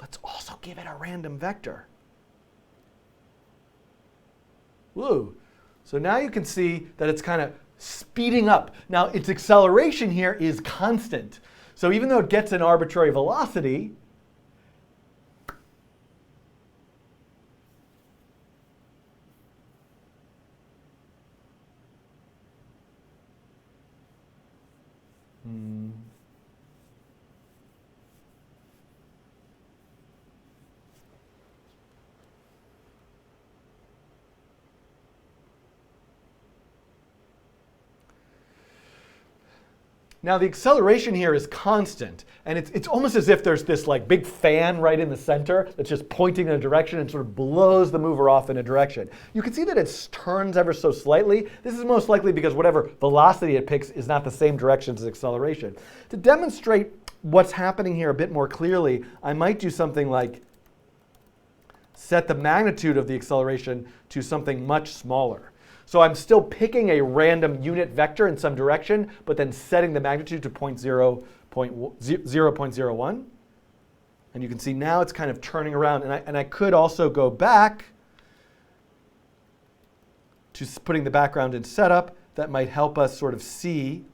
Let's also give it a random vector. Woo. So now you can see that it's kind of speeding up. Now its acceleration here is constant. So even though it gets an arbitrary velocity, now the acceleration here is constant, and it's almost as if there's this like big fan right in the center that's just pointing in a direction and sort of blows the mover off in a direction. You can see that it turns ever so slightly. This is most likely because whatever velocity it picks is not the same direction as acceleration. To demonstrate what's happening here a bit more clearly, I might do something like set the magnitude of the acceleration to something much smaller. So I'm still picking a random unit vector in some direction, but then setting the magnitude to 0.01. And you can see now it's kind of turning around. And I could also go back to putting the background in setup. That might help us sort of see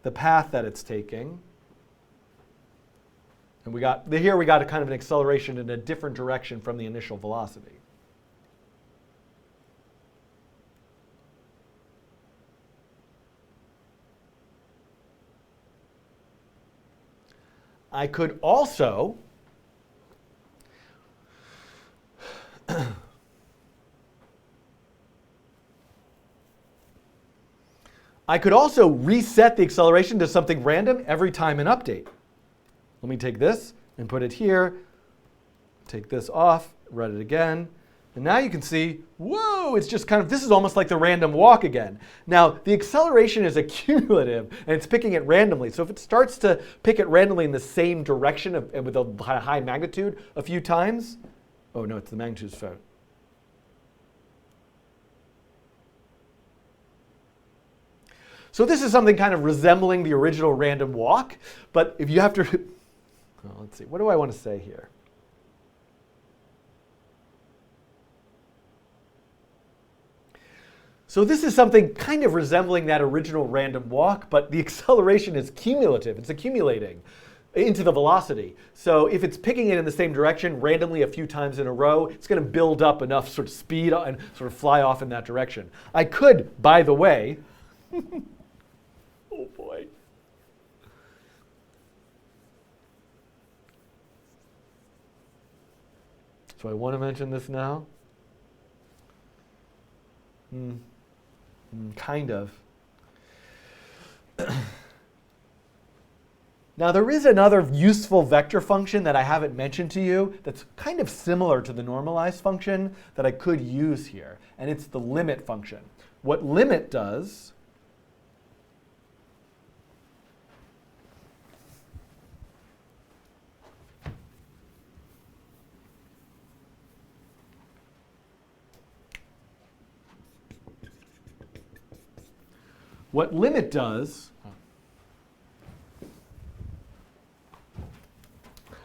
the path that it's taking. And here we got a kind of an acceleration in a different direction from the initial velocity. I could also reset the acceleration to something random every time an update. Let me take this and put it here, take this off, write it again. And now you can see, whoa, it's just kind of, this is almost like the random walk again. Now, the acceleration is accumulative, and it's picking it randomly. So if it starts to pick it randomly in the same direction and with a high magnitude a few times, oh no, it's the magnitude's fault. So this is something kind of resembling the original random walk, but if you have to, well, let's see, what do I want to say here? So this is something kind of resembling that original random walk, but the acceleration is cumulative. It's accumulating into the velocity. So if it's picking it in the same direction randomly a few times in a row, it's going to build up enough sort of speed and sort of fly off in that direction. I could, by the way, oh boy. So I want to mention this now. Kind of. Now there is another useful vector function that I haven't mentioned to you that's kind of similar to the normalized function that I could use here, and it's the limit function. What limit does What limit does,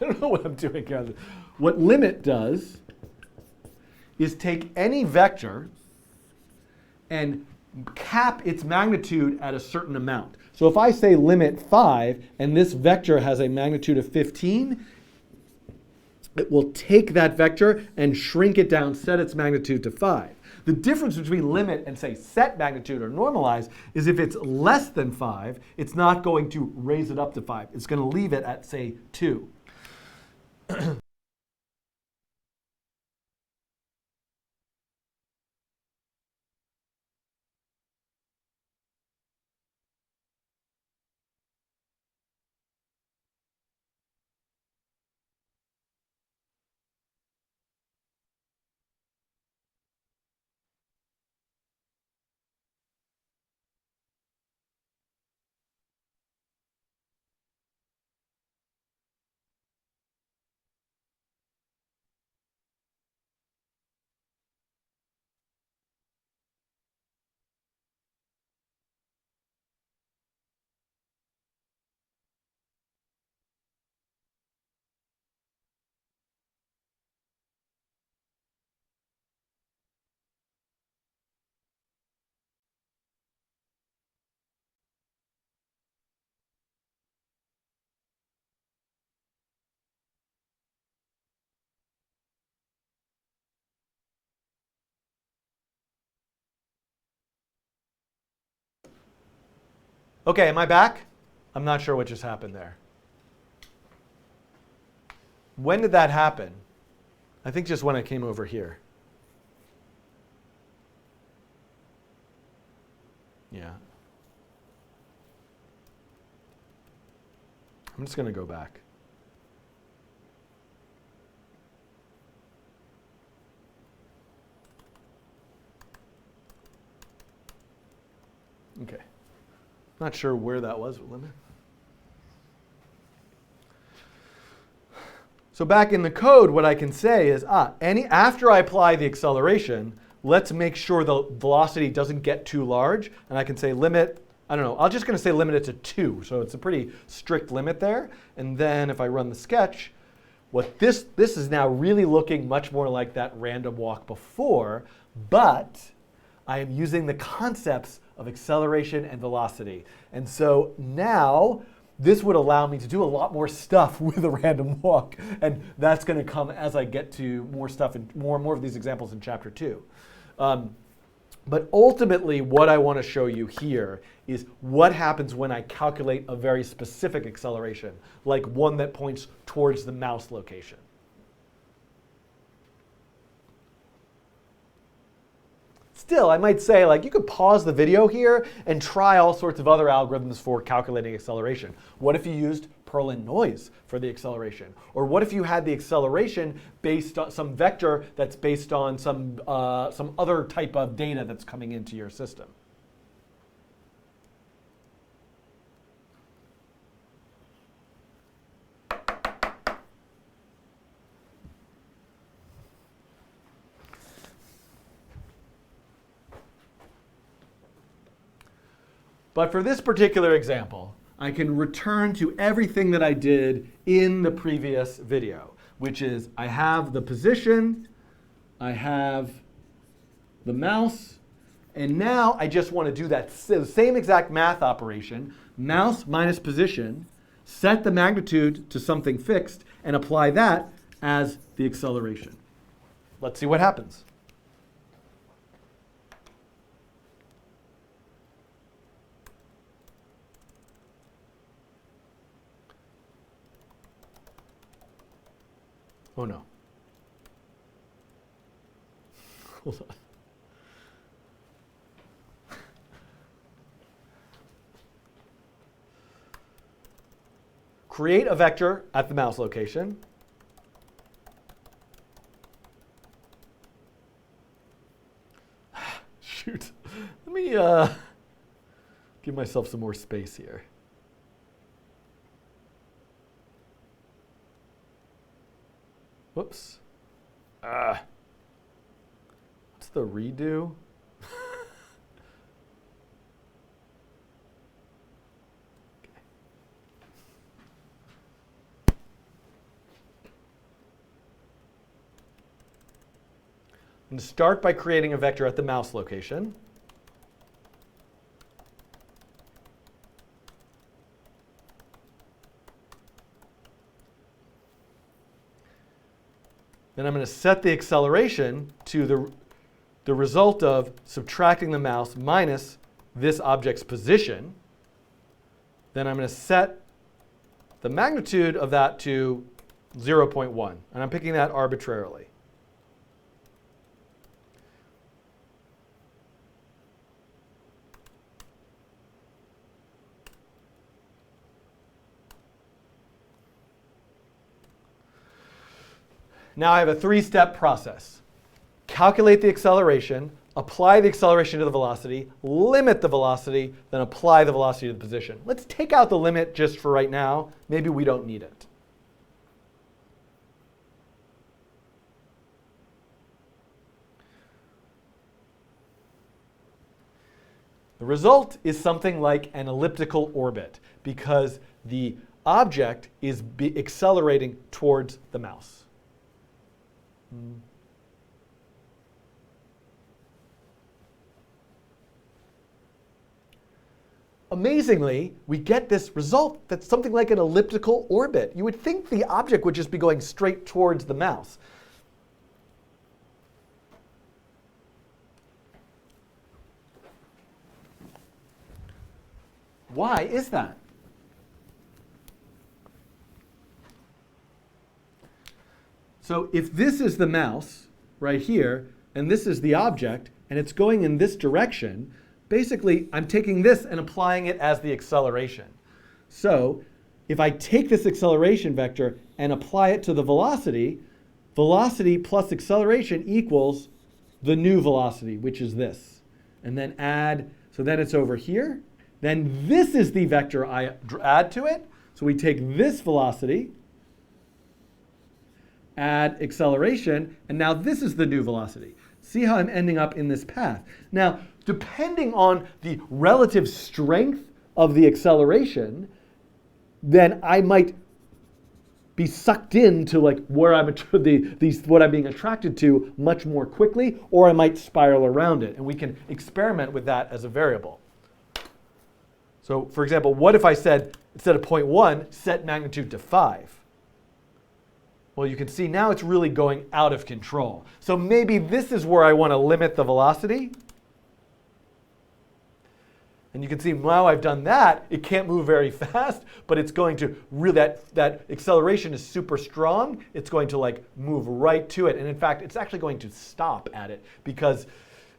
I don't know what I'm doing here. What limit does is take any vector and cap its magnitude at a certain amount. So if I say limit 5 and this vector has a magnitude of 15, it will take that vector and shrink it down, set its magnitude to 5. The difference between limit and, say, set magnitude or normalize is if it's less than 5, it's not going to raise it up to 5. It's going to leave it at, say, 2. Okay, am I back? I'm not sure what just happened there. When did that happen? I think just when I came over here. Yeah. I'm just going to go back. Okay. Not sure where that was. Let me. So back in the code, what I can say is, after I apply the acceleration, let's make sure the velocity doesn't get too large. And I can say limit, I don't know, I'm just going to say limit it to 2. So it's a pretty strict limit there. And then if I run the sketch, what this is now really looking much more like that random walk before, but I am using the concepts of acceleration and velocity. And so now this would allow me to do a lot more stuff with a random walk. And that's going to come as I get to more stuff and more of these examples in chapter 2. But ultimately, what I want to show you here is what happens when I calculate a very specific acceleration, like one that points towards the mouse location. Still, I might say, like, you could pause the video here and try all sorts of other algorithms for calculating acceleration. What if you used Perlin noise for the acceleration? Or what if you had the acceleration based on some vector that's based on some other type of data that's coming into your system? But for this particular example, I can return to everything that I did in the previous video, which is I have the position, I have the mouse, and now I just want to do that same exact math operation, mouse minus position, set the magnitude to something fixed, and apply that as the acceleration. Let's see what happens. Oh no. Hold on. Create a vector at the mouse location. Shoot. Let me give myself some more space here. Whoops. What's the redo? I'm going to start by creating a vector at the mouse location. Then I'm going to set the acceleration to the result of subtracting the mouse minus this object's position. Then I'm going to set the magnitude of that to 0.1. And I'm picking that arbitrarily. Now I have a 3-step process. Calculate the acceleration, apply the acceleration to the velocity, limit the velocity, then apply the velocity to the position. Let's take out the limit just for right now. Maybe we don't need it. The result is something like an elliptical orbit because the object is accelerating towards the mouse. Amazingly, we get this result that's something like an elliptical orbit. You would think the object would just be going straight towards the mouse. Why is that? So if this is the mouse right here, and this is the object, and it's going in this direction, basically I'm taking this and applying it as the acceleration. So if I take this acceleration vector and apply it to the velocity, velocity plus acceleration equals the new velocity, which is this. And then add, so then it's over here. Then this is the vector I add to it. So we take this velocity, add acceleration, and now this is the new velocity. See how I'm ending up in this path. Now, depending on the relative strength of the acceleration, then I might be sucked into like where I'm what I'm being attracted to much more quickly, or I might spiral around it. And we can experiment with that as a variable. So for example, what if I said, instead of 0.1, set magnitude to 5? Well, you can see now it's really going out of control. So maybe this is where I want to limit the velocity. And you can see now I've done that. It can't move very fast, but it's going to really, that acceleration is super strong. It's going to like move right to it. And in fact, it's actually going to stop at it because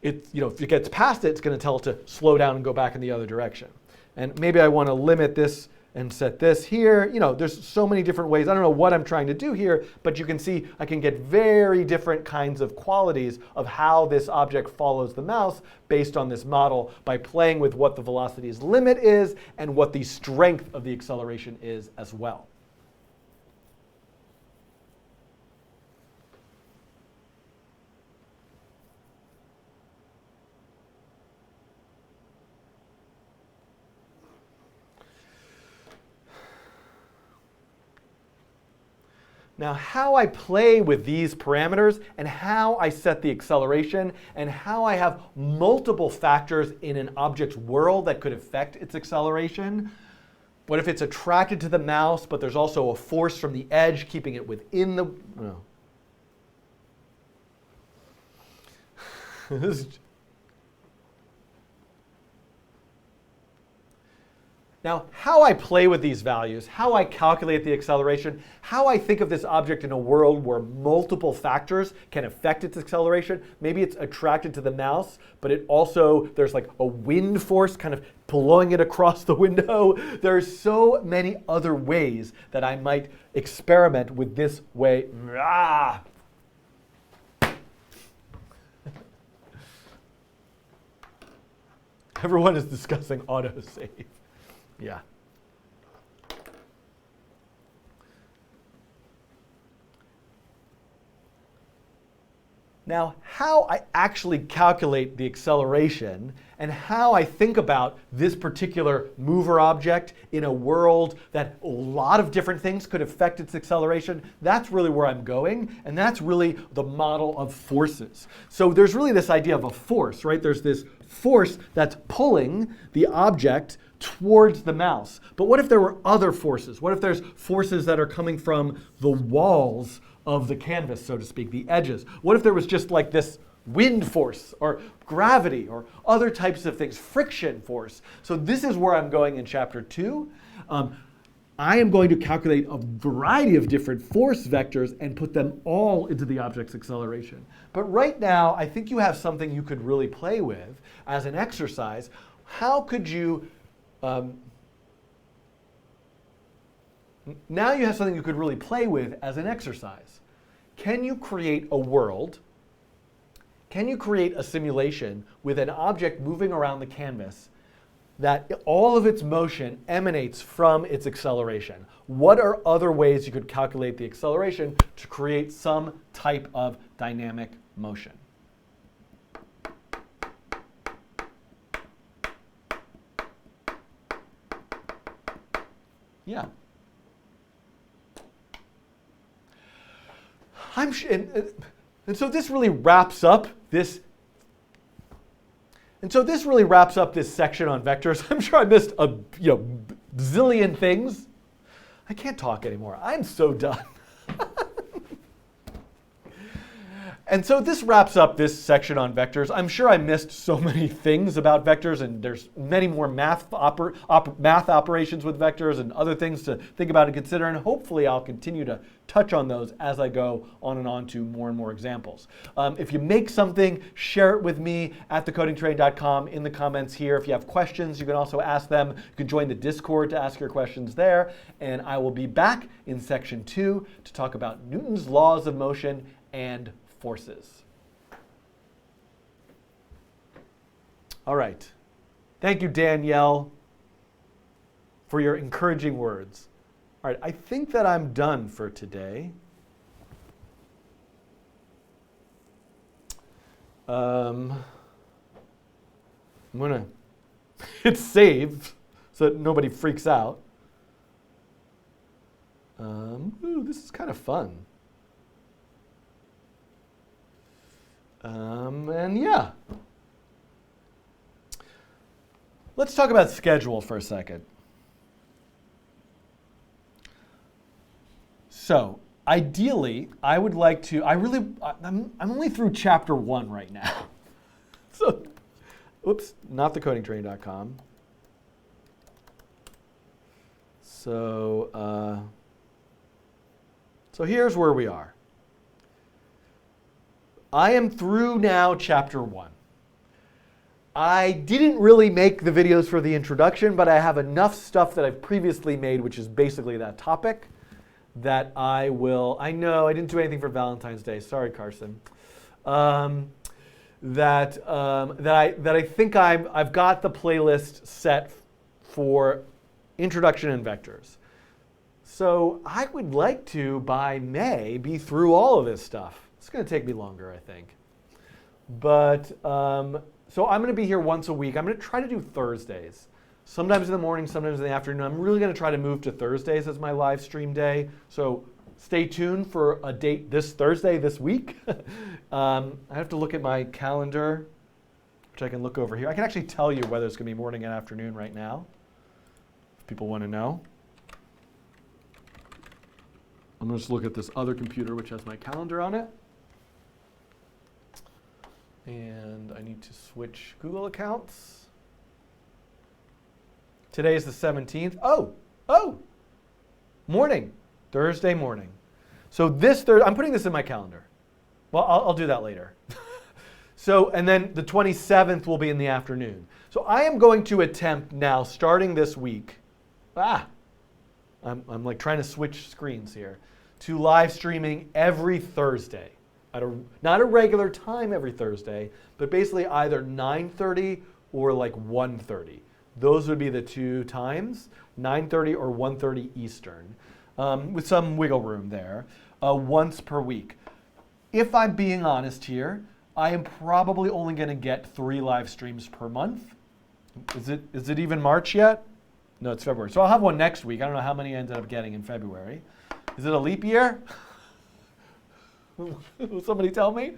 it, if it gets past it, it's going to tell it to slow down and go back in the other direction. And maybe I want to limit this and set this here. There's so many different ways. I don't know what I'm trying to do here, but you can see I can get very different kinds of qualities of how this object follows the mouse based on this model by playing with what the velocity's limit is and what the strength of the acceleration is as well. Now, how I play with these parameters and how I set the acceleration and how I have multiple factors in an object's world that could affect its acceleration. What if it's attracted to the mouse, but there's also a force from the edge keeping it within the... Oh. This is... Now, how I play with these values, how I calculate the acceleration, how I think of this object in a world where multiple factors can affect its acceleration. Maybe it's attracted to the mouse, but it also, there's like a wind force kind of blowing it across the window. There's so many other ways that I might experiment with this way. Everyone is discussing autosave. Yeah. Now, how I actually calculate the acceleration and how I think about this particular mover object in a world that a lot of different things could affect its acceleration, that's really where I'm going, and that's really the model of forces. So there's really this idea of a force, right? There's this force that's pulling the object towards the mouse. But what if there were other forces? What if there's forces that are coming from the walls of the canvas, so to speak, the edges? What if there was just like this wind force or gravity or other types of things, friction force? So this is where I'm going in chapter 2. I am going to calculate a variety of different force vectors and put them all into the object's acceleration. But right now, I think you have something you could really play with as an exercise. How could you now you have something you could really play with as an exercise. Can you create a world? Can you create a simulation with an object moving around the canvas that all of its motion emanates from its acceleration? What are other ways you could calculate the acceleration to create some type of dynamic motion? Yeah. And so this really wraps up this. And so this really wraps up this section on vectors. I'm sure I missed a zillion things. I can't talk anymore. I'm so done. And so this wraps up this section on vectors. I'm sure I missed so many things about vectors, and there's many more math operations with vectors and other things to think about and consider, and hopefully I'll continue to touch on those as I go on and on to more and more examples. If you make something, share it with me at thecodingtrain.com in the comments here. If you have questions, you can also ask them. You can join the Discord to ask your questions there, and I will be back in section 2 to talk about Newton's laws of motion and forces. All right. Thank you, Danielle, for your encouraging words. All right, I think that I'm done for today. I'm going to hit save so that nobody freaks out. Ooh, this is kind of fun. And yeah. Let's talk about schedule for a second. So, ideally, I would like to, I'm only through chapter 1 right now. So, oops, not thecodingtrain.com. So here's where we are. I am through now chapter 1. I didn't really make the videos for the introduction, but I have enough stuff that I've previously made, which is basically that topic, that I know I didn't do anything for Valentine's Day. Sorry, Carson. That I think I've got the playlist set for introduction and vectors. So I would like to, by May, be through all of this stuff. It's going to take me longer, I think. But, so I'm going to be here once a week. I'm going to try to do Thursdays. Sometimes in the morning, sometimes in the afternoon. I'm really going to try to move to Thursdays as my live stream day. So stay tuned for a date this Thursday, this week. I have to look at my calendar, which I can look over here. I can actually tell you whether it's going to be morning and afternoon right now, if people want to know. I'm going to just look at this other computer, which has my calendar on it. And I need to switch Google accounts. Today's the 17th. Oh, morning, Thursday morning. So this Thursday, I'm putting this in my calendar. Well, I'll do that later. So, and then the 27th will be in the afternoon. So I am going to attempt now, starting this week, I'm like trying to switch screens here, to live streaming every Thursday. Not a regular time every Thursday, but basically either 9:30 or like 1:30. Those would be the two times, 9:30 or 1:30 Eastern, with some wiggle room there, once per week. If I'm being honest here, I am probably only going to get 3 live streams per month. Is it even March yet? No, it's February. So I'll have one next week. I don't know how many I ended up getting in February. Is it a leap year? Will somebody tell me?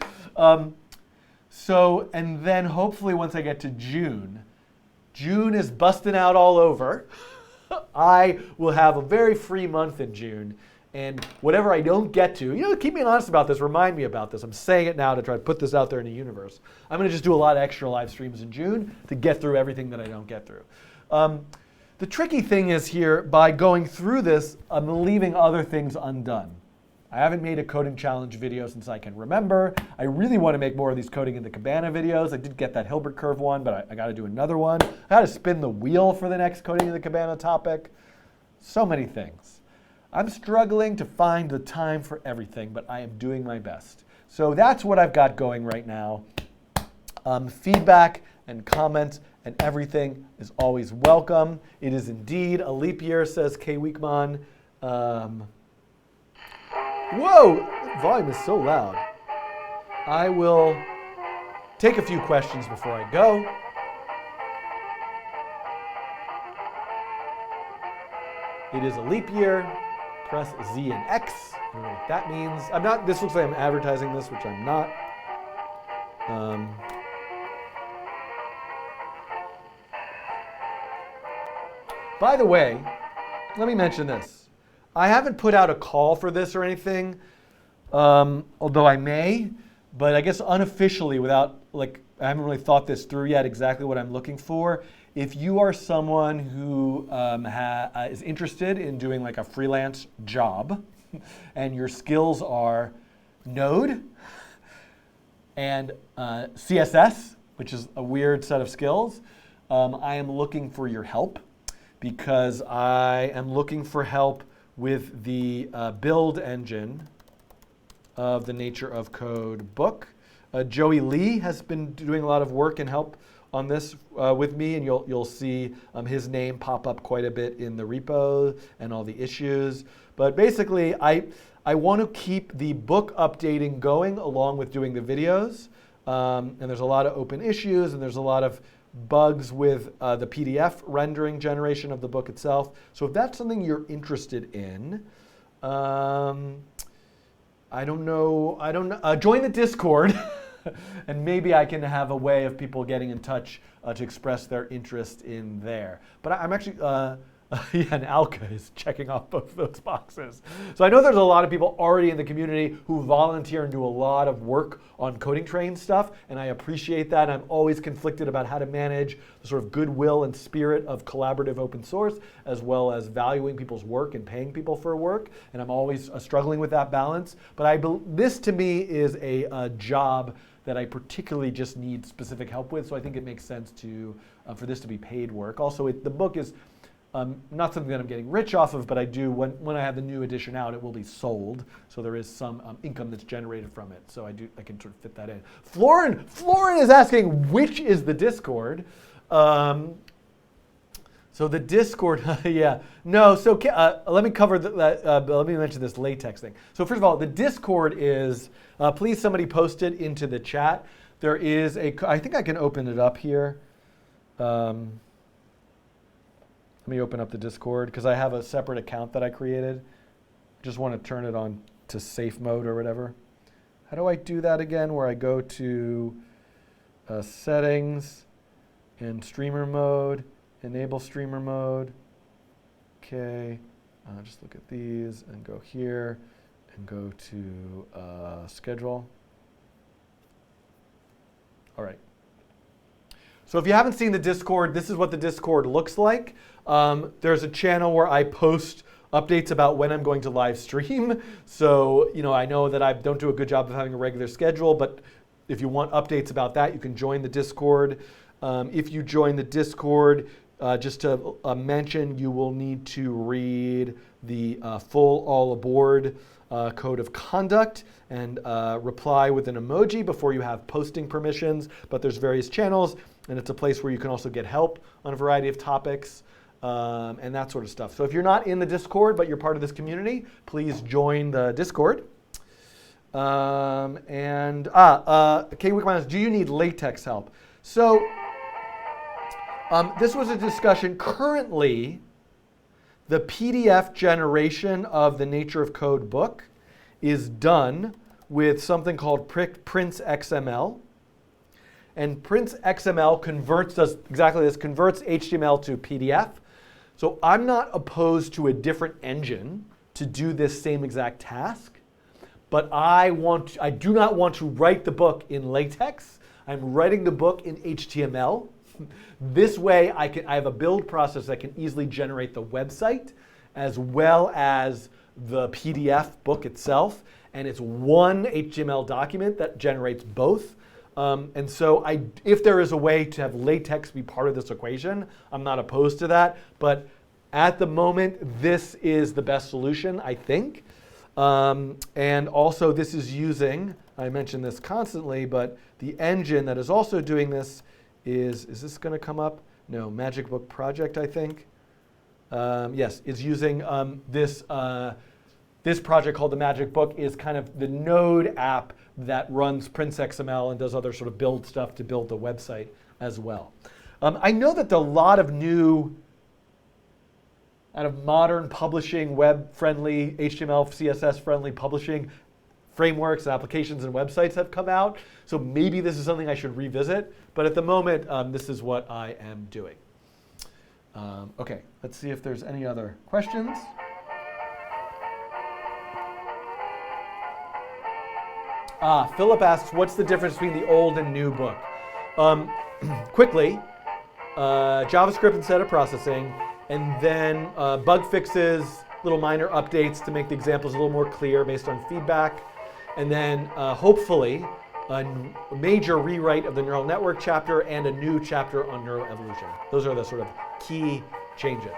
So, and then hopefully once I get to June is busting out all over. I will have a very free month in June. And whatever I don't get to, keep me honest about this, remind me about this. I'm saying it now to try to put this out there in the universe. I'm going to just do a lot of extra live streams in June to get through everything that I don't get through. The tricky thing is here, by going through this, I'm leaving other things undone. I haven't made a coding challenge video since I can remember. I really want to make more of these coding in the Cabana videos. I did get that Hilbert curve one, but I got to do another one. I got to spin the wheel for the next coding in the Cabana topic. So many things. I'm struggling to find the time for everything, but I am doing my best. So that's what I've got going right now. Feedback and comments and everything is always welcome. It is indeed a leap year, says K. Weekman. Whoa, volume is so loud. I will take a few questions before I go. It is a leap year. Press Z and X. I don't know what that means. This looks like I'm advertising this, which I'm not. By the way, let me mention this. I haven't put out a call for this or anything, although I may. but I guess unofficially, without like, I haven't really thought this through yet exactly what I'm looking for. If you are someone who is interested in doing like a freelance job and your skills are Node and CSS, which is a weird set of skills, I am looking for your help because I am looking for help with the build engine of the Nature of Code book. Joey Lee has been doing a lot of work and help on this with me, and you'll see his name pop up quite a bit in the repo and all the issues. But basically, I want to keep the book updating going along with doing the videos. And there's a lot of open issues, and there's a lot of bugs with the PDF rendering generation of the book itself. So if that's something you're interested in, I don't know. Join the Discord, and maybe I can have a way of people getting in touch to express their interest in there. But I'm actually, yeah, and Alka is checking off both those boxes. So I know there's a lot of people already in the community who volunteer and do a lot of work on coding train stuff, and I appreciate that. I'm always conflicted about how to manage the sort of goodwill and spirit of collaborative open source, as well as valuing people's work and paying people for work, and I'm always struggling with that balance. But this to me is a job that I particularly just need specific help with, so I think it makes sense to for this to be paid work. Also, the book is not something that I'm getting rich off of, but I do, when I have the new edition out, it will be sold. So there is some income that's generated from it. So I can sort of fit that in. Florin is asking, which is the Discord? So the Discord, yeah. No, so let me cover that, let me mention this latex thing. So first of all, the Discord is, please somebody post it into the chat. There is I think I can open it up here. Let me open up the Discord because I have a separate account that I created. Just want to turn it on to safe mode or whatever. How do I do that again? Where I go to settings and streamer mode, enable streamer mode. Okay, just look at these and go here and go to schedule. All right. So if you haven't seen the Discord, this is what the Discord looks like. There's a channel where I post updates about when I'm going to live stream. So I know that I don't do a good job of having a regular schedule, but if you want updates about that, you can join the Discord. If you join the Discord, just to mention, you will need to read the full all aboard code of conduct and reply with an emoji before you have posting permissions. But there's various channels, and it's a place where you can also get help on a variety of topics and that sort of stuff. So if you're not in the Discord, but you're part of this community, please join the Discord. Kay Wickman, do you need latex help? So this was a discussion. Currently, the PDF generation of the Nature of Code book is done with something called Prince XML. And Prince XML does exactly this, converts HTML to PDF. So I'm not opposed to a different engine to do this same exact task, but I do not want to write the book in LaTeX. I'm writing the book in HTML. This way I have a build process that can easily generate the website as well as the PDF book itself. And it's one HTML document that generates both. And so if there is a way to have LaTeX be part of this equation, I'm not opposed to that. But at the moment, this is the best solution, I think. And also this is using, I mention this constantly, but the engine that is also doing this is this going to come up? No, Magic Book Project, I think. Yes, it's using this project called the Magic Book is kind of the Node app that runs Prince XML and does other sort of build stuff to build the website as well. I know that a lot of new out of modern publishing, web-friendly, HTML, CSS-friendly publishing frameworks and applications and websites have come out. So maybe this is something I should revisit. But at the moment, this is what I am doing. OK, let's see if there's any other questions. Philip asks, what's the difference between the old and new book? Quickly, JavaScript instead of processing, and then bug fixes, little minor updates to make the examples a little more clear based on feedback, and then hopefully a major rewrite of the neural network chapter and a new chapter on neuroevolution. Those are the sort of key changes.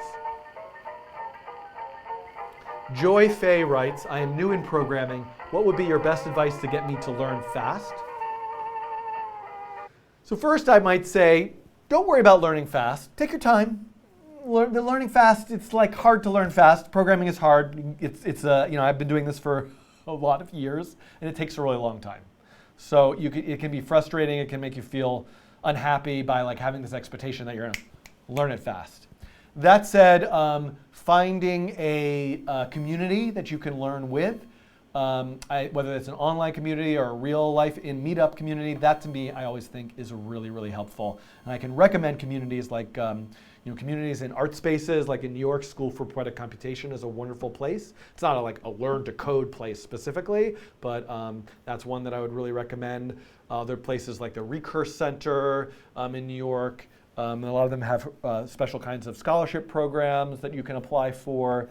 Joy Fay writes, I am new in programming. What would be your best advice to get me to learn fast? So first I might say, don't worry about learning fast. Take your time. Learning fast, it's like hard to learn fast. Programming is hard. It's I've been doing this for a lot of years, and it takes a really long time. So it can be frustrating. It can make you feel unhappy by like having this expectation that you're going to learn it fast. That said, finding a community that you can learn with, whether it's an online community or a real life in meetup community, that to me I always think is really, really helpful. And I can recommend communities like communities in art spaces, like in New York, School for Poetic Computation is a wonderful place. It's not like a learn to code place specifically, but that's one that I would really recommend. There are places like the Recurse Center in New York. A lot of them have special kinds of scholarship programs that you can apply for.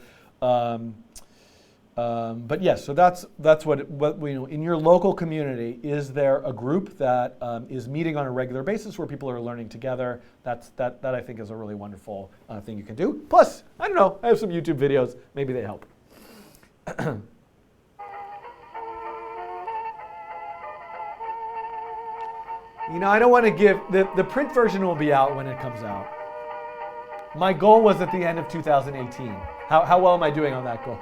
But yes, so that's what in your local community, is there a group that is meeting on a regular basis where people are learning together? That I think is a really wonderful thing you can do. Plus, I don't know, I have some YouTube videos, maybe they help. I don't want to give, the print version will be out when it comes out. My goal was at the end of 2018. How well am I doing on that goal?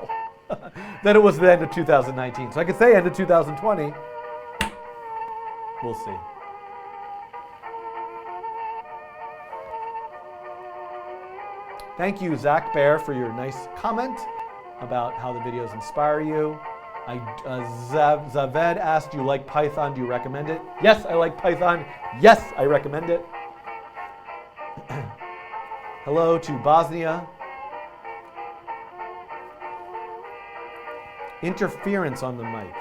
Then it was the end of 2019. So I could say end of 2020. We'll see. Thank you, Zach Bear, for your nice comment about how the videos inspire you. Zaved asked, do you like Python? Do you recommend it? Yes, I like Python. Yes, I recommend it. Hello to Bosnia. Interference on the mic.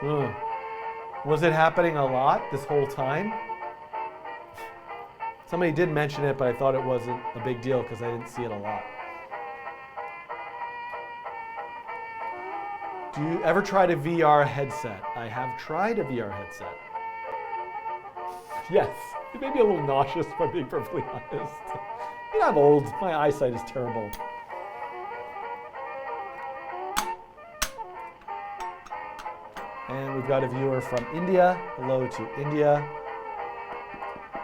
Ugh. Was it happening a lot this whole time? Somebody did mention it, but I thought it wasn't a big deal because I didn't see it a lot. Do you ever try a VR headset? I have tried a VR headset. Yes, it made me a little nauseous, if I'm being perfectly honest. I'm old, my eyesight is terrible. And we've got a viewer from India. Hello to India.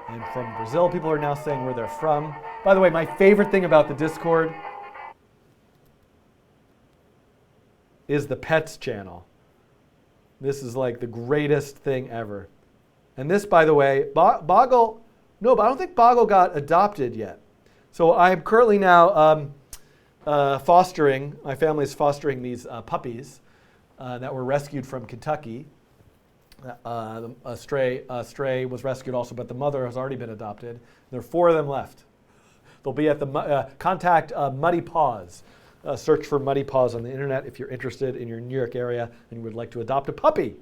And from Brazil, people are now saying where they're from. By the way, my favorite thing about the Discord is the pets channel. This is like the greatest thing ever. And this, by the way, Boggle, no, but I don't think Boggle got adopted yet. So I'm currently now fostering, my family is fostering these puppies that were rescued from Kentucky. A stray was rescued also, but the mother has already been adopted. There are 4 of them left. They'll be at the contact Muddy Paws. Search for Muddy Paws on the internet if you're interested in your New York area and you would like to adopt a puppy.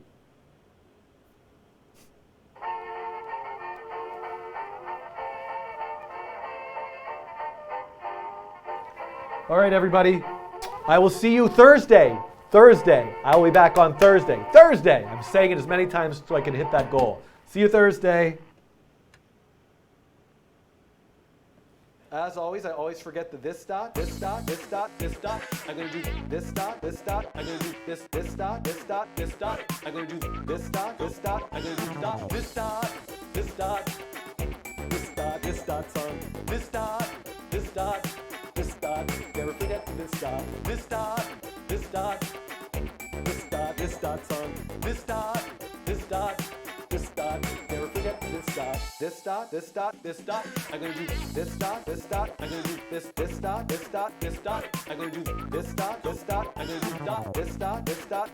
All right, everybody. I will see you Thursday. I will be back on Thursday. I'm saying it as many times so I can hit that goal. See you Thursday. As always, I always forget the this dot. I'm going to do this dot. I'm going to do this dot. I'm going to do this dot. I'm going to do dot. This dot. Son. This dot. Never forget this dot. This dot. Son. This dot. Never forget this dot. This dot. I'm gonna do this dot. I'm gonna do this dot. I'm gonna do this dot. I'm gonna do dot.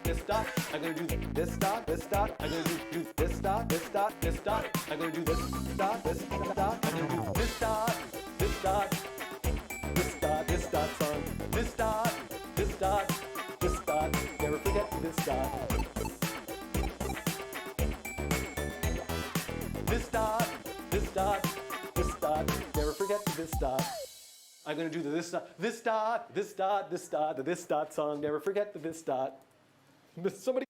This dot. I'm gonna do this dot. I'm gonna do this dot. I'm gonna do this dot. I'm gonna do this dot. Son. This dot. Never forget this dot. I'm gonna do the this dot, this dot, this dot, this dot, the this dot song. Never forget the this dot. Somebody.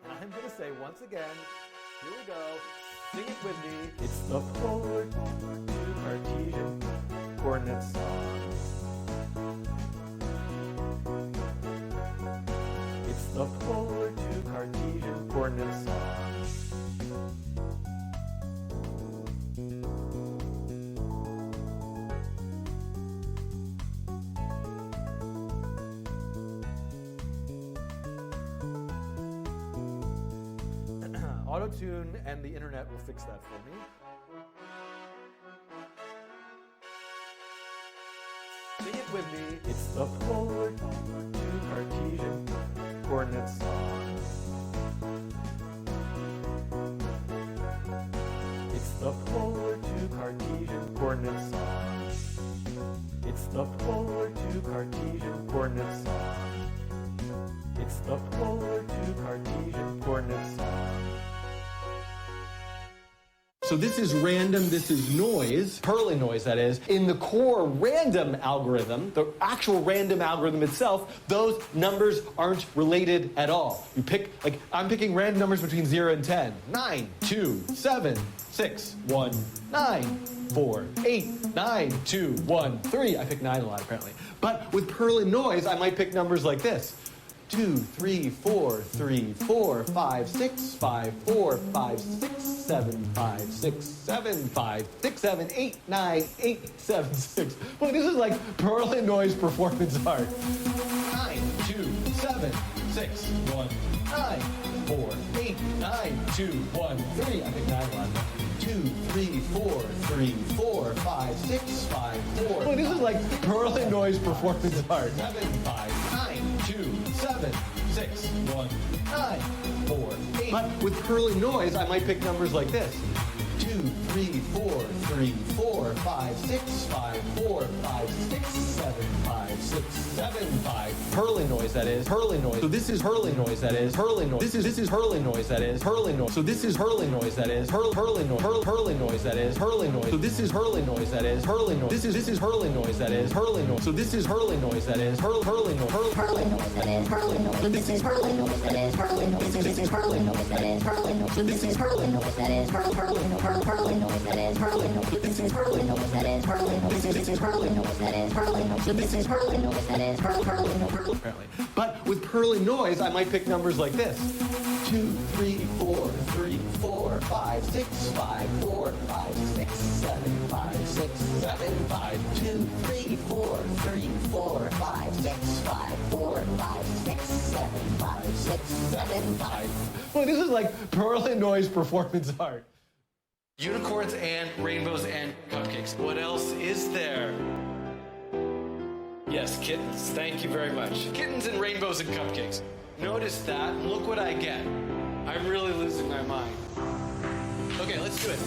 And I'm gonna say once again, here we go, sing it with me. It's the polar Cartesian coordinate song. It's the polar to Cartesian coordinate song. Auto-tune and the internet will fix that for me. Sing it with me. It's the polar to Cartesian coordinate song. It's the polar to Cartesian coordinate song. It's the polar to Cartesian coordinate song. It's the polar to Cartesian coordinate song. So this is random, this is noise, Perlin noise that is. In the core random algorithm, the actual random algorithm itself, those numbers aren't related at all. You pick, like I'm picking random numbers between 0 and 10. 9, 2, 7, 6, 1, 9, 4, 8, 9, 2, 1, 3. I pick 9 a lot apparently. But with Perlin noise, I might pick numbers like this. 2, 3, 4, 3, 4, 5, 6, 5, 4, 5, 6, 7, 5, 6, 7, 5, 6, 7, 8, 9, 8, 7, 6. Boy, this is like Perlin noise performance art. 9, 2, 7, 6, 1, 9, 4, 8, 9, 2, 1, 3. I think 9 a lot. 2, 3, 4, 3, 4, 5, 6, 5, 4. Boy, this is like Perlin noise performance art. 7, 5, 9, 2, 7, 6, 1, 9, 4, 8. But with Perlin noise, I might pick numbers like this. 2, 3, 4, 3, 4, 5, 6, 5, 4, 5, 6, 7, 5, 6, 7, 5. Perlin noise that is. Perlin noise. So this is Perlin noise that is. Perlin noise. This is Perlin noise that is. Perlin noise. So this is Perlin noise that is. Perlin noise. Perlin noise that is. Perlin noise. So this is Perlin noise that is. Perlin noise. This is Perlin noise that is. Perlin noise. So this is Perlin noise that is. Perlin noise. Perlin noise that is. Perlin noise. So this is Perlin noise that is. Perlin noise. This is Perlin noise that is. Perlin noise. So this is Perlin noise that is. Perlin noise that is. Perlin noise. This is Perlin noise that is. Perlin noise. This is Perlin noise that is. Perlin noise. So this is Perlin noise that is. Perlin noise. Apparently. But with Perlin noise, I might pick numbers like this. 2, 3, 4, 3, 4, 5, 6, 5, 4, 5, 6, 7, 5, 6, 7, 5, 2, 3, 4, 3, 4, 5, 6, 5, 4, 5, 6, 7, 5, 6, 7, 5. Boy, this is like Perlin noise performance art. Unicorns and rainbows and cupcakes. What else is there? Yes, kittens. Thank you very much. Kittens and rainbows and cupcakes. Notice that, and look what I get. I'm really losing my mind. Okay, let's do it.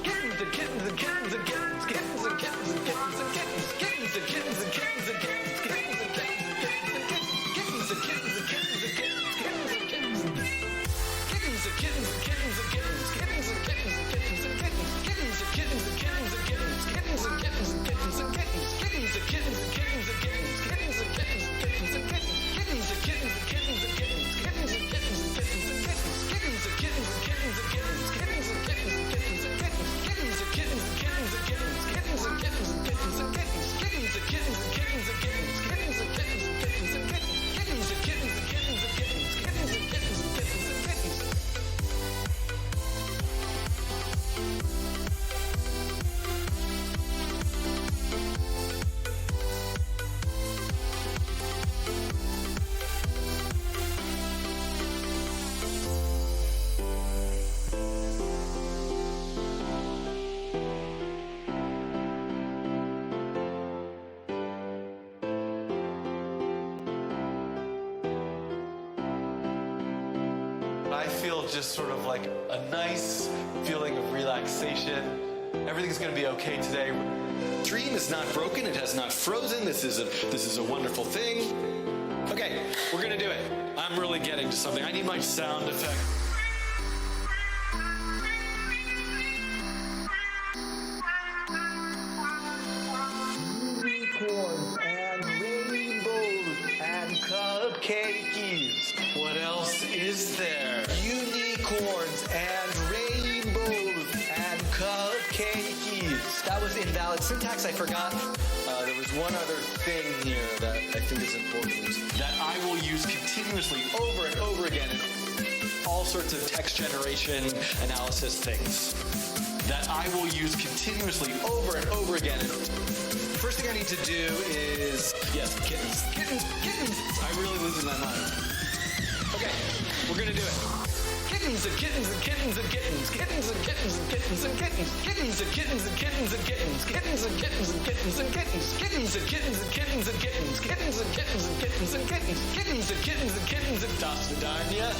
Kittens and kittens and kittens and kittens, kittens and kittens and kittens and kittens, kittens and kittens and kittens and kittens, kittens and kittens and kittens and kittens, kittens and kittens and kittens and kittens, kittens and kittens and kittens. Kittens and kittens and kittens and kittens, kittens and kittens and kittens and kittens, kittens and kittens and kittens and kittens, kittens and kittens and kittens and kittens, kittens and kittens and kittens and kittens, kittens and kittens and kittens and kittens, kittens and kittens and kittens and kittens, kittens and kittens and kittens and kittens, kittens and kittens and kittens and kittens, kittens and kittens and kittens and kittens, kittens and kittens and kittens and kittens, kittens and kittens and kittens and kittens, kittens and kittens and kittens and kittens, kittens and kittens and kittens and kittens, kittens and kittens and kittens and kittens, kittens and kittens and kittens and kittens. I feel just sort of like a nice feeling of relaxation. Everything's gonna be okay today. dream is not broken. It has not frozen. This is a wonderful thing. Okay, we're gonna do it. I'm really getting to something. I need my sound effect. Unicorns and rainbows and cupcakes. What else is there? Unicorns and rainbows and cupcakes. That was invalid syntax. I forgot. There was one other thing here that I think is important that I will use continuously over and over again in all sorts of text generation analysis things. That I will use continuously over and over again. The first thing I need to do is, yes, kittens. Kittens, kittens. I'm really losing my mind. Okay, we're gonna do it. Kittens and kittens and kittens and kittens. Kittens and kittens and kittens and kittens. Kittens and kittens and kittens and kittens. Kittens and kittens and kittens and kittens. Kittens and kittens and kittens and kittens. Kittens and kittens and kittens and kittens. Kittens and kittens and kittens and Das Vidania.